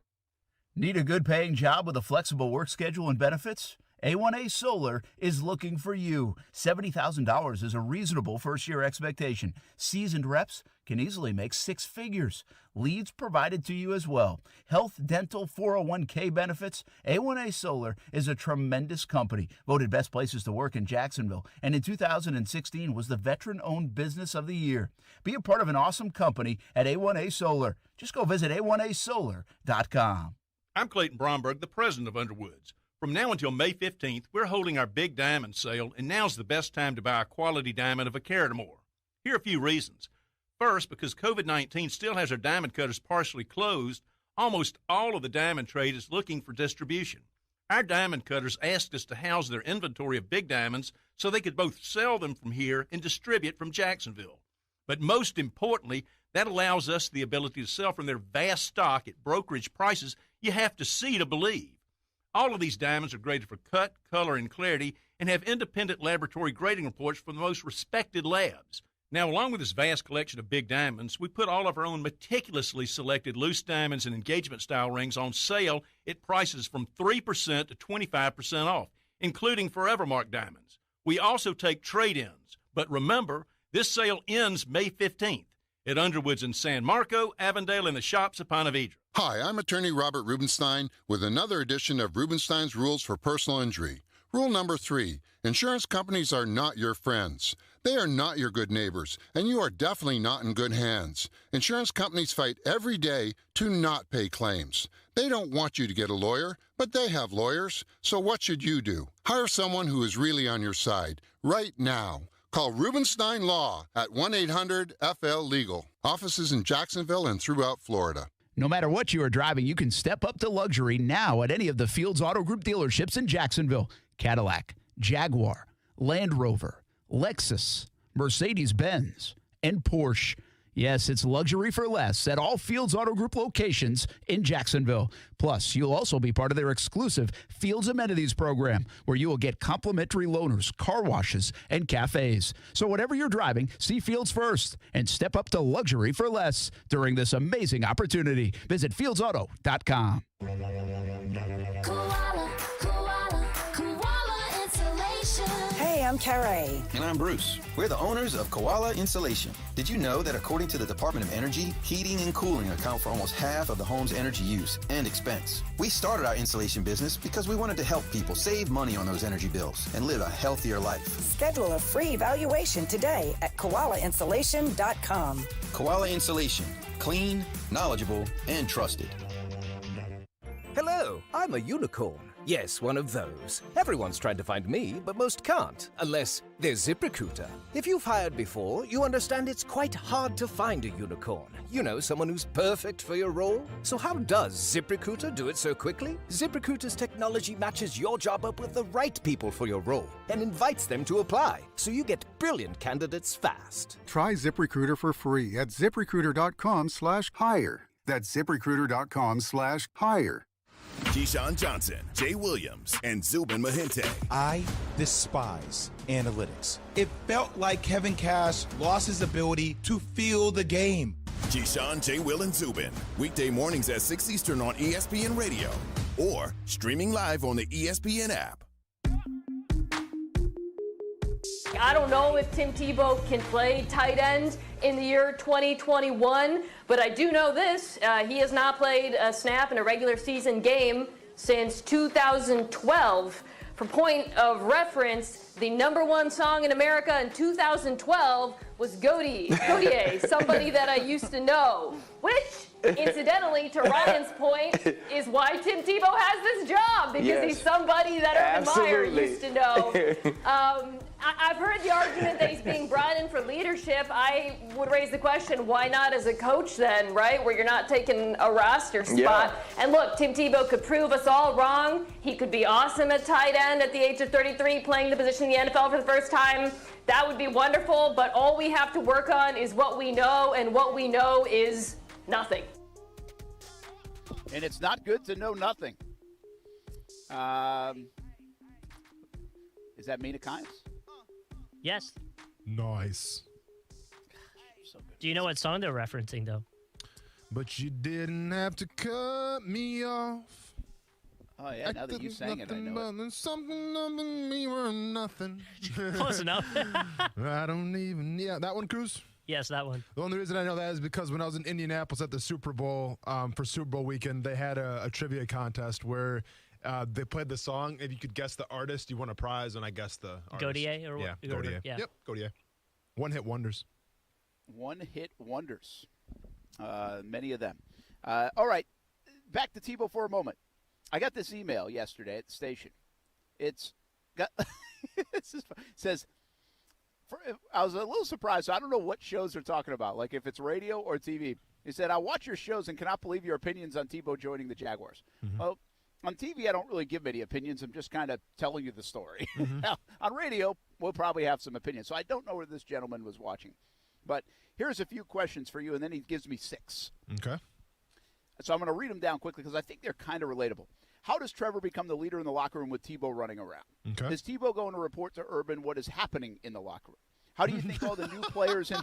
Need a good paying job with a flexible work schedule and benefits? A1A Solar is looking for you. $70,000 is a reasonable first-year expectation. Seasoned reps can easily make 6 figures. Leads provided to you as well. Health, dental, 401k benefits. A1A Solar is a tremendous company, voted best places to work in Jacksonville, and in 2016 was the Veteran-Owned Business of the Year. Be a part of an awesome company at A1A Solar. Just go visit A1ASolar.com. I'm Clayton Bromberg, the president of Underwoods. From now until May 15th, we're holding our Big Diamond sale, and now's the best time to buy a quality diamond of a carat or more. Here are a few reasons. First, because COVID-19 still has our diamond cutters partially closed, almost all of the diamond trade is looking for distribution. Our diamond cutters asked us to house their inventory of big diamonds so they could both sell them from here and distribute from Jacksonville. But most importantly, that allows us the ability to sell from their vast stock at brokerage prices you have to see to believe. All of these diamonds are graded for cut, color, and clarity and have independent laboratory grading reports from the most respected labs. Now, along with this vast collection of big diamonds, we put all of our own meticulously selected loose diamonds and engagement-style rings on sale at prices from 3% to 25% off, including Forevermark diamonds. We also take trade-ins. But remember, this sale ends May 15th at Underwoods in San Marco, Avondale, and the Shops of Ponte Vedra. Hi, I'm attorney Robert Rubenstein with another edition of Rubenstein's Rules for Personal Injury. Rule number 3, insurance companies are not your friends. They are not your good neighbors, and you are definitely not in good hands. Insurance companies fight every day to not pay claims. They don't want you to get a lawyer, but they have lawyers. So what should you do? Hire someone who is really on your side right now. Call Rubenstein Law at 1-800-FL-LEGAL. Offices in Jacksonville and throughout Florida. No matter what you are driving, you can step up to luxury now at any of the Fields Auto Group dealerships in Jacksonville. Cadillac, Jaguar, Land Rover, Lexus, Mercedes-Benz, and Porsche. Yes, it's luxury for less at all Fields Auto Group locations in Jacksonville. Plus, you'll also be part of their exclusive Fields Amenities program, where you will get complimentary loaners, car washes, and cafes. So whatever you're driving, see Fields first and step up to luxury for less during this amazing opportunity. Visit fieldsauto.com. Hey, I'm Carrie. And I'm Bruce. We're the owners of Koala Insulation. Did you know that according to the Department of Energy, heating and cooling account for almost half of the home's energy use and expense? We started our insulation business because we wanted to help people save money on those energy bills and live a healthier life. Schedule a free evaluation today at koalainsulation.com. Koala Insulation. Clean, knowledgeable, and trusted. Hello, I'm a unicorn. Yes, one of those. Everyone's trying to find me, but most can't, unless they're ZipRecruiter. If you've hired before, you understand it's quite hard to find a unicorn. You know, someone who's perfect for your role. So how does ZipRecruiter do it so quickly? ZipRecruiter's technology matches your job up with the right people for your role and invites them to apply, so you get brilliant candidates fast. Try ZipRecruiter for free at ZipRecruiter.com/hire. That's ZipRecruiter.com/hire. Keyshawn Johnson, Jay Williams, and Zubin Mehenti. I despise analytics. It felt like Kevin Cash lost his ability to feel the game. Keyshawn, Jay, Will, and Zubin. Weekday mornings at 6 Eastern on ESPN Radio or streaming live on the ESPN app. I don't know if Tim Tebow can play tight end in the year 2021, but I do know this. He has not played a snap in a regular season game since 2012. For point of reference, the #1 song in America in 2012 was Gaudier, somebody that I used to know, which, incidentally, to Ryan's point, is why Tim Tebow has this job, because he's somebody that Urban Meyer used to know. I've heard the argument that he's being brought in for leadership. I would raise the question, why not as a coach then, right, where you're not taking a roster spot? Yeah. And look, Tim Tebow could prove us all wrong. He could be awesome at tight end at the age of 33, playing the position in the NFL for the first time. That would be wonderful, but all we have to work on is what we know, and what we know is nothing. And it's not good to know nothing. Is that Mina Kimes? Yes. Nice. Do you know what song they're referencing, though? But you didn't have to cut me off. Oh, yeah, now that you sang it, I know it. Something of me or nothing. Close enough. I don't even, that one, Cruz? Yes, that one. The only reason I know that is because when I was in Indianapolis at the Super Bowl, for Super Bowl weekend, they had a trivia contest where they played the song. If you could guess the artist, you won a prize, and I guessed the artist. Gaudier? Or yeah, what? Gaudier. Yeah. Yep, Gaudier. One-hit wonders. One-hit wonders. Many of them. All right, back to Tebow for a moment. I got this email yesterday at the station. It's got says. I was a little surprised. So I don't know what shows they're talking about, like if it's radio or TV. He said, "I watch your shows and cannot believe your opinions on Tebow joining the Jaguars." Well, on TV, I don't really give many opinions. I'm just kind of telling you the story. Now, on radio, we'll probably have some opinions. So I don't know where this gentleman was watching. But here's a few questions for you, and then he gives me 6. Okay. So I'm going to read them down quickly because I think they're kind of relatable. How does Trevor become the leader in the locker room with Tebow running around? Okay. Is Tebow going to report to Urban what is happening in the locker room? How do you think all the new players in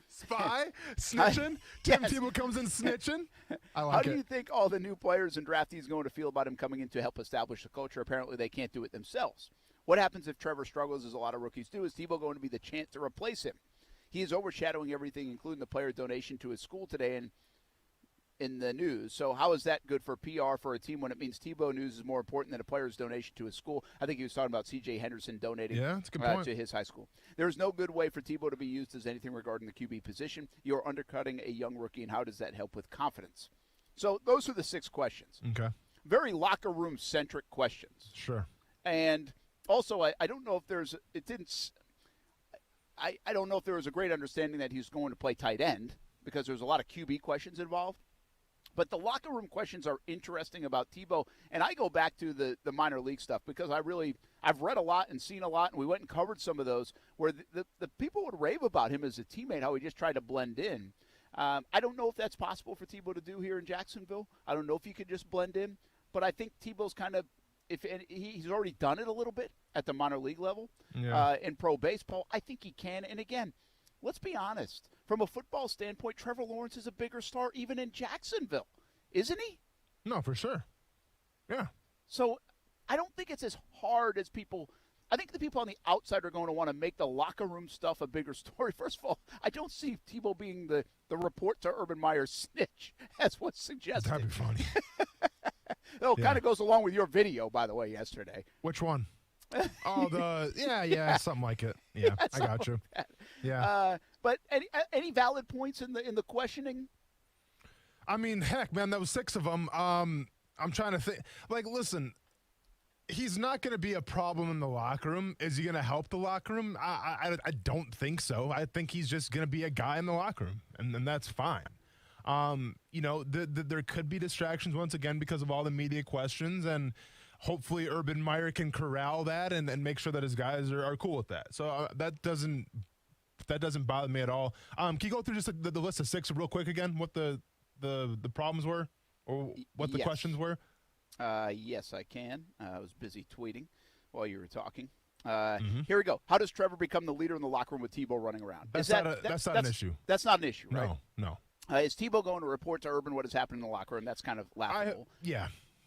Spy? Snitching? Tim Tebow comes in snitching? I like it. How do you think all the new players and draftees are going to feel about him coming in to help establish the culture? Apparently they can't do it themselves. What happens if Trevor struggles, as a lot of rookies do? Is Tebow going to be the chance to replace him? He is overshadowing everything, including the player donation to his school today and in the news. So how is that good for PR for a team when it means Tebow news is more important than a player's donation to his school? I think he was talking about C.J. Henderson donating that's a good point. To his high school. There is no good way for Tebow to be used as anything regarding the QB position. You're undercutting a young rookie, and how does that help with confidence? So those are the 6 questions. Okay. Very locker room-centric questions. Sure. And also, I don't know if there's – it didn't – I don't know if there was a great understanding that he was going to play tight end because there's a lot of QB questions involved. But the locker room questions are interesting about Tebow. And I go back to the minor league stuff because I've read a lot and seen a lot, and we went and covered some of those where the people would rave about him as a teammate, how he just tried to blend in. I don't know if that's possible for Tebow to do here in Jacksonville. I don't know if he could just blend in. But I think Tebow's kind of he's already done it a little bit at the minor league level in pro baseball. I think he can. And, again, let's be honest. From a football standpoint, Trevor Lawrence is a bigger star even in Jacksonville, isn't he? No, for sure. Yeah. So I don't think it's as hard as people – I think the people on the outside are going to want to make the locker room stuff a bigger story. First of all, I don't see Tebow being the report to Urban Meyer snitch as what's suggested. That'd be funny. It kind of goes along with your video, by the way, yesterday. Which one? Oh, something like it. Yeah, I got you. Yeah. But any valid points in the questioning? I mean, heck, man, that was 6 of them. I'm trying to think. Like, listen, he's not going to be a problem in the locker room. Is he going to help the locker room? I don't think so. I think he's just going to be a guy in the locker room, and that's fine. There could be distractions once again because of all the media questions, and hopefully Urban Meyer can corral that and make sure that his guys are cool with that. So that doesn't bother me at all. Can you go through just the list of 6 real quick again? What the problems were, or what the questions were? Yes, I can. I was busy tweeting while you were talking. Here we go. How does Trevor become the leader in the locker room with Tebow running around? That's not an issue. That's not an issue, right? No. Is Tebow going to report to Urban what has happened in the locker room? That's kind of laughable.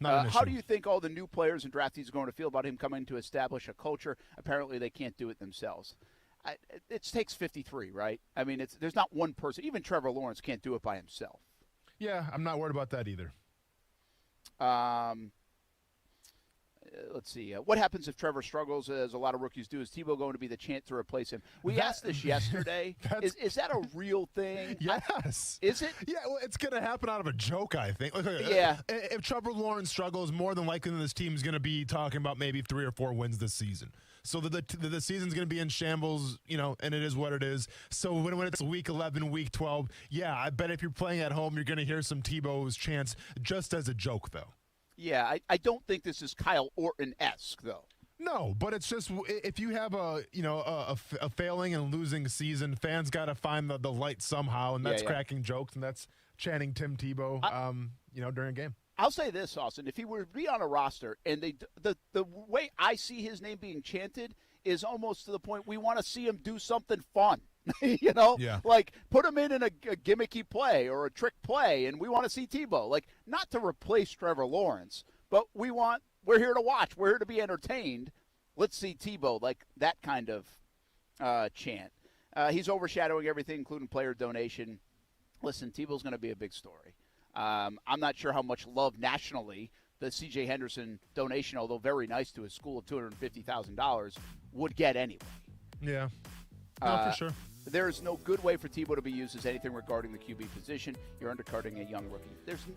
Not an issue. How do you think all the new players and draftees are going to feel about him coming to establish a culture? Apparently they can't do it themselves. It takes 53, right? I mean, there's not one person. Even Trevor Lawrence can't do it by himself. Yeah, I'm not worried about that either. Let's see. What happens if Trevor struggles, as a lot of rookies do? Is Tebow going to be the chance to replace him? We asked this yesterday. Is that a real thing? Yes. Is it? Yeah, well, it's going to happen out of a joke, I think. Yeah. If Trevor Lawrence struggles, more than likely this team is going to be talking about maybe 3 or 4 wins this season. So the season's going to be in shambles, and it is what it is. So when it's week 11, week 12, I bet if you're playing at home, you're going to hear some Tebow's chants just as a joke, though. Yeah, I don't think this is Kyle Orton-esque, though. No, but it's just if you have a failing and losing season, fans got to find the light somehow, and that's cracking jokes, and that's chanting Tim Tebow, during a game. I'll say this, Austin. If he were to be on a roster, and the way I see his name being chanted is almost to the point we want to see him do something fun. Like put him in a gimmicky play or a trick play, and we want to see Tebow. Like, not to replace Trevor Lawrence, but we're here to watch. We're here to be entertained. Let's see Tebow, like that kind of chant. He's overshadowing everything, including player donation. Listen, Tebow's going to be a big story. I'm not sure how much love nationally the C.J. Henderson donation, although very nice to his school of $250,000, would get anyway. Yeah, for sure. There is no good way for Tebow to be used as anything regarding the QB position. You're undercutting a young rookie.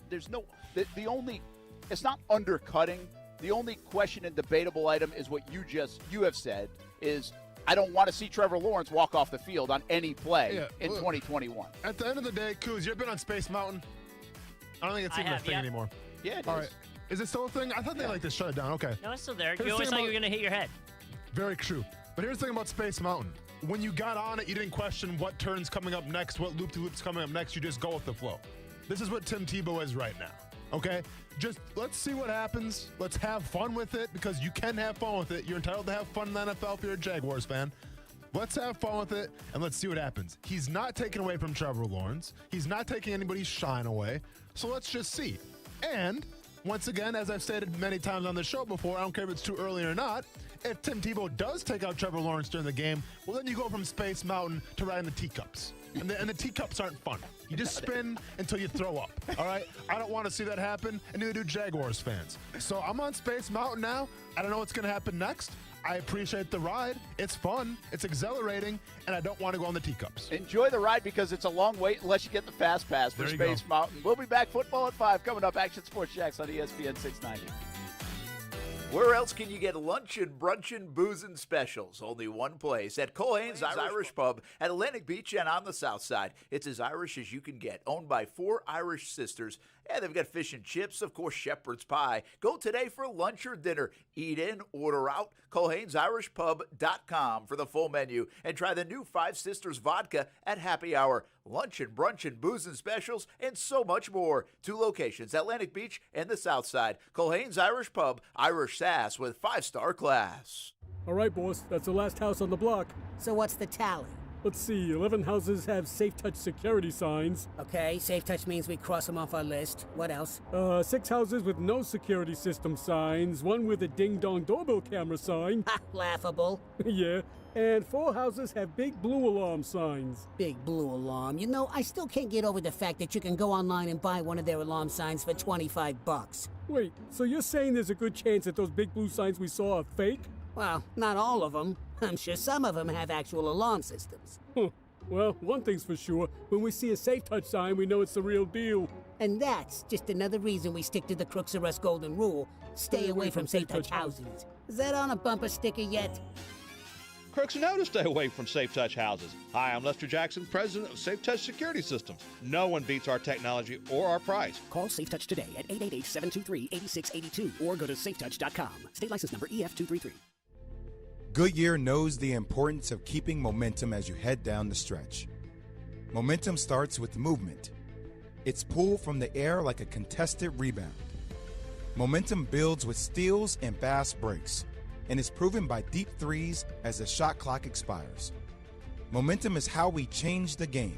There's no the only It's not undercutting. The only question and debatable item is what you have said is I don't want to see Trevor Lawrence walk off the field on any play in 2021. At the end of the day, Kuz, you ever been on Space Mountain? I don't think it's even a thing anymore. Yeah, it All is. right. Is it still a thing? I thought they like to shut it down. Okay. No, it's still there. Here's You always the thought thing you were going to hit your head. Very true. But here's the thing about Space Mountain. When you got on it, you didn't question what turn's coming up next, what loop-to-loop's coming up next. You just go with the flow. This is what Tim Tebow is right now. Okay? Just let's see what happens. Let's have fun with it because you can have fun with it. You're entitled to have fun in the NFL if you're a Jaguars fan. Let's have fun with it, and let's see what happens. He's not taking away from Trevor Lawrence. He's not taking anybody's shine away. So let's just see. And once again, as I've stated many times on the show before, I don't care if it's too early or not, if Tim Tebow does take out Trevor Lawrence during the game, well, then you go from Space Mountain to riding the teacups. And the teacups aren't fun. You just spin until you throw up, all right? I don't want to see that happen, and neither do Jaguars fans. So I'm on Space Mountain now. I don't know what's going to happen next. I appreciate the ride. It's fun. It's exhilarating, and I don't want to go on the teacups. Enjoy the ride because it's a long wait unless you get the fast pass for Space Mountain. We'll be back. Football at 5 coming up. Action Sports Jax on ESPN 690. Where else can you get luncheon, brunchin', boozin' specials? Only one place, at Culhane's Irish Pub at Atlantic Beach and on the south side. It's as Irish as you can get, owned by 4 Irish sisters. And they've got fish and chips, of course, shepherd's pie. Go today for lunch or dinner. Eat in, order out. Culhane'sIrishPub.com for the full menu. And try the new 5 Sisters vodka at happy hour. Luncheon, brunchin', boozin' specials, and so much more. 2 locations, Atlantic Beach and the south side. Culhane's Irish Pub, Irish sass with 5-star class. All right, boss, that's the last house on the block. So what's the tally? Let's see, 11 houses have Safe Touch security signs. Okay, Safe Touch means we cross them off our list. What else? 6 houses with no security system signs, 1 with a ding-dong doorbell camera sign. Ha, laughable. Yeah, and 4 houses have big blue alarm signs. Big blue alarm. You know, I still can't get over the fact that you can go online and buy one of their alarm signs for $25. Wait, so you're saying there's a good chance that those big blue signs we saw are fake? Well, not all of them. I'm sure some of them have actual alarm systems. Huh. Well, one thing's for sure. When we see a Safe Touch sign, we know it's the real deal. And that's just another reason we stick to the Crooks R Us golden rule. Stay away from Safe Touch houses. Is that on a bumper sticker yet? Crooks know to stay away from Safe Touch houses. Hi, I'm Lester Jackson, president of Safe Touch Security Systems. No one beats our technology or our price. Call Safe Touch today at 888-723-8682 or go to safetouch.com. State license number EF233. Goodyear knows the importance of keeping momentum as you head down the stretch. Momentum starts with movement. It's pulled from the air like a contested rebound. Momentum builds with steals and fast breaks, and is proven by deep threes as the shot clock expires. Momentum is how we change the game,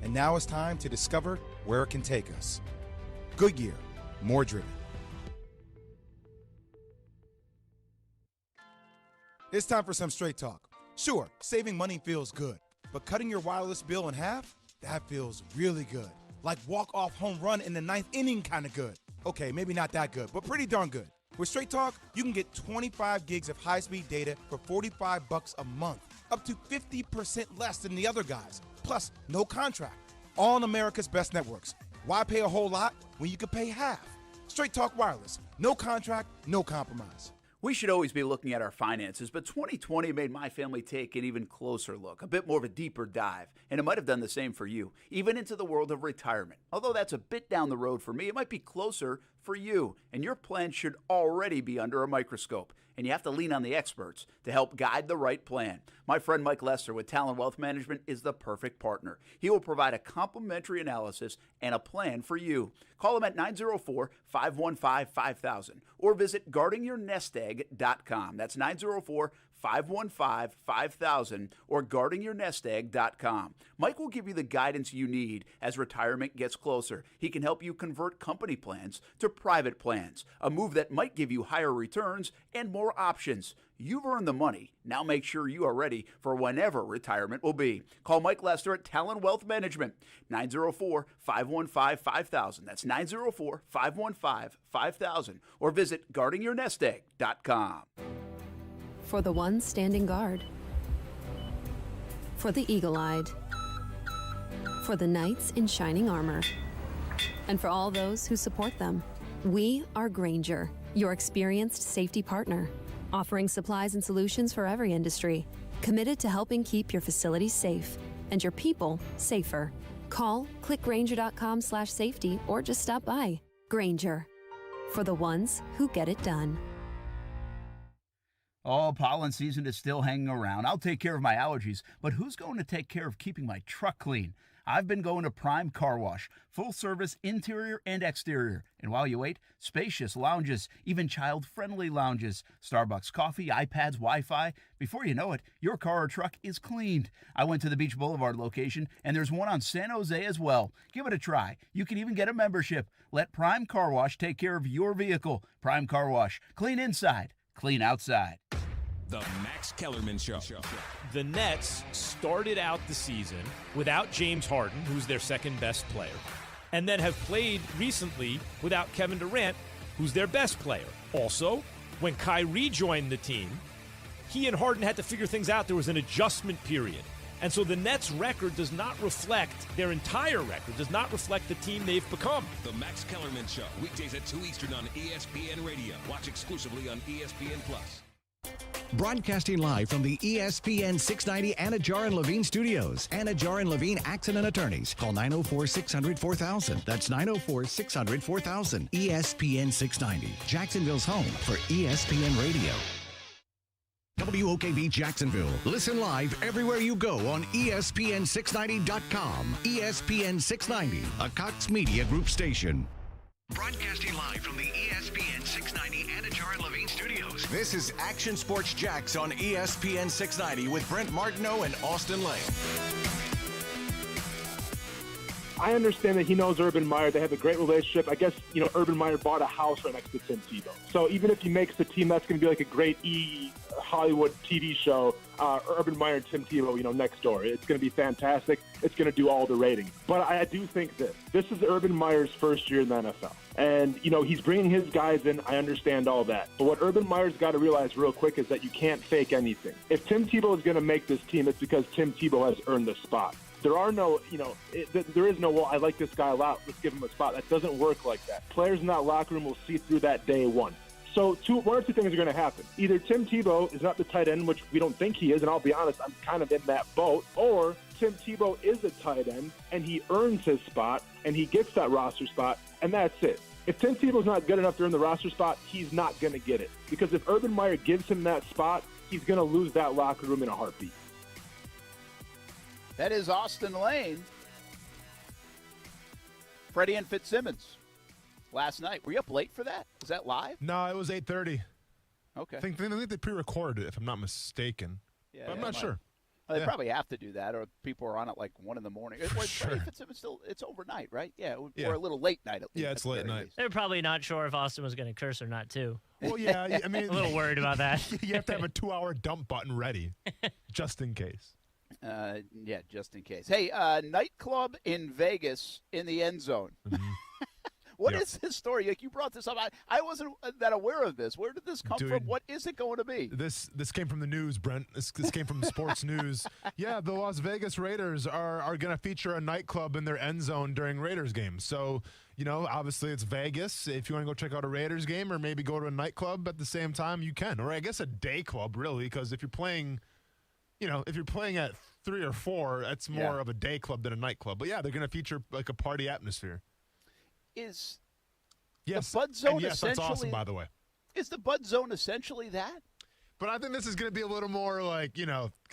and now it's time to discover where it can take us. Goodyear, more driven. It's time for some straight talk. Sure, saving money feels good, but cutting your wireless bill in half, that feels really good. Like walk-off home run in the 9th inning kind of good. Okay, maybe not that good, but pretty darn good. With Straight Talk, you can get 25 gigs of high-speed data for $45 a month, up to 50% less than the other guys. Plus, no contract. All on America's best networks. Why pay a whole lot when you could pay half? Straight Talk Wireless. No contract, no compromise. We should always be looking at our finances, but 2020 made my family take an even closer look, a bit more of a deeper dive, and it might have done the same for you, even into the world of retirement. Although that's a bit down the road for me, it might be closer for you, and your plan should already be under a microscope, and you have to lean on the experts to help guide the right plan. My friend Mike Lester with Talon Wealth Management is the perfect partner. He will provide a complimentary analysis and a plan for you. Call him at 904-515-5000 or visit guardingyournestegg.com. That's 904-515-5000 or guardingyournestegg.com. Mike will give you the guidance you need as retirement gets closer. He can help you convert company plans to private plans, a move that might give you higher returns and more options. You've earned the money. Now make sure you are ready for whenever retirement will be. Call Mike Lester at Talon Wealth Management, 904-515-5000. That's 904-515-5000. Or visit guardingyournestegg.com. For the ones standing guard. For the eagle-eyed. For the knights in shining armor. And for all those who support them. We are Grainger, your experienced safety partner, offering supplies and solutions for every industry, committed to helping keep your facilities safe and your people safer. Call, click Grainger.com/safety, or just stop by. Grainger, for the ones who get it done. Oh, pollen season is still hanging around. I'll take care of my allergies, but who's going to take care of keeping my truck clean? I've been going to Prime Car Wash, full service interior and exterior. And while you wait, spacious lounges, even child-friendly lounges, Starbucks coffee, iPads, Wi-Fi. Before you know it, your car or truck is cleaned. I went to the Beach Boulevard location, and there's one on San Jose as well. Give it a try. You can even get a membership. Let Prime Car Wash take care of your vehicle. Prime Car Wash. Clean inside, clean outside. The Max Kellerman Show. The Nets started out the season without James Harden, who's their second best player, and then have played recently without Kevin Durant, who's their best player. Also, when Kyrie joined the team, he and Harden had to figure things out. There was an adjustment period. And so the Nets' record does not reflect, their entire record does not reflect the team they've become. The Max Kellerman Show, weekdays at 2 Eastern on ESPN Radio. Watch exclusively on ESPN+. Broadcasting live from the ESPN 690 Anajar and Levine studios. Anajar and Levine Accident Attorneys. Call 904-600-4000. That's 904-600-4000. ESPN 690. Jacksonville's home for ESPN Radio. WOKV Jacksonville. Listen live everywhere you go on ESPN690.com. ESPN 690, a Cox Media Group station. Broadcasting live from the ESPN 690 Anajar and Levine studios. This is Action Sports Jacks on ESPN 690 with Brent Martineau and Austin Lane. I understand that he knows Urban Meyer. They have a great relationship. I guess, Urban Meyer bought a house right next to Tim Tebow. So even if he makes the team, that's going to be like a great Hollywood TV show, Urban Meyer and Tim Tebow, next door. It's going to be fantastic. It's going to do all the ratings. But I do think this is Urban Meyer's first year in the NFL. And, he's bringing his guys in. I understand all that. But what Urban Meyer's got to realize real quick is that you can't fake anything. If Tim Tebow is going to make this team, it's because Tim Tebow has earned the spot. There are no, there is no, well, I like this guy a lot, let's give him a spot. That doesn't work like that. Players in that locker room will see through that day one. So one or two things are going to happen. Either Tim Tebow is not the tight end, which we don't think he is, and I'll be honest, I'm kind of in that boat, or Tim Tebow is a tight end, and he earns his spot, and he gets that roster spot, and that's it. If Tim Tebow's not good enough to earn the roster spot, he's not going to get it. Because if Urban Meyer gives him that spot, he's going to lose that locker room in a heartbeat. That is Austin Lane. Freddie and Fitzsimmons last night. Were you up late for that? Was that live? No, it was 8:30. Okay. I think they pre-recorded it, if I'm not mistaken. Yeah, but I'm not sure. Well, they probably have to do that, or people are on at like 1 in the morning. Freddie Fitzsimmons it's overnight, right? Yeah, or a little late night at least. Yeah, it's late night. They're probably not sure if Austin was going to curse or not, too. Well, yeah, I mean, a little worried about that. You have to have a 2-hour dump button ready, just in case. Yeah, just in case. Hey, nightclub in Vegas in the end zone. Mm-hmm. What is this story? Like, you brought this up. I wasn't that aware of this. Where did this come from? What is it going to be? This came from the news, Brent. This came from sports news. Yeah, the Las Vegas Raiders are going to feature a nightclub in their end zone during Raiders games. So, obviously it's Vegas. If you want to go check out a Raiders game or maybe go to a nightclub at the same time, you can. Or I guess a day club, really, because if you're playing at 3 or 4, it's more of a day club than a nightclub. But yeah, they're going to feature like a party atmosphere. Is the Bud Zone yes, that's awesome, by the way. Is the Bud Zone essentially that? But I think this is going to be a little more like,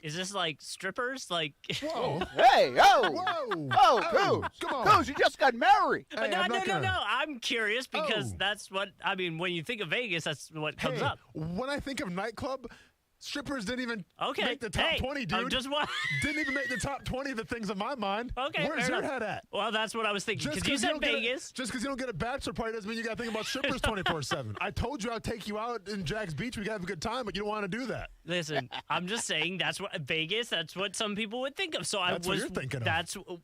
Is this like strippers? Like, whoa. Hey, oh. Whoa. Oh, Coos. Come on. Coos, you just got married. But no. I'm curious because that's what, when you think of Vegas, that's what comes up. When I think of nightclub, strippers didn't even make the top 20, dude. Didn't even make the top 20 of the things in my mind. Okay, where's your head at? Well, that's what I was thinking. Because you said Vegas. Just because you don't get a bachelor party doesn't mean you got to think about strippers 24/7. I told you I'd take you out in Jags Beach. We got to have a good time, but you don't want to do that. Listen, I'm just saying that's what Vegas. That's what some people would think of. So that's what you're thinking of.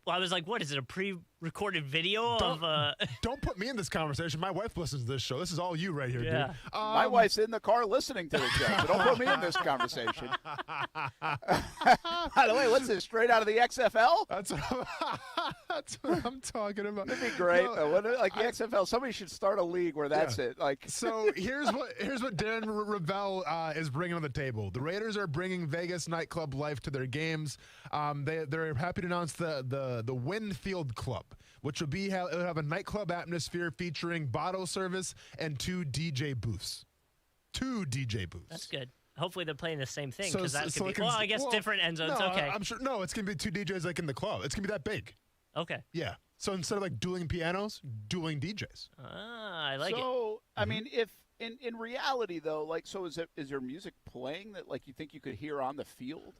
I was like, what is it? A pre-recorded video of? Don't put me in this conversation. My wife listens to this show. This is all you right here, dude. My wife's in the car listening to the show, so don't put me in this conversation. By the way, what's this, straight out of the XFL? That's That's what I'm talking about. That'd be great. No, Like the XFL, somebody should start a league where that's it. Like, so here's what Darren Ravel is bringing on the table. The Raiders are bringing Vegas nightclub life to their games. They're happy to announce the Winfield Club, which will have a nightclub atmosphere featuring bottle service and 2 DJ booths. 2 DJ booths. That's good. Hopefully they're playing the same thing So- because that so could it be. can- Well, I guess different end zones. No, Okay. I'm sure. No, it's gonna be 2 DJs like in the club. It's gonna be that big. Okay. Yeah. So instead of like dueling pianos, dueling DJs. Ah, I like it. so I mean, if in reality though, like, so is there music playing that like you think you could hear on the field?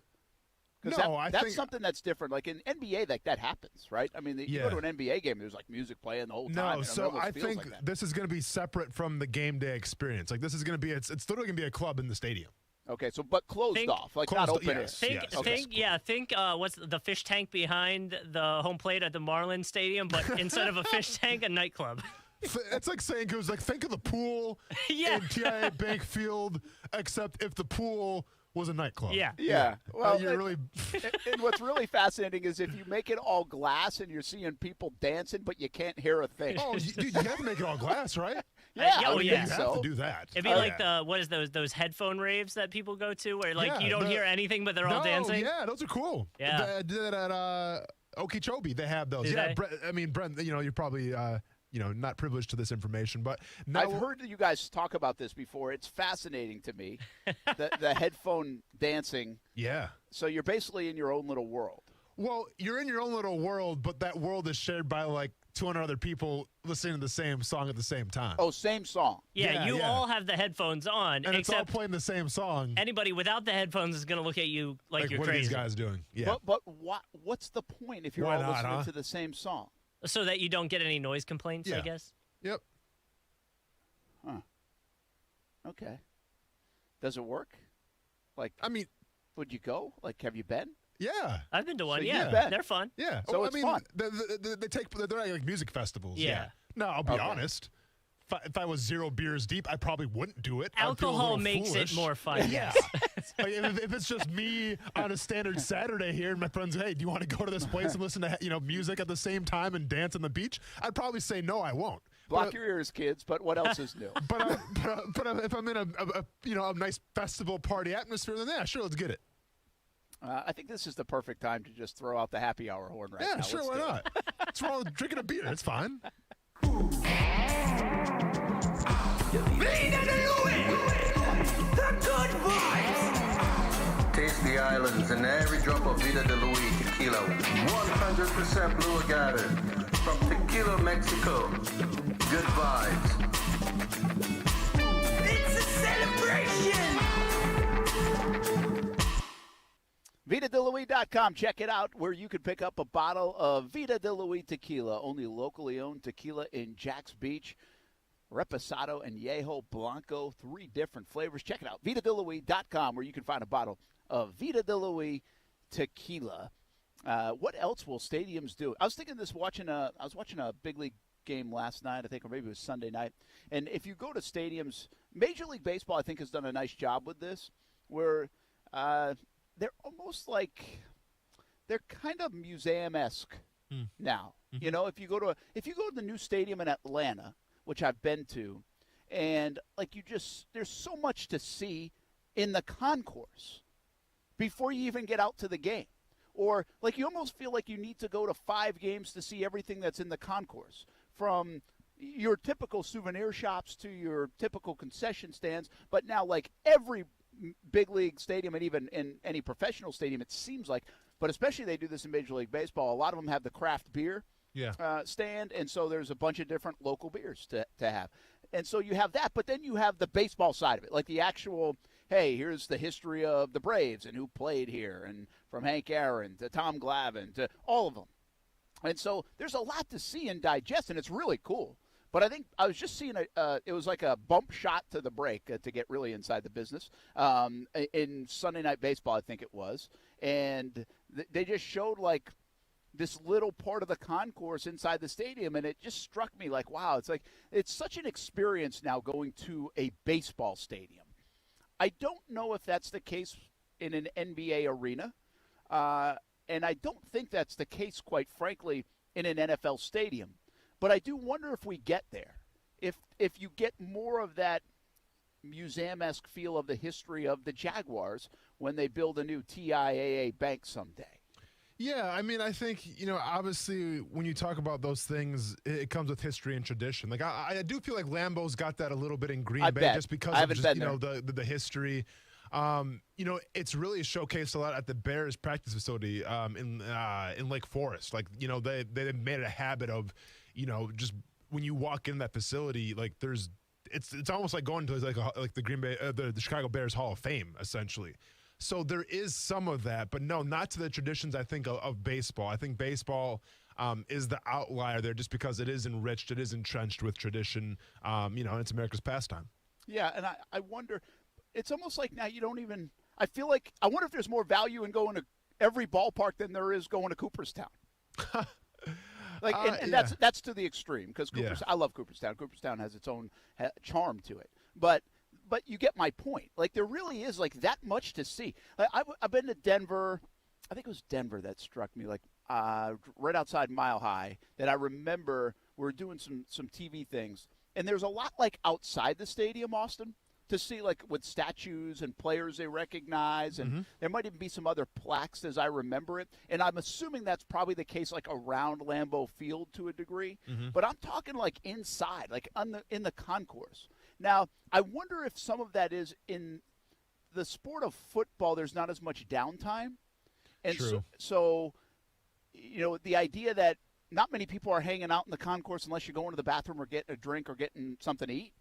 Because No, I that's think- something that's different. Like in NBA, that happens, right? I mean, you go to an NBA game, there's like music playing the whole time. No, and it so almost I feels think like that. this is going to be separate from the game day experience. Like this is going to be, it's literally going to be a club in the stadium. Okay, so but closed off, like not Closed- open yes, air. Think what's the fish tank behind the home plate at the Marlins Stadium, but instead of a fish tank, a nightclub. It's like saying, it was like, think of the pool in TIA Bank Field, except if the pool was a nightclub. Yeah. Well, you're really. and what's really fascinating is if you make it all glass and you're seeing people dancing, but you can't hear a thing. Oh, dude, you have to make it all glass, right? Yeah, oh, I yeah. think You so. have to do that. It'd be like what is those headphone raves that people go to where like Yeah, you don't hear anything but they're all dancing? Yeah, those are cool. Yeah. They did it at Okeechobee. They have those. Do Yeah, they? Brent, you're probably not privileged to this information, but now I've heard you guys talk about this before. It's fascinating to me, the headphone dancing. Yeah. So you're basically in your own little world. Well, you're in your own little world, but that world is shared by like 200 other people listening to the same song at the same time. Oh, same song. Yeah, you all have the headphones on, and it's all except playing the same song. anybody without the headphones is going to look at you like you're what crazy. are these guys doing? Yeah. But what's the point if you're Why all not, listening huh? to the same song? So that you don't get any noise complaints, I Yeah. guess. Yep. Huh. Okay. Does it work? Like, I mean, would you go? Like, have you been? Yeah. I've been to one. So yeah, you've been. they're fun. Yeah. So oh, it's I mean, fun. They're like music festivals. Yeah. No, I'll be Okay. honest. If I was 0 beers deep, I probably wouldn't do it. I'd feel a Alcohol little makes foolish. it more fun. Yeah. Yes. Like if it's just me on a standard Saturday here, and my friends, hey, do you want to go to this place and listen to music at the same time and dance on the beach? I'd probably say no, I won't. Block your ears, kids. But what else is new? But if I'm in a nice festival party atmosphere, then yeah, sure, let's get it. I think this is the perfect time to just throw out the happy hour horn right Yeah, now. sure, Let's why do it. not? What's wrong with drinking a beer? It's fine. Taste the islands and every drop of Vida de Luis tequila. 100% blue agave from Tequila, Mexico. Good vibes. It's a celebration! VitaDeLuis.com. Check it out, where you can pick up a bottle of Vida de Luis tequila, only locally owned tequila in Jax Beach. Reposado and Yeho Blanco, 3 different flavors. Check it out, VitaDeLuis.com, where you can find a bottle of Vida de Luis tequila. What else will stadiums do? I was thinking this I was watching a big league game last night, I think, or maybe it was Sunday night. And if you go to stadiums, Major League Baseball, I think, has done a nice job with this, where they're almost like they're kind of museum-esque now. Mm-hmm. You know, if you go to the new stadium in Atlanta, which I've been to, and like there's so much to see in the concourse before you even get out to the game. Or like you almost feel like you need to go to 5 games to see everything that's in the concourse, from your typical souvenir shops to your typical concession stands. But now, like every big league stadium, and even in any professional stadium, it seems like, but especially they do this in Major League Baseball, a lot of them have the craft beer stand, and so there's a bunch of different local beers to have. And so you have that, but then you have the baseball side of it, like the actual, hey, here's the history of the Braves and who played here, and from Hank Aaron to Tom Glavine to all of them. And so there's a lot to see and digest, and it's really cool. But I think I was just seeing it was like a bump shot to the break to get really inside the business in Sunday Night Baseball, I think it was. And they just showed like this little part of the concourse inside the stadium, and it just struck me like, wow, it's such an experience now going to a baseball stadium. I don't know if that's the case in an NBA arena, and I don't think that's the case, quite frankly, in an NFL stadium. But I do wonder if we get there. If you get more of that museum-esque feel of the history of the Jaguars when they build a new TIAA bank someday. Yeah, I mean, I think, obviously when you talk about those things, it comes with history and tradition. Like, I do feel like Lambeau's got that a little bit in Green Bay just because of just, the history. It's really showcased a lot at the Bears practice facility in Lake Forest. Like, they made it a habit of, just when you walk in that facility, like it's almost like going to like the Green Bay, the Chicago Bears Hall of Fame, essentially. So there is some of that, but no, not to the traditions, I think, of baseball. I think baseball is the outlier there just because it is enriched, it is entrenched with tradition, and it's America's pastime. Yeah, and I wonder, it's almost like now you don't even, I wonder if there's more value in going to every ballpark than there is going to Cooperstown. That's to the extreme because I love Cooperstown. Cooperstown has its own charm to it, but you get my point. Like, there really is like that much to see. Like, I've been to Denver. I think it was Denver that struck me, like right outside Mile High. That I remember we were doing some TV things, and there's a lot like outside the stadium, Austin, to see, like with statues and players they recognize, and there might even be some other plaques as I remember it. And I'm assuming that's probably the case like around Lambeau Field to a degree. But I'm talking like inside, like in the concourse. Now, I wonder if some of that is in the sport of football, there's not as much downtime. And True. So, the idea that not many people are hanging out in the concourse unless you're going to the bathroom or getting a drink or getting something to eat.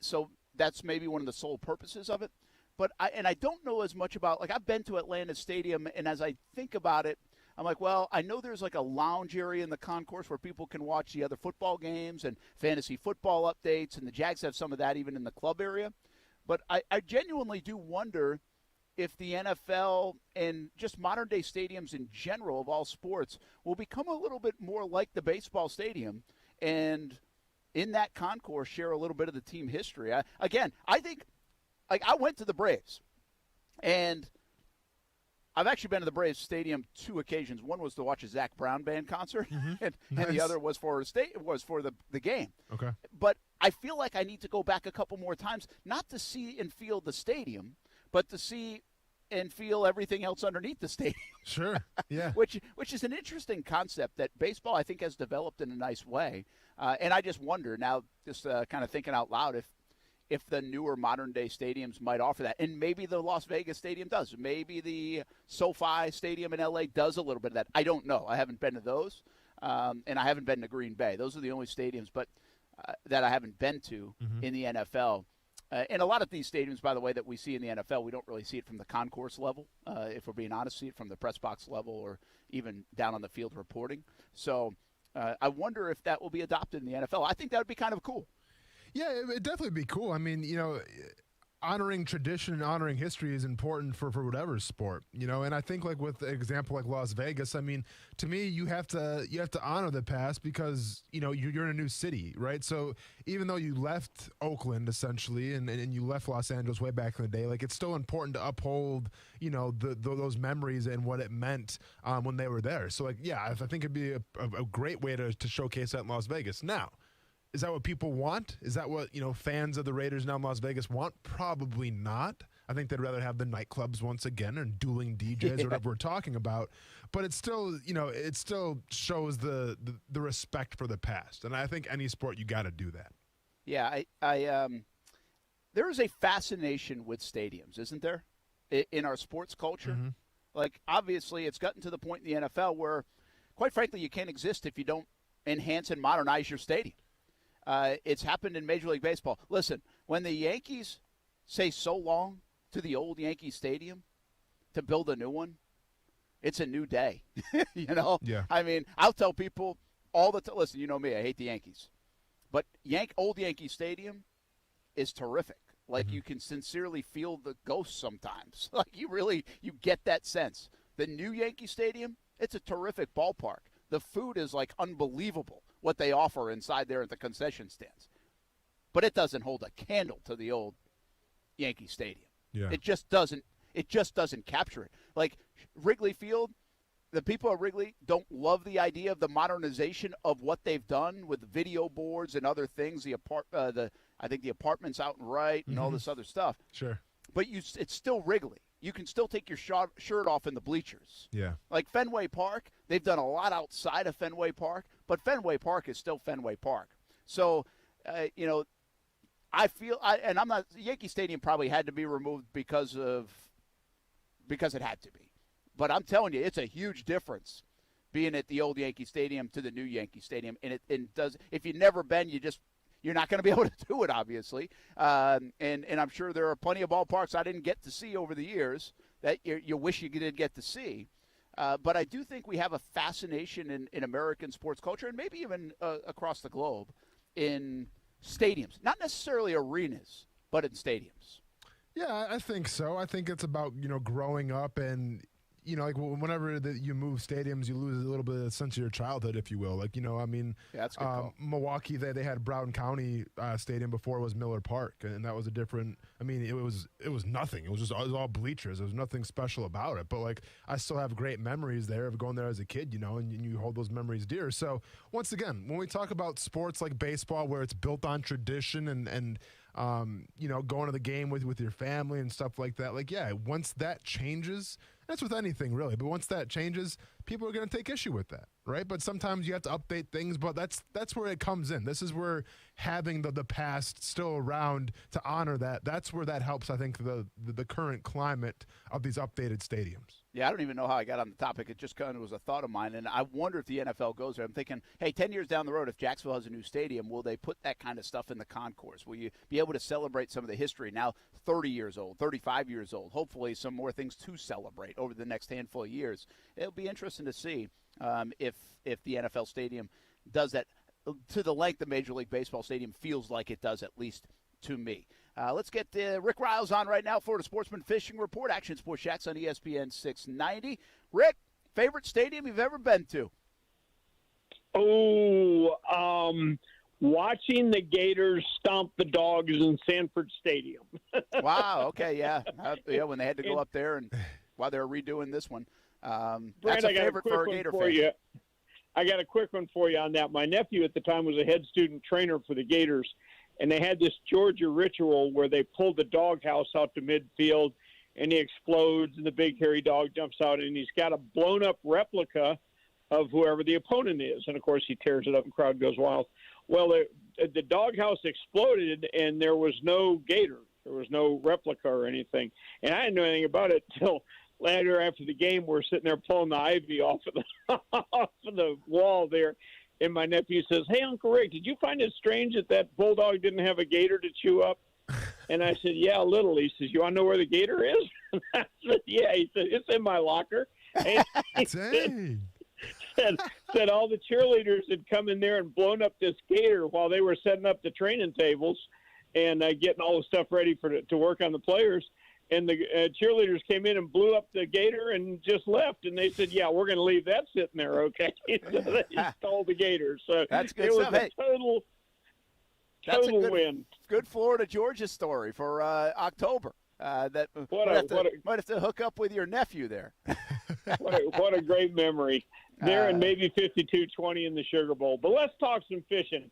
So that's maybe one of the sole purposes of it. But I don't know as much about, like, I've been to Atlanta Stadium, and as I think about it, I'm like, well, I know there's like a lounge area in the concourse where people can watch the other football games and fantasy football updates, and the Jags have some of that even in the club area. But I genuinely do wonder if the NFL and just modern-day stadiums in general of all sports will become a little bit more like the baseball stadium, and in that concourse share a little bit of the team history. I think, like, I went to the Braves, and I've actually been to the Braves Stadium 2 occasions. One was to watch a Zach Brown Band concert, and the other was for the game. Okay. But I feel like I need to go back a couple more times, not to see and feel the stadium, but to see and feel everything else underneath the stadium. Sure, yeah. which is an interesting concept that baseball, I think, has developed in a nice way. And I just wonder now, just kind of thinking out loud, if the newer modern-day stadiums might offer that. And maybe the Las Vegas Stadium does. Maybe the SoFi Stadium in L.A. does a little bit of that. I don't know. I haven't been to those, and I haven't been to Green Bay. Those are the only stadiums that I haven't been to in the NFL. And a lot of these stadiums, by the way, that we see in the NFL, we don't really see it from the concourse level, if we're being honest, see it from the press box level or even down on the field reporting. So I wonder if that will be adopted in the NFL. I think that would be kind of cool. Yeah, it would definitely be cool. I mean, honoring tradition and honoring history is important for whatever sport, and I think, like, with the example like Las Vegas, I mean, to me, you have to honor the past because, you're in a new city, right? So even though you left Oakland essentially and you left Los Angeles way back in the day, like, it's still important to uphold, those memories and what it meant when they were there. So, like, yeah, I think it'd be a great way to showcase that in Las Vegas. Now, is that what people want? Is that what, fans of the Raiders now in Las Vegas want? Probably not. I think they'd rather have the nightclubs once again and dueling DJs or whatever we're talking about. But it's still, it still shows the respect for the past. And I think any sport, you got to do that. Yeah, there is a fascination with stadiums, isn't there, in our sports culture? Like, obviously, it's gotten to the point in the NFL where, quite frankly, you can't exist if you don't enhance and modernize your stadium. It's happened in Major League Baseball. Listen, when the Yankees say so long to the old Yankee Stadium to build a new one, it's a new day. Yeah. I mean, I'll tell people all the time. Listen, you know me, I hate the Yankees, but old Yankee Stadium is terrific. Like, you can sincerely feel the ghost sometimes. Like, you get that sense. The new Yankee Stadium, it's a terrific ballpark. The food is, like, unbelievable, what they offer inside there at the concession stands. But it doesn't hold a candle to the old Yankee Stadium. Yeah. It just doesn't capture it. Like, Wrigley Field, the people at Wrigley don't love the idea of the modernization of what they've done with video boards and other things. I think the apartments out and right and all this other stuff. Sure. But it's still Wrigley. You can still take your shirt off in the bleachers. Yeah. Like Fenway Park, they've done a lot outside of Fenway Park, but Fenway Park is still Fenway Park. So, I feel and I'm not. Yankee Stadium probably had to be removed because it had to be. But I'm telling you, it's a huge difference being at the old Yankee Stadium to the new Yankee Stadium. And it does. If you've never been, you're not going to be able to do it, obviously. And I'm sure there are plenty of ballparks I didn't get to see over the years that you wish you did get to see. But I do think we have a fascination in American sports culture and maybe even across the globe in stadiums, not necessarily arenas, but in stadiums. Yeah, I think so. I think it's about, growing up and, like whenever you move stadiums, you lose a little bit of the sense of your childhood, if you will. Like, yeah, that's a good call. Milwaukee, they had Brown County Stadium before it was Miller Park, and that was a different. it was nothing. It was all bleachers. There was nothing special about it. But like, I still have great memories there of going there as a kid, and you hold those memories dear. So once again, when we talk about sports like baseball, where it's built on tradition and going to the game with your family and stuff like that. Like, yeah, once that changes, that's with anything really, but once that changes, people are going to take issue with that, right? But sometimes you have to update things, but that's where it comes in. This is where having the past still around to honor that's where that helps, I think, the current climate of these updated stadiums. Yeah, I don't even know how I got on the topic. It just kind of was a thought of mine, and I wonder if the NFL goes there. I'm thinking, hey, 10 years down the road, if Jacksonville has a new stadium, will they put that kind of stuff in the concourse? Will you be able to celebrate some of the history? Now 30 years old, 35 years old, hopefully some more things to celebrate over the next handful of years. It'll be interesting to see if the NFL stadium does that to the length the Major League Baseball stadium feels like it does, at least to me. Let's get Rick Riles on right now, Florida Sportsman Fishing Report, Action Sports Shacks on ESPN 690. Rick, favorite stadium you've ever been to? Watching the Gators stomp the Dogs in Sanford Stadium. Wow, okay, yeah. When they had to go up there and while they were redoing this one. That's a favorite for a Gator fan. I got a quick one for you on that. My nephew at the time was a head student trainer for the Gators, and they had this Georgia ritual where they pulled the doghouse out to midfield, and he explodes, and the big hairy dog jumps out, and he's got a blown-up replica of whoever the opponent is. And, of course, he tears it up, and the crowd goes wild. Well, the doghouse exploded, and there was no Gator. There was no replica or anything. And I didn't know anything about it until later after the game. We're sitting there pulling the ivy off of the wall there. And my nephew says, "Hey, Uncle Rick, did you find it strange that bulldog didn't have a gator to chew up?" And I said, "Yeah, a little." He says, "You want to know where the gator is?" I said, "Yeah." He said, "It's in my locker." And he said all the cheerleaders had come in there and blown up this gator while they were setting up the training tables and getting all the stuff ready to work on the players. And the cheerleaders came in and blew up the gator and just left. And they said, "Yeah, we're going to leave that sitting there, okay?" So they stole the gator. So that's good it was stuff. A total win. Good Florida Georgia story for October. That might have to hook up with your nephew there. What a great memory. There and maybe 52-20 in the Sugar Bowl. But let's talk some fishing.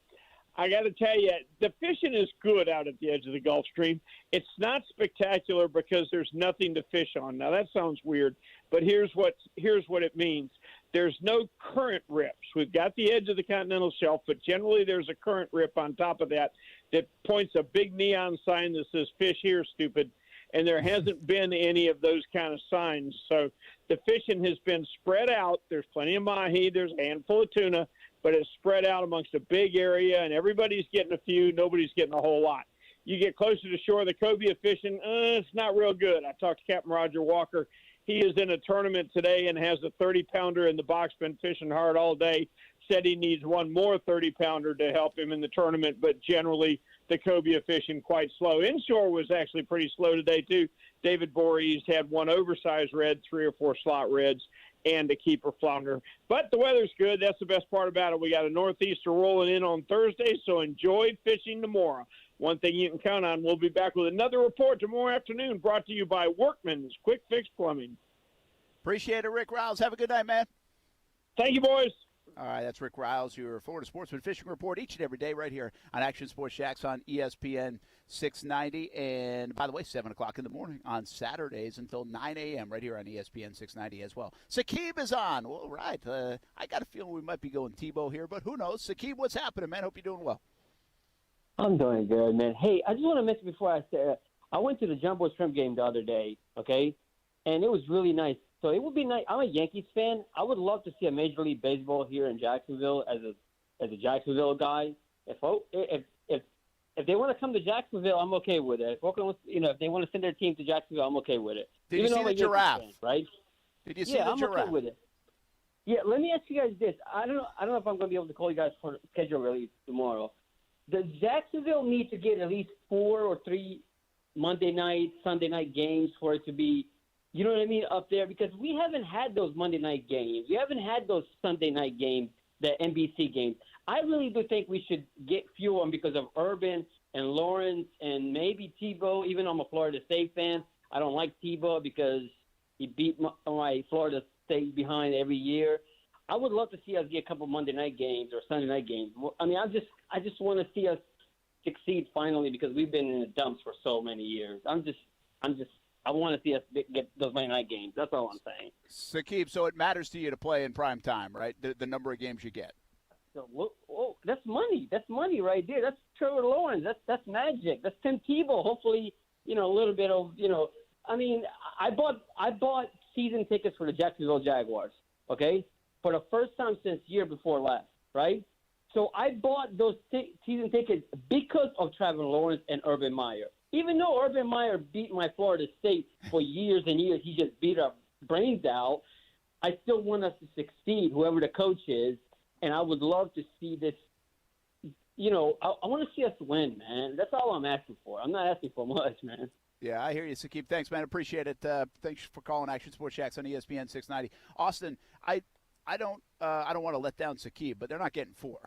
I got to tell you, the fishing is good out at the edge of the Gulf Stream. It's not spectacular because there's nothing to fish on. Now, that sounds weird, but here's what it means. There's no current rips. We've got the edge of the continental shelf, but generally there's a current rip on top of that points a big neon sign that says "Fish here, stupid." And there hasn't been any of those kind of signs. So the fishing has been spread out. There's plenty of mahi. There's a handful of tuna, but it's spread out amongst a big area, and everybody's getting a few. Nobody's getting a whole lot. You get closer to shore, the cobia fishing, it's not real good. I talked to Captain Roger Walker. He is in a tournament today and has a 30-pounder in the box, been fishing hard all day. Said he needs one more 30-pounder to help him in the tournament, but generally the cobia fishing quite slow. Inshore was actually pretty slow today, too. David Voorhees had one oversized red, 3 or 4 slot reds, and a keeper flounder. But the weather's good. That's the best part about it. We got a northeaster rolling in on Thursday, so enjoy fishing tomorrow. One thing you can count on, we'll be back with another report tomorrow afternoon brought to you by Workman's Quick Fix Plumbing. Appreciate it, Rick Riles. Have a good night, man. Thank you, boys. All right, that's Rick Riles, your Florida Sportsman Fishing Report each and every day right here on Action Sports Jacks on ESPN 690. And, by the way, 7 o'clock in the morning on Saturdays until 9 a.m. right here on ESPN 690 as well. Sakib is on. Well, right. I got a feeling we might be going Tebow here, but who knows? Sakib, what's happening, man? Hope you're doing well. I'm doing good, man. Hey, I just want to mention before I say I went to the Jumbo Shrimp game the other day, okay? And it was really nice. So it would be nice. I'm a Yankees fan. I would love to see a Major League Baseball here in Jacksonville as a Jacksonville guy. If they want to come to Jacksonville, I'm okay with it. If they want to send their team to Jacksonville, I'm okay with it. Did you see the giraffe? Fan, right? Did you see the I'm giraffe? okay with it. Yeah, let me ask you guys this. I don't know if I'm going to be able to call you guys for schedule release tomorrow. Does Jacksonville need to get at least 4 or 3 Monday night, Sunday night games for it to be, you know what I mean, up there? Because we haven't had those Monday night games. We haven't had those Sunday night games, the NBC games. I really do think we should get few of them because of Urban and Lawrence and maybe Tebow. Even though I'm a Florida State fan, I don't like Tebow because he beat my Florida State behind every year. I would love to see us get a couple Monday night games or Sunday night games. I mean, I just want to see us succeed finally because we've been in the dumps for so many years. I want to see us get those Monday night games. That's all I'm saying. Sakib, so it matters to you to play in prime time, right? The number of games you get. So, that's money. That's money right there. That's Trevor Lawrence. That's magic. That's Tim Tebow. Hopefully, a little bit of, I mean, I bought season tickets for the Jacksonville Jaguars, okay, for the first time since year before last, right? So I bought those season tickets because of Trevor Lawrence and Urban Meyer. Even though Urban Meyer beat my Florida State for years and years, he just beat our brains out, I still want us to succeed, whoever the coach is, and I would love to see this. I want to see us win, man. That's all I'm asking for. I'm not asking for much, man. Yeah, I hear you, Sakib. Thanks, man. Appreciate it. Thanks for calling Action Sports Jacks on ESPN 690. Austin, I don't want to let down Sakib, but they're not getting 4.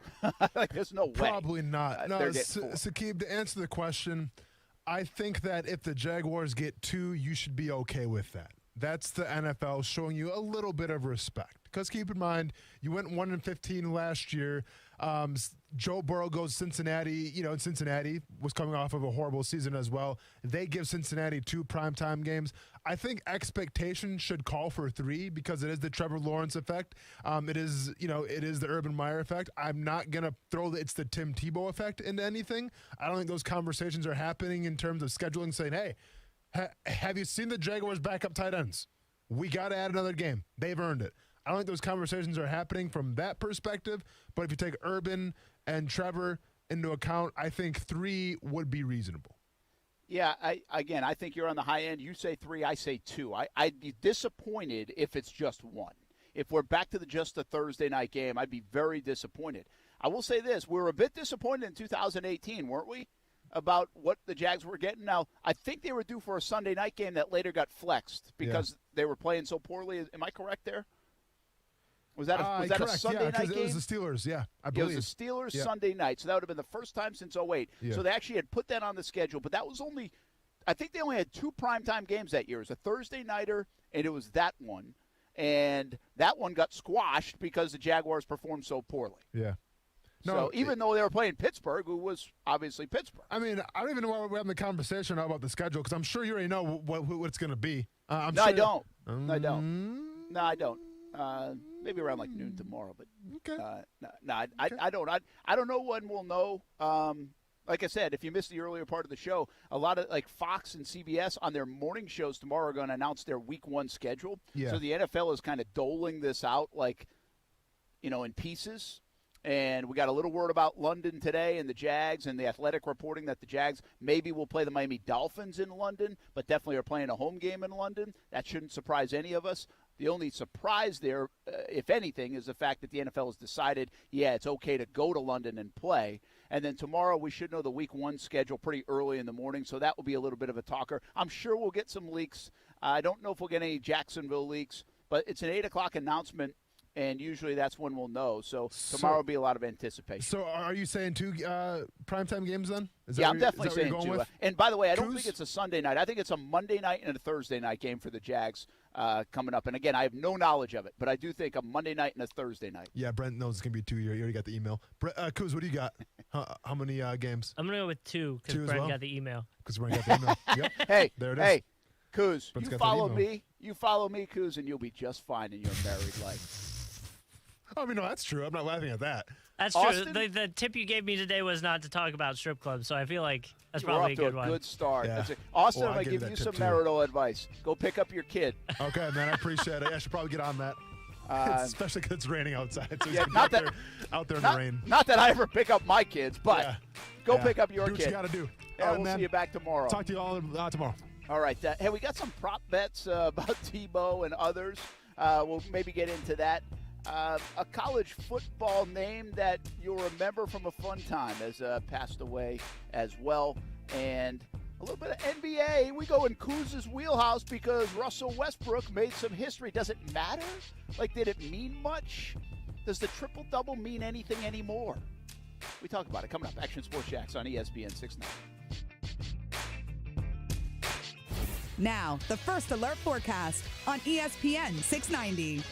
There's no way. Probably not. No, they're getting 4. Sakib, to answer the question, I think that if the Jaguars get 2, you should be okay with that. That's the NFL showing you a little bit of respect. Because keep in mind, you went 1-15 last year. Joe Burrow goes to Cincinnati. And Cincinnati was coming off of a horrible season as well. They give Cincinnati 2 primetime games. I think expectation should call for 3 because it is the Trevor Lawrence effect. It is the Urban Meyer effect. I'm not going to throw it's the Tim Tebow effect into anything. I don't think those conversations are happening in terms of scheduling, saying, hey, have you seen the Jaguars' backup tight ends? We got to add another game. They've earned it. I don't think those conversations are happening from that perspective, but if you take Urban and Trevor into account, I think 3 would be reasonable. Yeah, I think you're on the high end. You say 3, I say 2. I'd be disappointed if it's just 1. If we're back to just a Thursday night game, I'd be very disappointed. I will say this, we were a bit disappointed in 2018, weren't we, about what the Jags were getting? Now, I think they were due for a Sunday night game that later got flexed because they were playing so poorly. Am I correct there? Was that a Sunday night game? It was the Steelers, I believe. It was the Steelers Sunday night, so that would have been the first time since 2008. Yeah. So they actually had put that on the schedule, but that was I think they only had 2 primetime games that year. It was a Thursday nighter, and it was that one. And that one got squashed because the Jaguars performed so poorly. Yeah. No, so even though they were playing Pittsburgh, who was obviously Pittsburgh. I mean, I don't even know why we're having the conversation about the schedule because I'm sure you already know what it's going to be. I don't. I don't. Maybe around like noon tomorrow, but okay. I don't. I don't know when we'll know. Like I said, if you missed the earlier part of the show, a lot of like Fox and CBS on their morning shows tomorrow are going to announce their Week 1 schedule. Yeah. So the NFL is kind of doling this out in pieces. And we got a little word about London today and the Jags and the Athletic reporting that the Jags maybe will play the Miami Dolphins in London, but definitely are playing a home game in London. That shouldn't surprise any of us. The only surprise there, if anything, is the fact that the NFL has decided, it's okay to go to London and play. And then tomorrow we should know the Week 1 schedule pretty early in the morning, so that will be a little bit of a talker. I'm sure we'll get some leaks. I don't know if we'll get any Jacksonville leaks, but it's an 8 o'clock announcement. And usually that's when we'll know. So tomorrow will be a lot of anticipation. So are you saying 2 primetime games then? I'm definitely saying 2. And by the way, I don't think it's a Sunday night. I think it's a Monday night and a Thursday night game for the Jags. coming up. And again, I have no knowledge of it, but I do think a Monday night and a Thursday night. Yeah, Brent knows it's going to be 2 years. You already got the email. Kuz, what do you got? How many games? I'm going to go with 2 because Brent got the email. Because Brent got the email. Yep. Hey, there it is. Hey, Kuz, Brent's you got that follow email. me. You follow me, Kuz, and you'll be just fine in your married life. I mean, no, that's true. I'm not laughing at that. That's Austin? true. The tip you gave me today was not to talk about strip clubs, so I feel like that's We're probably off a good to one. a good start. Yeah. That's it. Austin, Well, I'm I going to gave give that you tip some too. marital advice. Go pick up your kid. Okay, man, I appreciate it. I should probably get on that. Especially because it's raining outside. So he's Yeah, gonna be out there in the rain. Not that I ever pick up my kids, but Yeah. go Yeah. pick up your Do what kid. you got to do. Yeah, All right, we'll man. see you back tomorrow. Talk to you all tomorrow. All right. Hey, we got some prop bets about Tebow and others. We'll maybe get into that. A college football name that you'll remember from a fun time has passed away as well. And a little bit of NBA. We go in Kuz's wheelhouse because Russell Westbrook made some history. Does it matter? Like, did it mean much? Does the triple-double mean anything anymore? We talk about it coming up. Action Sports Jax on ESPN 690. Now, the First Alert Forecast on ESPN 690.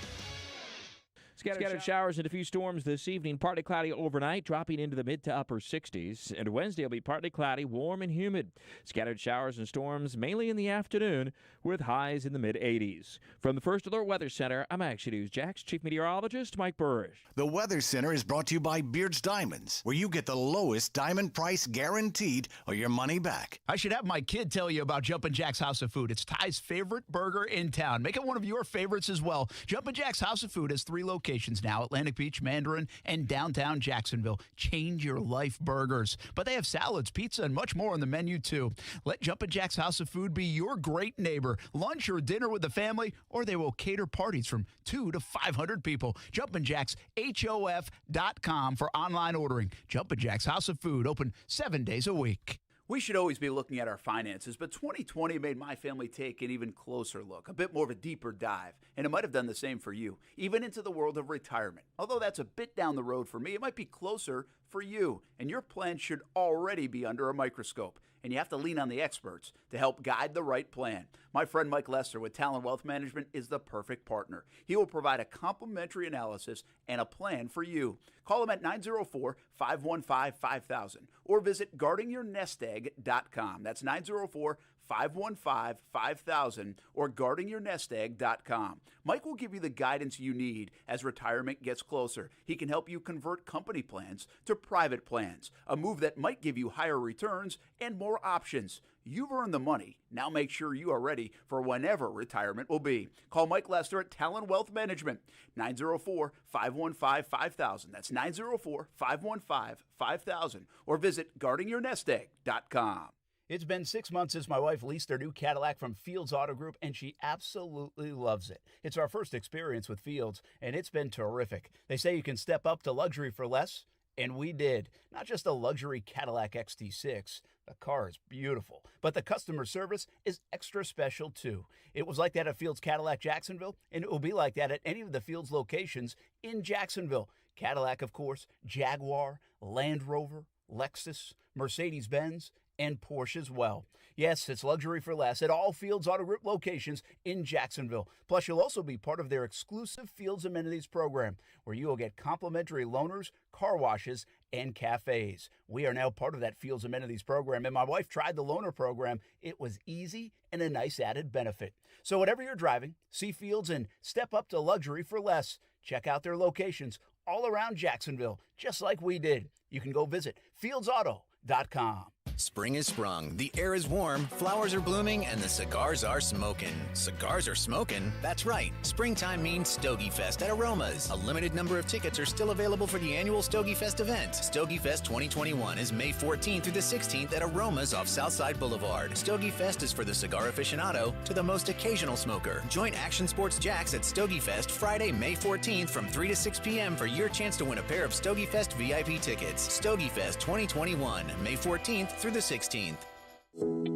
Scattered showers and a few storms this evening. Partly cloudy overnight, dropping into the mid to upper 60s. And Wednesday will be partly cloudy, warm and humid. Scattered showers and storms mainly in the afternoon with highs in the mid 80s. From the First Alert Weather Center, I'm Action News Jax Chief Meteorologist Mike Burrish. The Weather Center is brought to you by Beard's Diamonds, where you get the lowest diamond price guaranteed or your money back. I should have my kid tell you about Jumpin' Jack's House of Food. It's Ty's favorite burger in town. Make it one of your favorites as well. Jumpin' Jack's House of Food has 3 locations now, Atlantic Beach, Mandarin, and downtown Jacksonville. Change your life burgers. But they have salads, pizza, and much more on the menu, too. Let Jumpin' Jack's House of Food be your great neighbor. Lunch or dinner with the family, or they will cater parties from 200 to 500 people. Jumpin' Jack's, HOF.com for online ordering. Jumpin' Jack's House of Food, open 7 days a week. We should always be looking at our finances, but 2020 made my family take an even closer look, a bit more of a deeper dive, and it might have done the same for you, even into the world of retirement. Although that's a bit down the road for me, it might be closer for you, and your plan should already be under a microscope, and you have to lean on the experts to help guide the right plan. My friend Mike Lester with Talon Wealth Management is the perfect partner. He will provide a complimentary analysis and a plan for you. Call him at 904-515-5000 or visit guardingyournestegg.com. That's 904-515-5000 or guardingyournestegg.com. Mike will give you the guidance you need as retirement gets closer. He can help you convert company plans to private plans, a move that might give you higher returns and more options. You've earned the money. Now make sure you are ready for whenever retirement will be. Call Mike Lester at Talon Wealth Management, 904-515-5000. That's 904-515-5000 or visit guardingyournestegg.com. It's been 6 months since my wife leased her new Cadillac from Fields Auto Group, and she absolutely loves it. It's our first experience with Fields, and it's been terrific. They say you can step up to luxury for less, and we did. Not just a luxury Cadillac XT6. The car is beautiful, but the customer service is extra special too. It was like that at Fields Cadillac Jacksonville, and it will be like that at any of the Fields locations in Jacksonville. Cadillac, of course, Jaguar, Land Rover, Lexus, Mercedes-Benz, and Porsche as well. Yes, it's luxury for less at all Fields Auto Group locations in Jacksonville. Plus, you'll also be part of their exclusive Fields Amenities program, where you will get complimentary loaners, car washes, and cafes. We are now part of that Fields Amenities program, and my wife tried the loaner program. It was easy and a nice added benefit. So whatever you're driving, see Fields and step up to luxury for less. Check out their locations all around Jacksonville, just like we did. You can go visit fieldsauto.com. Spring is sprung, the air is warm, flowers are blooming, and the cigars are smoking. Cigars are smoking? That's right. Springtime means Stogie Fest at Aromas. A limited number of tickets are still available for the annual Stogie Fest event. Stogie Fest 2021 is May 14th through the 16th at Aromas off Southside Boulevard. Stogie Fest is for the cigar aficionado to the most occasional smoker. Join Action Sports Jax at Stogie Fest Friday, May 14th from 3 to 6 p.m. for your chance to win a pair of Stogie Fest VIP tickets. Stogie Fest 2021, May 14th through the 16th.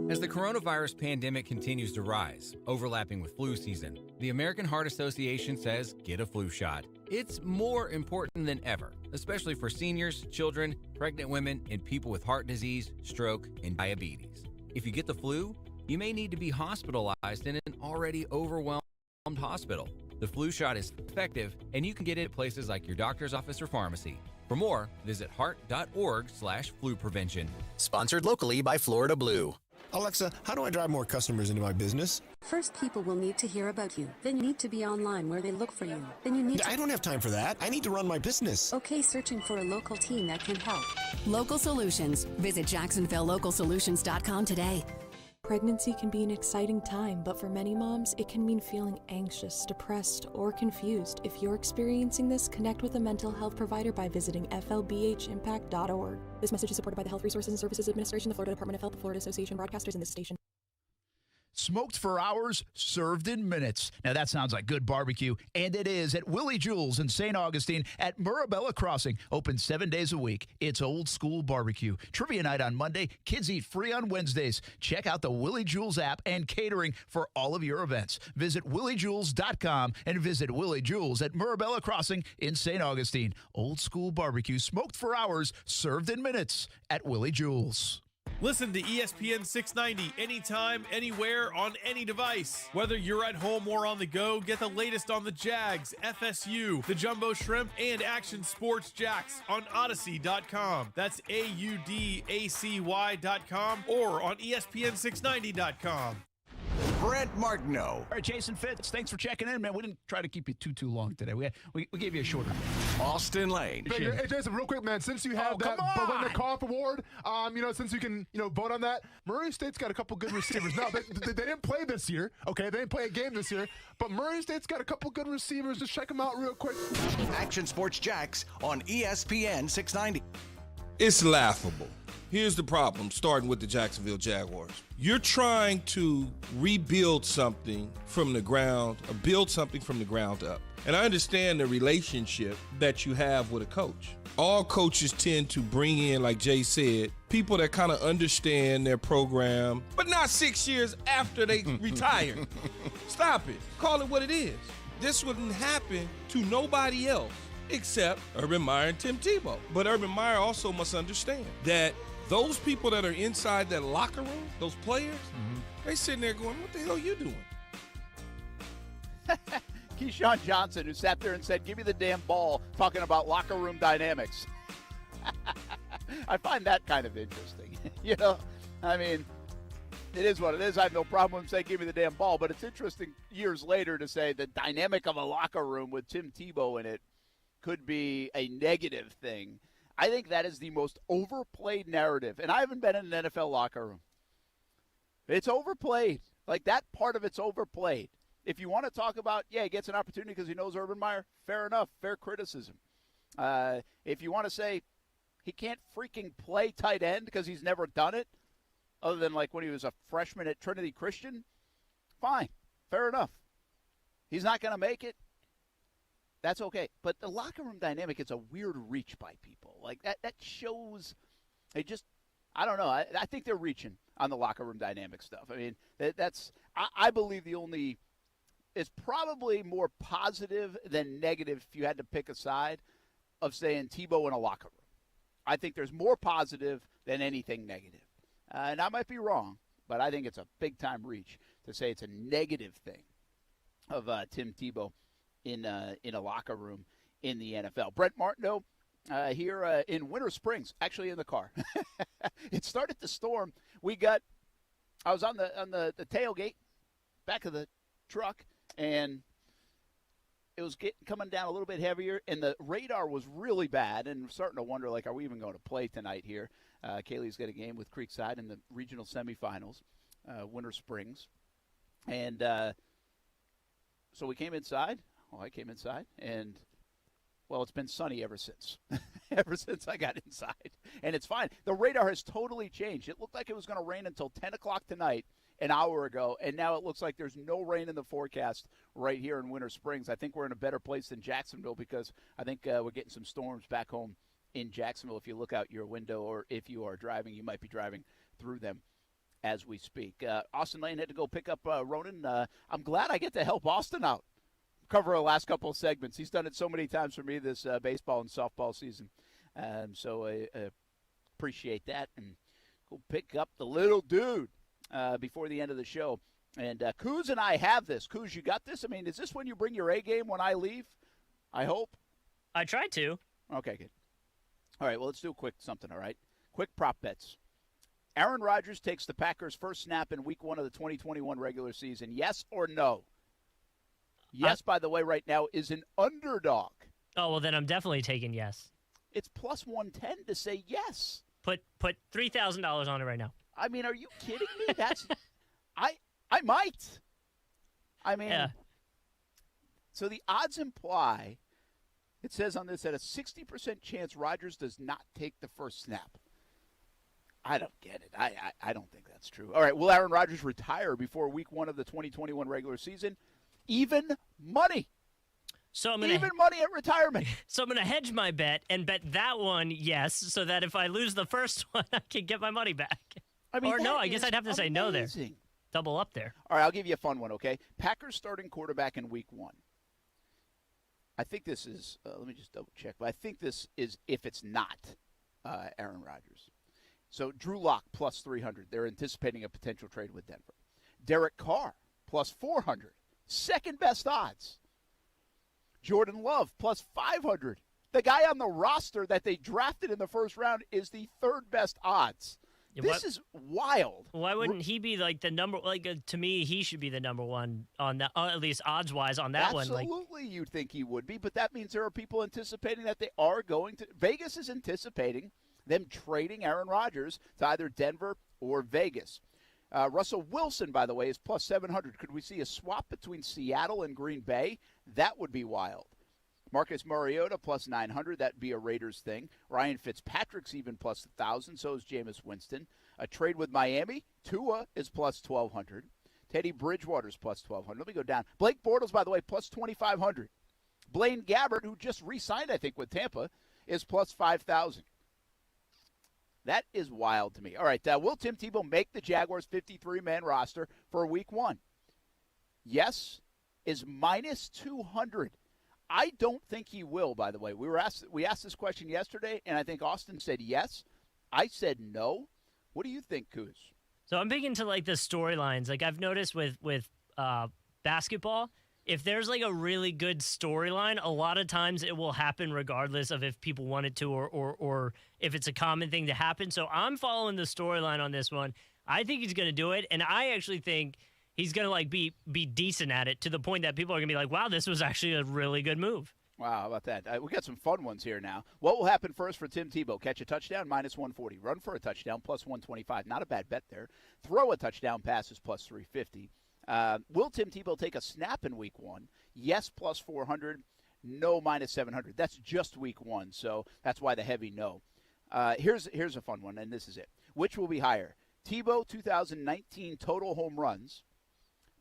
As the coronavirus pandemic continues to rise, overlapping with flu season, the American Heart Association says get a flu shot. It's more important than ever, especially for seniors, children, pregnant women, and people with heart disease, stroke, and diabetes. If you get the flu, you may need to be hospitalized in an already overwhelmed Hospital. The flu shot is effective, and you can get it at places like your doctor's office or pharmacy. For more, visit heart.org/flu prevention. Sponsored locally by Florida Blue. Alexa, how do I drive more customers into my business? First, people will need to hear about you. Then you need to be online where they look for you. Then you need I don't have time for that. I need to run my business. Okay, searching for a local team that can help. Local Solutions. Visit JacksonvilleLocalSolutions.com today. Pregnancy can be an exciting time, but for many moms, it can mean feeling anxious, depressed, or confused. If you're experiencing this, connect with a mental health provider by visiting flbhimpact.org. This message is supported by the Health Resources and Services Administration, the Florida Department of Health, the Florida Association of Broadcasters, and this station. Smoked for hours, served in minutes. Now that sounds like good barbecue, and it is at Willie Jewell's in St. Augustine at Mirabella Crossing. Open 7 days a week. It's old school barbecue. Trivia night on Monday. Kids eat free on Wednesdays. Check out the Willie Jewell's app and catering for all of your events. Visit williejewels.com and visit Willie Jewell's at Mirabella Crossing in St. Augustine. Old school barbecue, smoked for hours, served in minutes at Willie Jewell's. Listen to ESPN 690 anytime, anywhere, on any device. Whether you're at home or on the go, get the latest on the Jags, FSU, the Jumbo Shrimp, and Action Sports Jacks on Odyssey.com. That's AUDACY.com or on ESPN690.com. Brent Martineau. All right, Jason Fitz, thanks for checking in, man. We didn't try to keep you too long today. We gave you a shorter. Austin Lane. Hey, Jason, real quick, man. Since you have that Belinda Award, since you can, vote on that, Murray State's got a couple good receivers. Now, they didn't play this year, okay? They didn't play a game this year, but Murray State's got a couple good receivers. Just check them out real quick. Action Sports Jacks on ESPN 690. It's laughable. Here's the problem, starting with the Jacksonville Jaguars. You're trying to rebuild something from the ground, or build something from the ground up. And I understand the relationship that you have with a coach. All coaches tend to bring in, like Jay said, people that kind of understand their program, but not 6 years after they retire. Stop it. Call it what it is. This wouldn't happen to nobody else except Urban Meyer and Tim Tebow. But Urban Meyer also must understand that those people that are inside that locker room, those players, they sitting there going, what the hell are you doing? Keyshawn Johnson, who sat there and said, give me the damn ball, talking about locker room dynamics. I find that kind of interesting. It is what it is. I have no problem with saying, give me the damn ball. But it's interesting years later to say the dynamic of a locker room with Tim Tebow in it could be a negative thing. I think that is the most overplayed narrative. And I haven't been in an NFL locker room. It's overplayed. Like, that part of it's overplayed. If you want to talk about, he gets an opportunity because he knows Urban Meyer, fair enough, fair criticism. If you want to say he can't freaking play tight end because he's never done it, other than like when he was a freshman at Trinity Christian, fine, fair enough. He's not going to make it. That's okay. But the locker room dynamic is a weird reach by people. Like, that shows they just, I don't know. I think they're reaching on the locker room dynamic stuff. I mean, I believe the only, it's probably more positive than negative if you had to pick a side of saying Tebow in a locker room. I think there's more positive than anything negative. And I might be wrong, but I think it's a big-time reach to say it's a negative thing of Tim Tebow in a locker room in the NFL. Brent Martineau here in Winter Springs, actually in the car. It started to storm. I was on the tailgate, back of the truck, and it was coming down a little bit heavier, and the radar was really bad, and we're starting to wonder, like, are we even going to play tonight here? Kaylee's got a game with Creekside in the regional semifinals, Winter Springs. And so we came inside. Well, I came inside, and, well, it's been sunny ever since. Ever since I got inside. And it's fine. The radar has totally changed. It looked like it was going to rain until 10 o'clock tonight an hour ago, and now it looks like there's no rain in the forecast right here in Winter Springs. I think we're in a better place than Jacksonville because I think we're getting some storms back home in Jacksonville. If you look out your window, or if you are driving, you might be driving through them as we speak. Austin Lane had to go pick up Ronan. I'm glad I get to help Austin out, cover the last couple of segments. He's done it so many times for me this baseball and softball season. So I appreciate that. And go pick up the little dude before the end of the show. And Kuz and I have this. Kuz, you got this? I mean, is this when you bring your A game when I leave? I hope. I tried to. Okay, good. All right, well, let's do a quick something, all right? Quick prop bets. Aaron Rodgers takes the Packers' first snap in Week 1 of the 2021 regular season. Yes or no? Yes, by the way, right now is an underdog. Oh, well, then I'm definitely taking yes. It's plus 110 to say yes. Put $3,000 on it right now. I mean, are you kidding me? That's I might. I mean, yeah. So the odds imply, it says on this, that a 60% chance Rodgers does not take the first snap. I don't get it. I don't think that's true. All right, will Aaron Rodgers retire before Week 1 of the 2021 regular season? Even money. So I'm even money at retirement. So I'm going to hedge my bet and bet that one yes, so that if I lose the first one, I can get my money back. I mean, or no, I guess I'd have to say no there. Double up there. All right, I'll give you a fun one, okay? Packers starting quarterback in Week 1. I think this is, let me just double check, but I think this is if it's not Aaron Rodgers. So Drew Lock plus 300. They're anticipating a potential trade with Denver. Derek Carr plus 400. Second best odds. Jordan Love plus 500. The guy on the roster that they drafted in the first round is the third best odds. This is wild. Why wouldn't he be like the number? Like to me, he should be the number one on that, at least odds wise on that one. Absolutely, you'd think he would be, but that means there are people anticipating that they are going to. Vegas is anticipating them trading Aaron Rodgers to either Denver or Vegas. Russell Wilson, by the way, is plus 700. Could we see a swap between Seattle and Green Bay? That would be wild. Marcus Mariota plus 900. That'd be a Raiders thing. Ryan Fitzpatrick's even plus 1,000. So is Jameis Winston. A trade with Miami. Tua is plus 1,200. Teddy Bridgewater's plus 1,200. Let me go down. Blake Bortles, by the way, plus 2,500. Blaine Gabbert, who just re-signed, I think, with Tampa, is plus 5,000. That is wild to me. All right, will Tim Tebow make the Jaguars' 53-man roster for Week 1? Yes is minus 200. I don't think he will, by the way. We asked this question yesterday, and I think Austin said yes. I said no. What do you think, Kuz? So I'm big into like the storylines. Like I've noticed with basketball, if there's like a really good storyline, a lot of times it will happen regardless of if people want it to or if it's a common thing to happen. So I'm following the storyline on this one. I think he's going to do it, and I actually think he's going to like be decent at it to the point that people are going to be like, wow, this was actually a really good move. Wow, how about that? We got some fun ones here now. What will happen first for Tim Tebow? Catch a touchdown, minus 140. Run for a touchdown, plus 125. Not a bad bet there. Throw a touchdown pass is plus 350. Will Tim Tebow take a snap in Week 1? Yes, plus 400. No, minus 700. That's just Week 1, so that's why the heavy no. Here's a fun one, and this is it. Which will be higher? Tebow 2019 total home runs.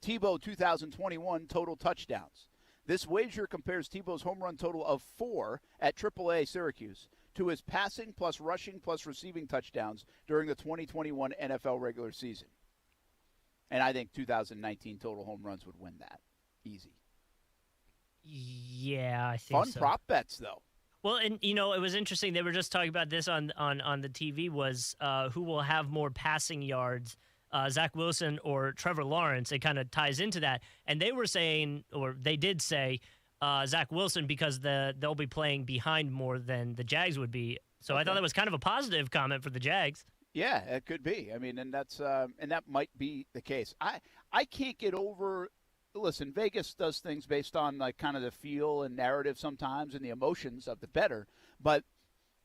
Tebow 2021 total touchdowns. This wager compares Tebow's home run total of 4 at AAA Syracuse to his passing plus rushing plus receiving touchdowns during the 2021 NFL regular season. And I think 2019 total home runs would win that. Easy. Yeah, I think so. Fun prop bets, though. Well, and, you know, it was interesting. They were just talking about this on the TV was who will have more passing yards, Zach Wilson or Trevor Lawrence. It kind of ties into that. And they were saying, or they did say, Zach Wilson because they'll be playing behind more than the Jags would be. So okay. I thought that was kind of a positive comment for the Jags. Yeah, it could be. I mean, and that might be the case. I can't get over. Listen, Vegas does things based on like kind of the feel and narrative sometimes and the emotions of the bettor. But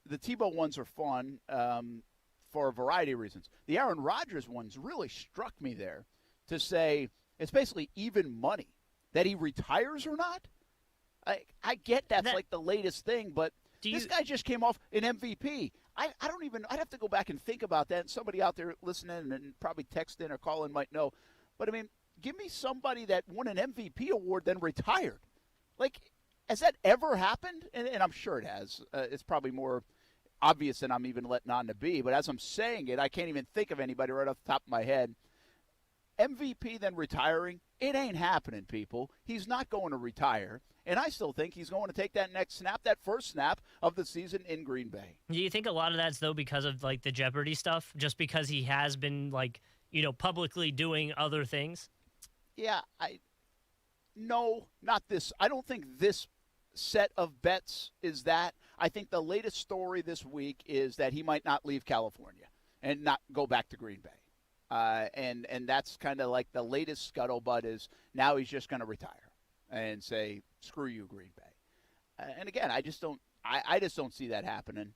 the Tebow ones are fun for a variety of reasons. The Aaron Rodgers ones really struck me there to say it's basically even money that he retires or not. I get that's like the latest thing, but this guy just came off an MVP. I'd have to go back and think about that. And somebody out there listening and probably text in or call in might know. But, I mean, give me somebody that won an MVP award then retired. Like, has that ever happened? And I'm sure it has. It's probably more obvious than I'm even letting on to be. But as I'm saying it, I can't even think of anybody right off the top of my head. MVP then retiring, it ain't happening, people. He's not going to retire. And I still think he's going to take that next snap, that first snap of the season in Green Bay. Do you think a lot of that's, though, because of, like, the Jeopardy stuff? Just because he has been, like, you know, publicly doing other things? Yeah, no, not this. I don't think this set of bets is that. I think the latest story this week is that he might not leave California and not go back to Green Bay. And that's kind of like the latest scuttlebutt is now he's just going to retire and say, screw you, Green Bay. And again, I just don't see that happening.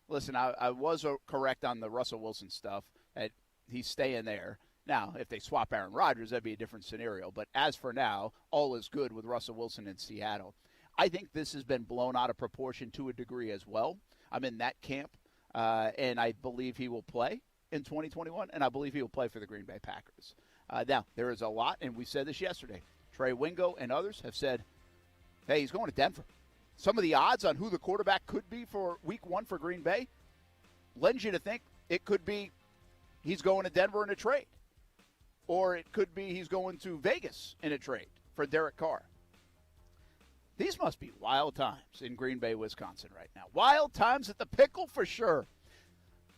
Listen, I was correct on the Russell Wilson stuff, that he's staying there. Now, if they swap Aaron Rodgers, that'd be a different scenario. But as for now, all is good with Russell Wilson in Seattle. I think this has been blown out of proportion to a degree as well. I'm in that camp, and I believe he will play in 2021, and I believe he will play for the Green Bay Packers. Now, there is a lot, and we said this yesterday. Trey Wingo and others have said, hey, he's going to Denver. Some of the odds on who the quarterback could be for week 1 for Green Bay lends you to think it could be he's going to Denver in a trade. Or it could be he's going to Vegas in a trade for Derek Carr. These must be wild times in Green Bay, Wisconsin right now. Wild times at the Pickle for sure.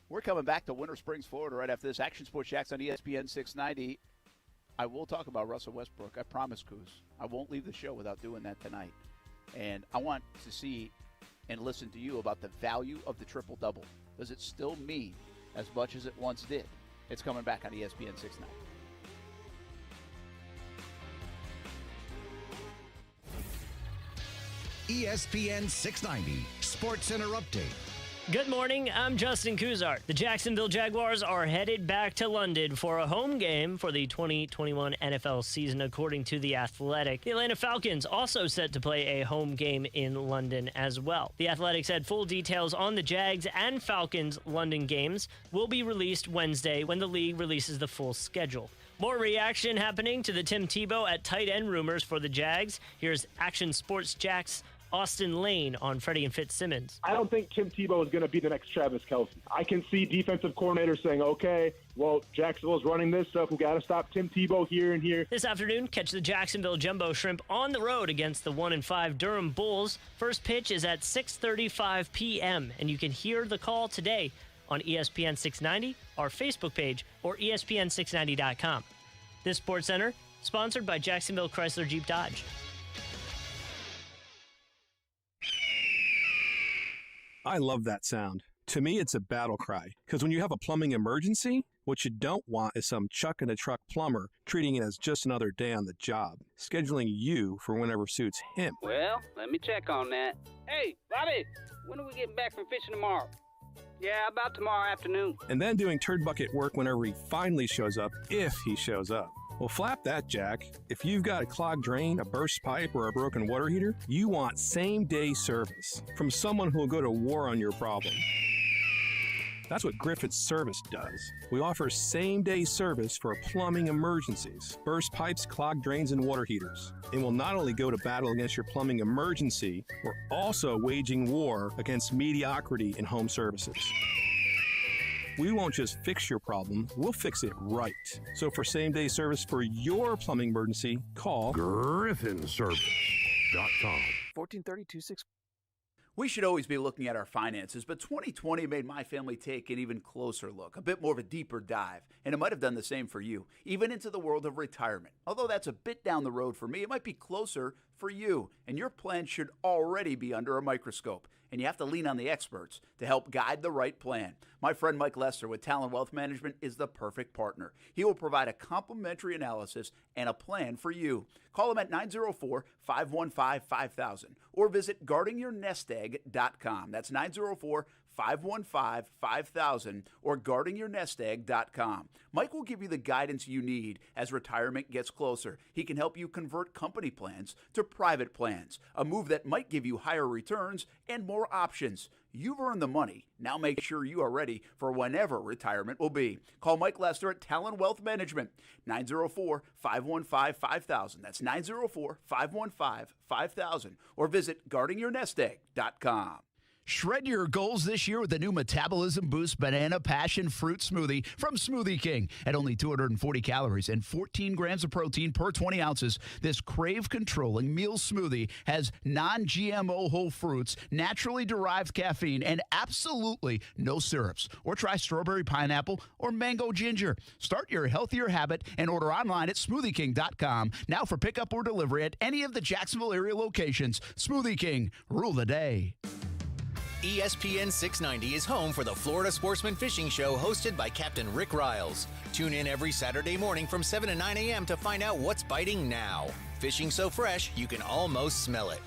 We're coming back to Winter Springs, Florida right after this. Action Sports Jax on ESPN 690. I will talk about Russell Westbrook. I promise, Coos. I won't leave the show without doing that tonight. And I want to see and listen to you about the value of the triple-double. Does it still mean as much as it once did? It's coming back on ESPN 690. ESPN 690 SportsCenter Update. Good morning, I'm Justin Kuzart. The Jacksonville Jaguars are headed back to London for a home game for the 2021 NFL season, according to The Athletic. The Atlanta Falcons also set to play a home game in London as well. The Athletic said full details on the Jags and Falcons London games will be released Wednesday when the league releases the full schedule. More reaction happening to the Tim Tebow at tight end rumors for the Jags. Here's Action Sports Jax Austin Lane on Freddie and Fitzsimmons. I don't think Tim Tebow is going to be the next Travis Kelce. I can see defensive coordinators saying, okay, well, Jacksonville's running this stuff. We got to stop Tim Tebow here and here. This afternoon, catch the Jacksonville Jumbo Shrimp on the road against the 1-5 Durham Bulls. First pitch is at 6:35 p.m., and you can hear the call today on ESPN 690, our Facebook page, or ESPN690.com. This Sports Center, sponsored by Jacksonville Chrysler Jeep Dodge. I love that sound. To me, it's a battle cry. Because when you have a plumbing emergency, what you don't want is some chuck-in-a-truck plumber treating it as just another day on the job, scheduling you for whenever suits him. Well, let me check on that. Hey, Bobby, when are we getting back from fishing tomorrow? Yeah, about tomorrow afternoon. And then doing turd bucket work whenever he finally shows up, if he shows up. Well, flap that, Jack. If you've got a clogged drain, a burst pipe, or a broken water heater, you want same-day service from someone who will go to war on your problem. That's what Griffith's Service does. We offer same-day service for plumbing emergencies, burst pipes, clogged drains, and water heaters. And we'll not only go to battle against your plumbing emergency, we're also waging war against mediocrity in home services. We won't just fix your problem, we'll fix it right. So for same-day service for your plumbing emergency, call GriffinService.com. 1432-6. We should always be looking at our finances, but 2020 made my family take an even closer look, a bit more of a deeper dive, and it might have done the same for you, even into the world of retirement. Although that's a bit down the road for me, it might be closer for you, and your plan should already be under a microscope, and you have to lean on the experts to help guide the right plan. My friend Mike Lester with Talon Wealth Management is the perfect partner. He will provide a complimentary analysis and a plan for you. Call him at 904-515-5000 or visit guardingyournestegg.com. That's 904-515-5000 or guardingyournestegg.com. Mike will give you the guidance you need as retirement gets closer. He can help you convert company plans to private plans, a move that might give you higher returns and more options. You've earned the money. Now make sure you are ready for whenever retirement will be. Call Mike Lester at Talon Wealth Management, 904-515-5000. That's 904-515-5000. Or visit guardingyournestegg.com. Shred your goals this year with the new Metabolism Boost Banana Passion Fruit Smoothie from Smoothie King. At only 240 calories and 14 grams of protein per 20 ounces, this crave-controlling meal smoothie has non-GMO whole fruits, naturally derived caffeine, and absolutely no syrups. Or try strawberry pineapple or mango ginger. Start your healthier habit and order online at smoothieking.com. Now for pickup or delivery at any of the Jacksonville area locations. Smoothie King, rule the day. ESPN 690 is home for the Florida Sportsman Fishing Show hosted by Captain Rick Riles. Tune in every Saturday morning from 7 to 9 a.m. to find out what's biting now. Fishing so fresh, you can almost smell it.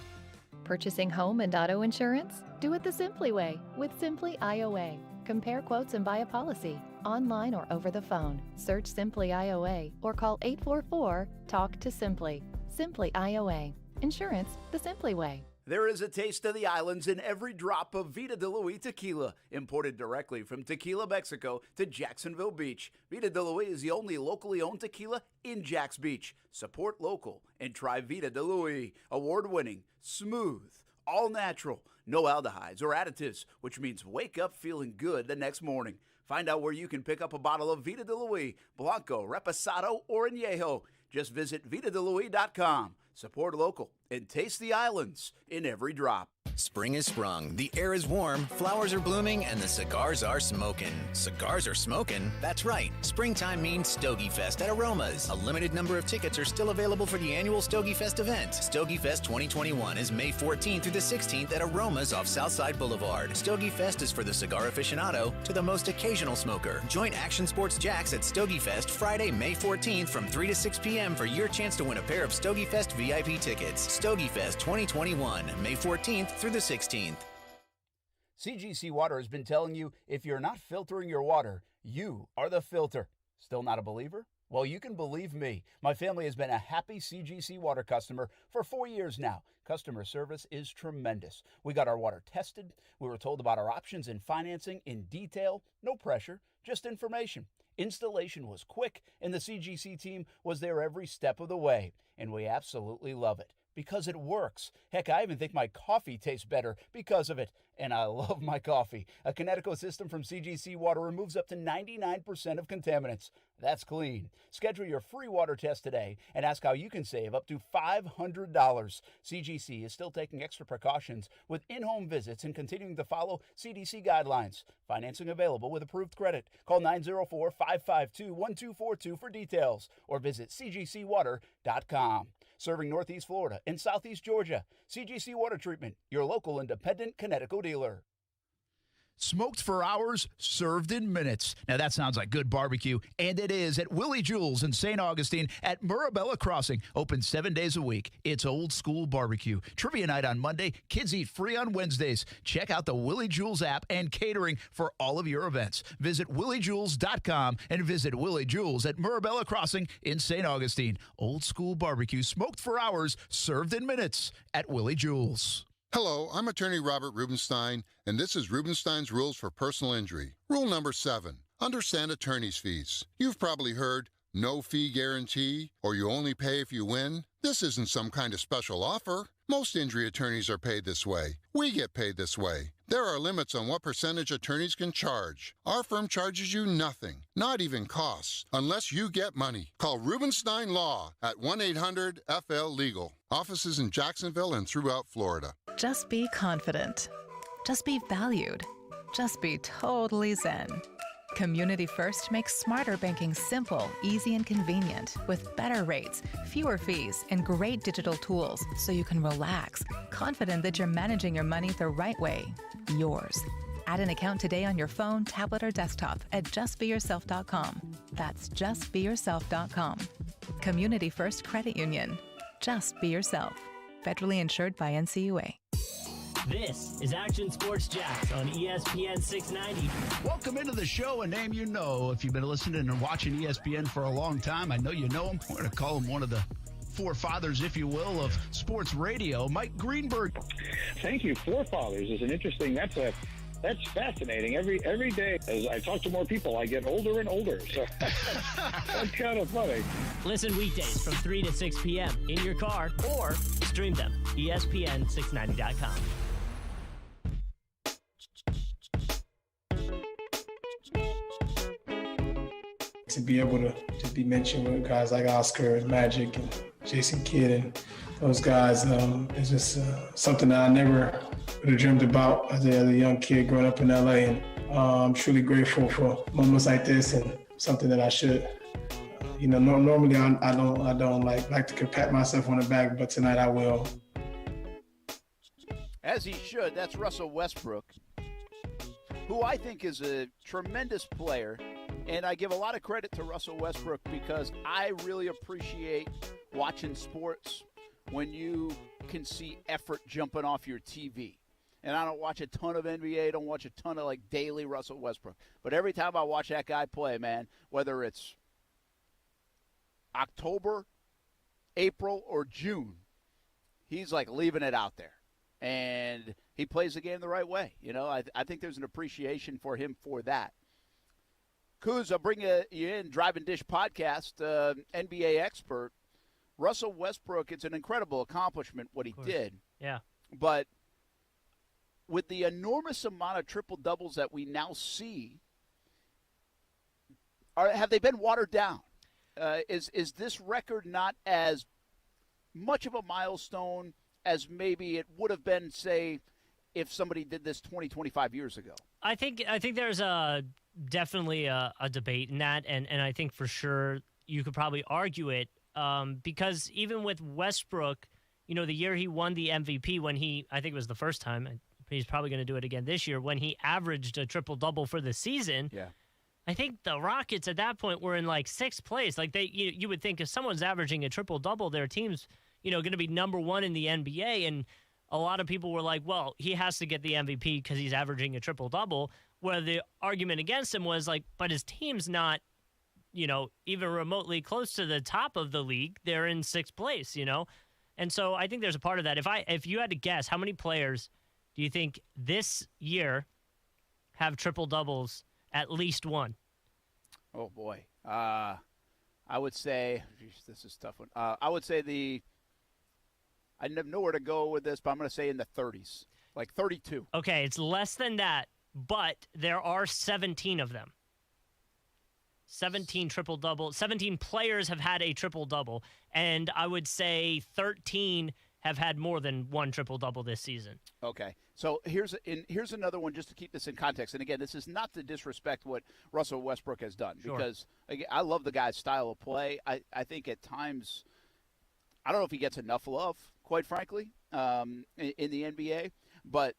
Purchasing home and auto insurance? Do it the Simply way with Simply IOA. Compare quotes and buy a policy online or over the phone. Search Simply IOA or call 844-TALK-TO-SIMPLY. Simply IOA. Insurance the Simply way. There is a taste of the islands in every drop of Vida de Luis tequila, imported directly from Tequila, Mexico to Jacksonville Beach. Vida de Luis is the only locally owned tequila in Jax Beach. Support local and try Vida de Luis. Award-winning, smooth, all natural, no aldehydes or additives, which means wake up feeling good the next morning. Find out where you can pick up a bottle of Vida de Luis, Blanco, Reposado, or Añejo. Just visit VitaDeLuis.com. Support local and taste the islands in every drop. Spring is sprung, the air is warm, flowers are blooming, and the cigars are smoking. Cigars are smoking? That's right. Springtime means Stogie Fest at Aromas. A limited number of tickets are still available for the annual Stogie Fest event. Stogie Fest 2021 is May 14th through the 16th at Aromas off Southside Boulevard. Stogie Fest is for the cigar aficionado to the most occasional smoker. Join Action Sports Jax at Stogie Fest Friday, May 14th from 3 to 6 p.m. for your chance to win a pair of Stogie Fest VIP tickets. Stogie Fest 2021, May 14th through the 16th. CGC Water has been telling you if you're not filtering your water, you are the filter. Still not a believer? Well, you can believe me. My family has been a happy CGC Water customer for 4 years now. Customer service is tremendous. We got our water tested. We were told about our options in financing in detail. No pressure, just information. Installation was quick, and the CGC team was there every step of the way. And we absolutely love it. Because it works. Heck, I even think my coffee tastes better because of it. And I love my coffee. A Connecticut system from CGC Water removes up to 99% of contaminants. That's clean. Schedule your free water test today and ask how you can save up to $500. CGC is still taking extra precautions with in-home visits and continuing to follow CDC guidelines. Financing available with approved credit. Call 904-552-1242 for details or visit cgcwater.com. Serving Northeast Florida and Southeast Georgia. CGC Water Treatment, your local independent Connecticut dealer. Smoked for hours, served in minutes. Now that sounds like good barbecue, and it is at Willie Jules in St. Augustine at Mirabella Crossing. Open 7 days a week. It's old school barbecue. Trivia night on Monday. Kids eat free on Wednesdays. Check out the Willie Jules app and catering for all of your events. Visit williejules.com and visit Willie Jules at Mirabella Crossing in St. Augustine. Old school barbecue, smoked for hours, served in minutes at Willie Jules. Hello, I'm attorney Robert Rubenstein, and this is Rubenstein's Rules for Personal Injury. Rule number 7, understand attorney's fees. You've probably heard no fee guarantee, or you only pay if you win. This isn't some kind of special offer. Most injury attorneys are paid this way. We get paid this way. There are limits on what percentage attorneys can charge. Our firm charges you nothing, not even costs, unless you get money. Call Rubenstein Law at 1-800-FL-LEGAL. Offices in Jacksonville and throughout Florida. Just be confident. Just be valued. Just be totally zen. Community First makes smarter banking simple, easy, and convenient with better rates, fewer fees, and great digital tools so you can relax, confident that you're managing your money the right way. Yours. Add an account today on your phone, tablet, or desktop at justbeyourself.com. That's justbeyourself.com. Community First Credit Union. Just be yourself. Federally insured by NCUA. This is Action Sports Jax on ESPN 690. Welcome into the show, a name you know. If you've been listening and watching ESPN for a long time, I know you know him. We're going to call him one of the forefathers, if you will, of sports radio, Mike Greenberg. Thank you. Forefathers is an interesting, that's fascinating. Every day, as I talk to more people, I get older and older. So that's kind of funny. Listen weekdays from 3 to 6 p.m. in your car or stream them. ESPN690.com. to be able to be mentioned with guys like Oscar and Magic and Jason Kidd and those guys is just something that I never would have dreamed about as a young kid growing up in LA. And I'm truly grateful for moments like this and something that I should. Normally I don't like to pat myself on the back, but tonight I will. As he should. That's Russell Westbrook, who I think is a tremendous player. And I give a lot of credit to Russell Westbrook because I really appreciate watching sports when you can see effort jumping off your TV. And I don't watch a ton of NBA, don't watch a ton of daily Russell Westbrook. But every time I watch that guy play, man, whether it's October, April, or June, he's leaving it out there. And he plays the game the right way. I think there's an appreciation for him for that. Kuz, I'll bring you in, Drive and Dish podcast, NBA expert. Russell Westbrook, it's an incredible accomplishment what he did. Yeah. But with the enormous amount of triple-doubles that we now see, have they been watered down? Is this record not as much of a milestone as maybe it would have been, say, if somebody did this 20, 25 years ago? I think there's definitely a debate in that, and I think for sure you could probably argue it because even with Westbrook, the year he won the MVP when I think it was the first time, he's probably going to do it again this year, when he averaged a triple-double for the season. Yeah. I think the Rockets at that point were in sixth place. You would think if someone's averaging a triple-double, their team's going to be number one in the NBA, and a lot of people were like, well, he has to get the MVP because he's averaging a triple-double, where the argument against him was but his team's not, even remotely close to the top of the league. They're in sixth place, And so I think there's a part of that. If you had to guess, how many players do you think this year have triple-doubles, at least one? Oh, boy. I would say, this is a tough one. I would say I have nowhere to go with this, but I'm going to say in the 30s, 32. Okay, it's less than that, but there are 17 of them. 17 triple-double. 17 players have had a triple-double, and I would say 13 have had more than one triple-double this season. Okay, so here's another one just to keep this in context. And, again, this is not to disrespect what Russell Westbrook has done because, again, I love the guy's style of play. I think at times I don't know if he gets enough love, quite frankly, in the NBA. But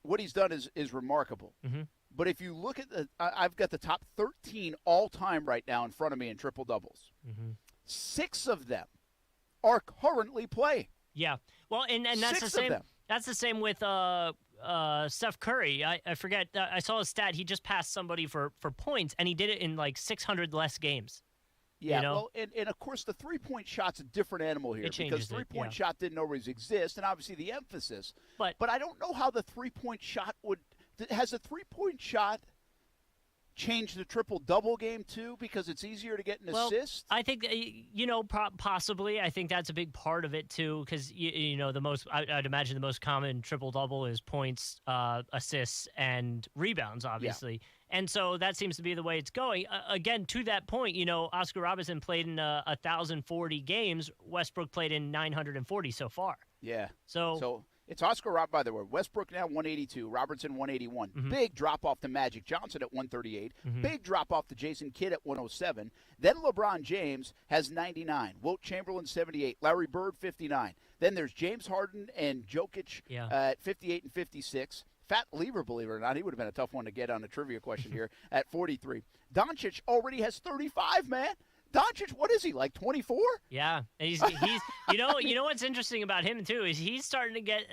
what he's done is remarkable. Mm-hmm. But if you look at I've got the top 13 all-time right now in front of me in triple-doubles. Mm-hmm. 6 of them are currently playing. Yeah. Well, and that's the same. That's the same with Steph Curry. I forget. I saw a stat. He just passed somebody for points, and he did it in 600 less games. Yeah, well, and of course the three-point shot's a different animal here because three-point shot didn't always exist, and obviously the emphasis. But I don't know how the three-point shot has the three-point shot changed the triple-double game too because it's easier to get an assist? I think possibly. I think that's a big part of it too because I'd imagine the most common triple-double is points, assists, and rebounds, obviously. Yeah. And so that seems to be the way it's going. Again, to that point, Oscar Robertson played in 1,040 games. Westbrook played in 940 so far. Yeah. So it's Oscar Robertson, by the way. Westbrook now 182, Robertson 181. Mm-hmm. Big drop off to Magic Johnson at 138. Mm-hmm. Big drop off to Jason Kidd at 107. Then LeBron James has 99. Wilt Chamberlain 78. Larry Bird 59. Then there's James Harden and Jokic at 58 and 56. Fat Lever, believe it or not, he would have been a tough one to get on a trivia question here at 43. Doncic already has 35, man. Doncic, what is he, 24? Yeah, and he's you know what's interesting about him too is he's starting to get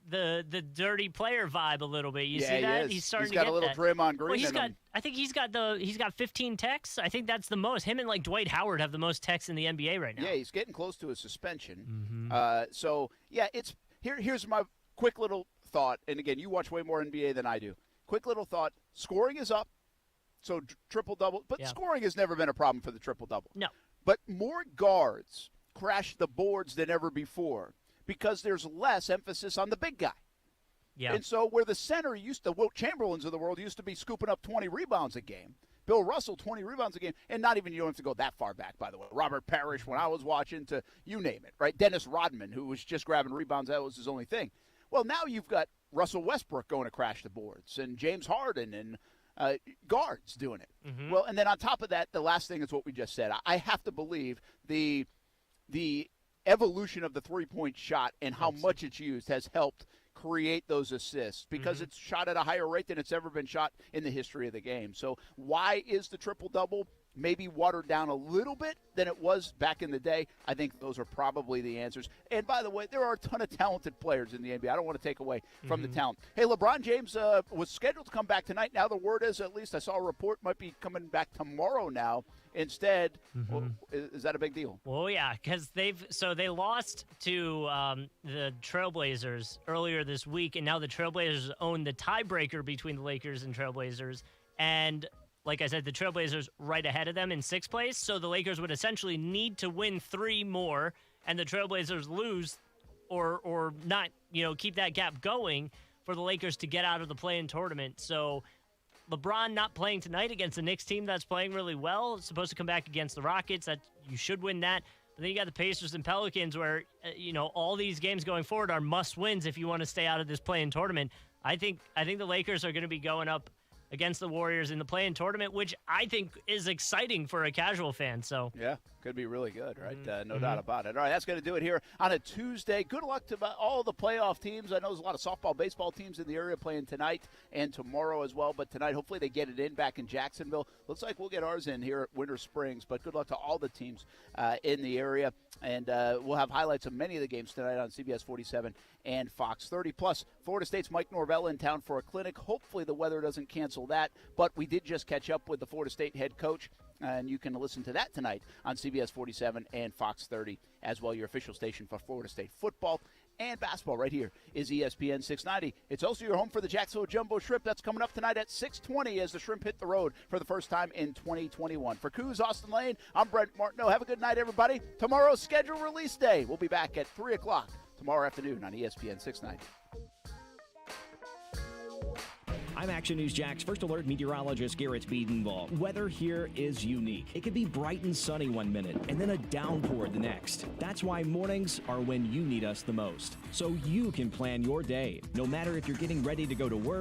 the dirty player vibe a little bit. You see that? He's starting to get that. He's got a little Draymond Green in him. I think he's got 15 techs. I think that's the most. Him and Dwight Howard have the most techs in the NBA right now. Yeah, he's getting close to a suspension. Mm-hmm. It's here's my quick little thought, and again, you watch way more NBA than I do. Quick little thought, scoring is up, so triple-double, but scoring has never been a problem for the triple-double. No. But more guards crash the boards than ever before because there's less emphasis on the big guy. Yeah. And so where the center Wilt Chamberlains of the world used to be scooping up 20 rebounds a game, Bill Russell, 20 rebounds a game, and not even, you don't have to go that far back, by the way. Robert Parrish, when I was watching, to you name it, right? Dennis Rodman, who was just grabbing rebounds, that was his only thing. Well, now you've got Russell Westbrook going to crash the boards, and James Harden and guards doing it. Mm-hmm. Well, and then on top of that, the last thing is what we just said. I have to believe the evolution of the three-point shot and how much it's used has helped create those assists, because it's shot at a higher rate than it's ever been shot in the history of the game. So why is the triple-double maybe watered down a little bit than it was back in the day? I think those are probably the answers. And by the way, there are a ton of talented players in the NBA. I don't want to take away from the talent. Hey, LeBron James was scheduled to come back tonight. Now the word is, at least I saw a report, might be coming back tomorrow now instead. Well, is that a big deal? Well, yeah, because they lost to the Trailblazers earlier this week, and now the Trailblazers own the tiebreaker between the Lakers and Trailblazers. And like I said, the Trailblazers right ahead of them in 6th place, so the Lakers would essentially need to win 3 more, and the Trailblazers lose or not, keep that gap going for the Lakers to get out of the play-in tournament. So LeBron not playing tonight against the Knicks team that's playing really well. It's supposed to come back against the Rockets. That you should win that. But then you got the Pacers and Pelicans where, all these games going forward are must-wins if you want to stay out of this play-in tournament. I think the Lakers are going to be going up against the Warriors in the play-in tournament, which I think is exciting for a casual fan. So yeah, could be really good, right? No doubt about it. All right, that's going to do it here on a Tuesday. Good luck to all the playoff teams. I know there's a lot of softball, baseball teams in the area playing tonight and tomorrow as well. But tonight, hopefully they get it in back in Jacksonville. Looks like we'll get ours in here at Winter Springs. But good luck to all the teams in the area. And we'll have highlights of many of the games tonight on CBS 47 and Fox 30. Plus, Florida State's Mike Norvell in town for a clinic. Hopefully the weather doesn't cancel that. But we did just catch up with the Florida State head coach, and you can listen to that tonight on CBS 47 and Fox 30 as well, your official station for Florida State football and basketball. Right here is ESPN 690. It's also your home for the Jacksonville Jumbo Shrimp. That's coming up tonight at 6:20 as the Shrimp hit the road for the first time in 2021. For Coos, Austin Lane, I'm Brent Martineau. Have a good night, everybody. Tomorrow's schedule release day. We'll be back at 3 o'clock tomorrow afternoon on ESPN 690. I'm Action News Jax First Alert meteorologist Garrett Biedenball. Weather here is unique. It can be bright and sunny one minute and then a downpour the next. That's why mornings are when you need us the most. So you can plan your day. No matter if you're getting ready to go to work,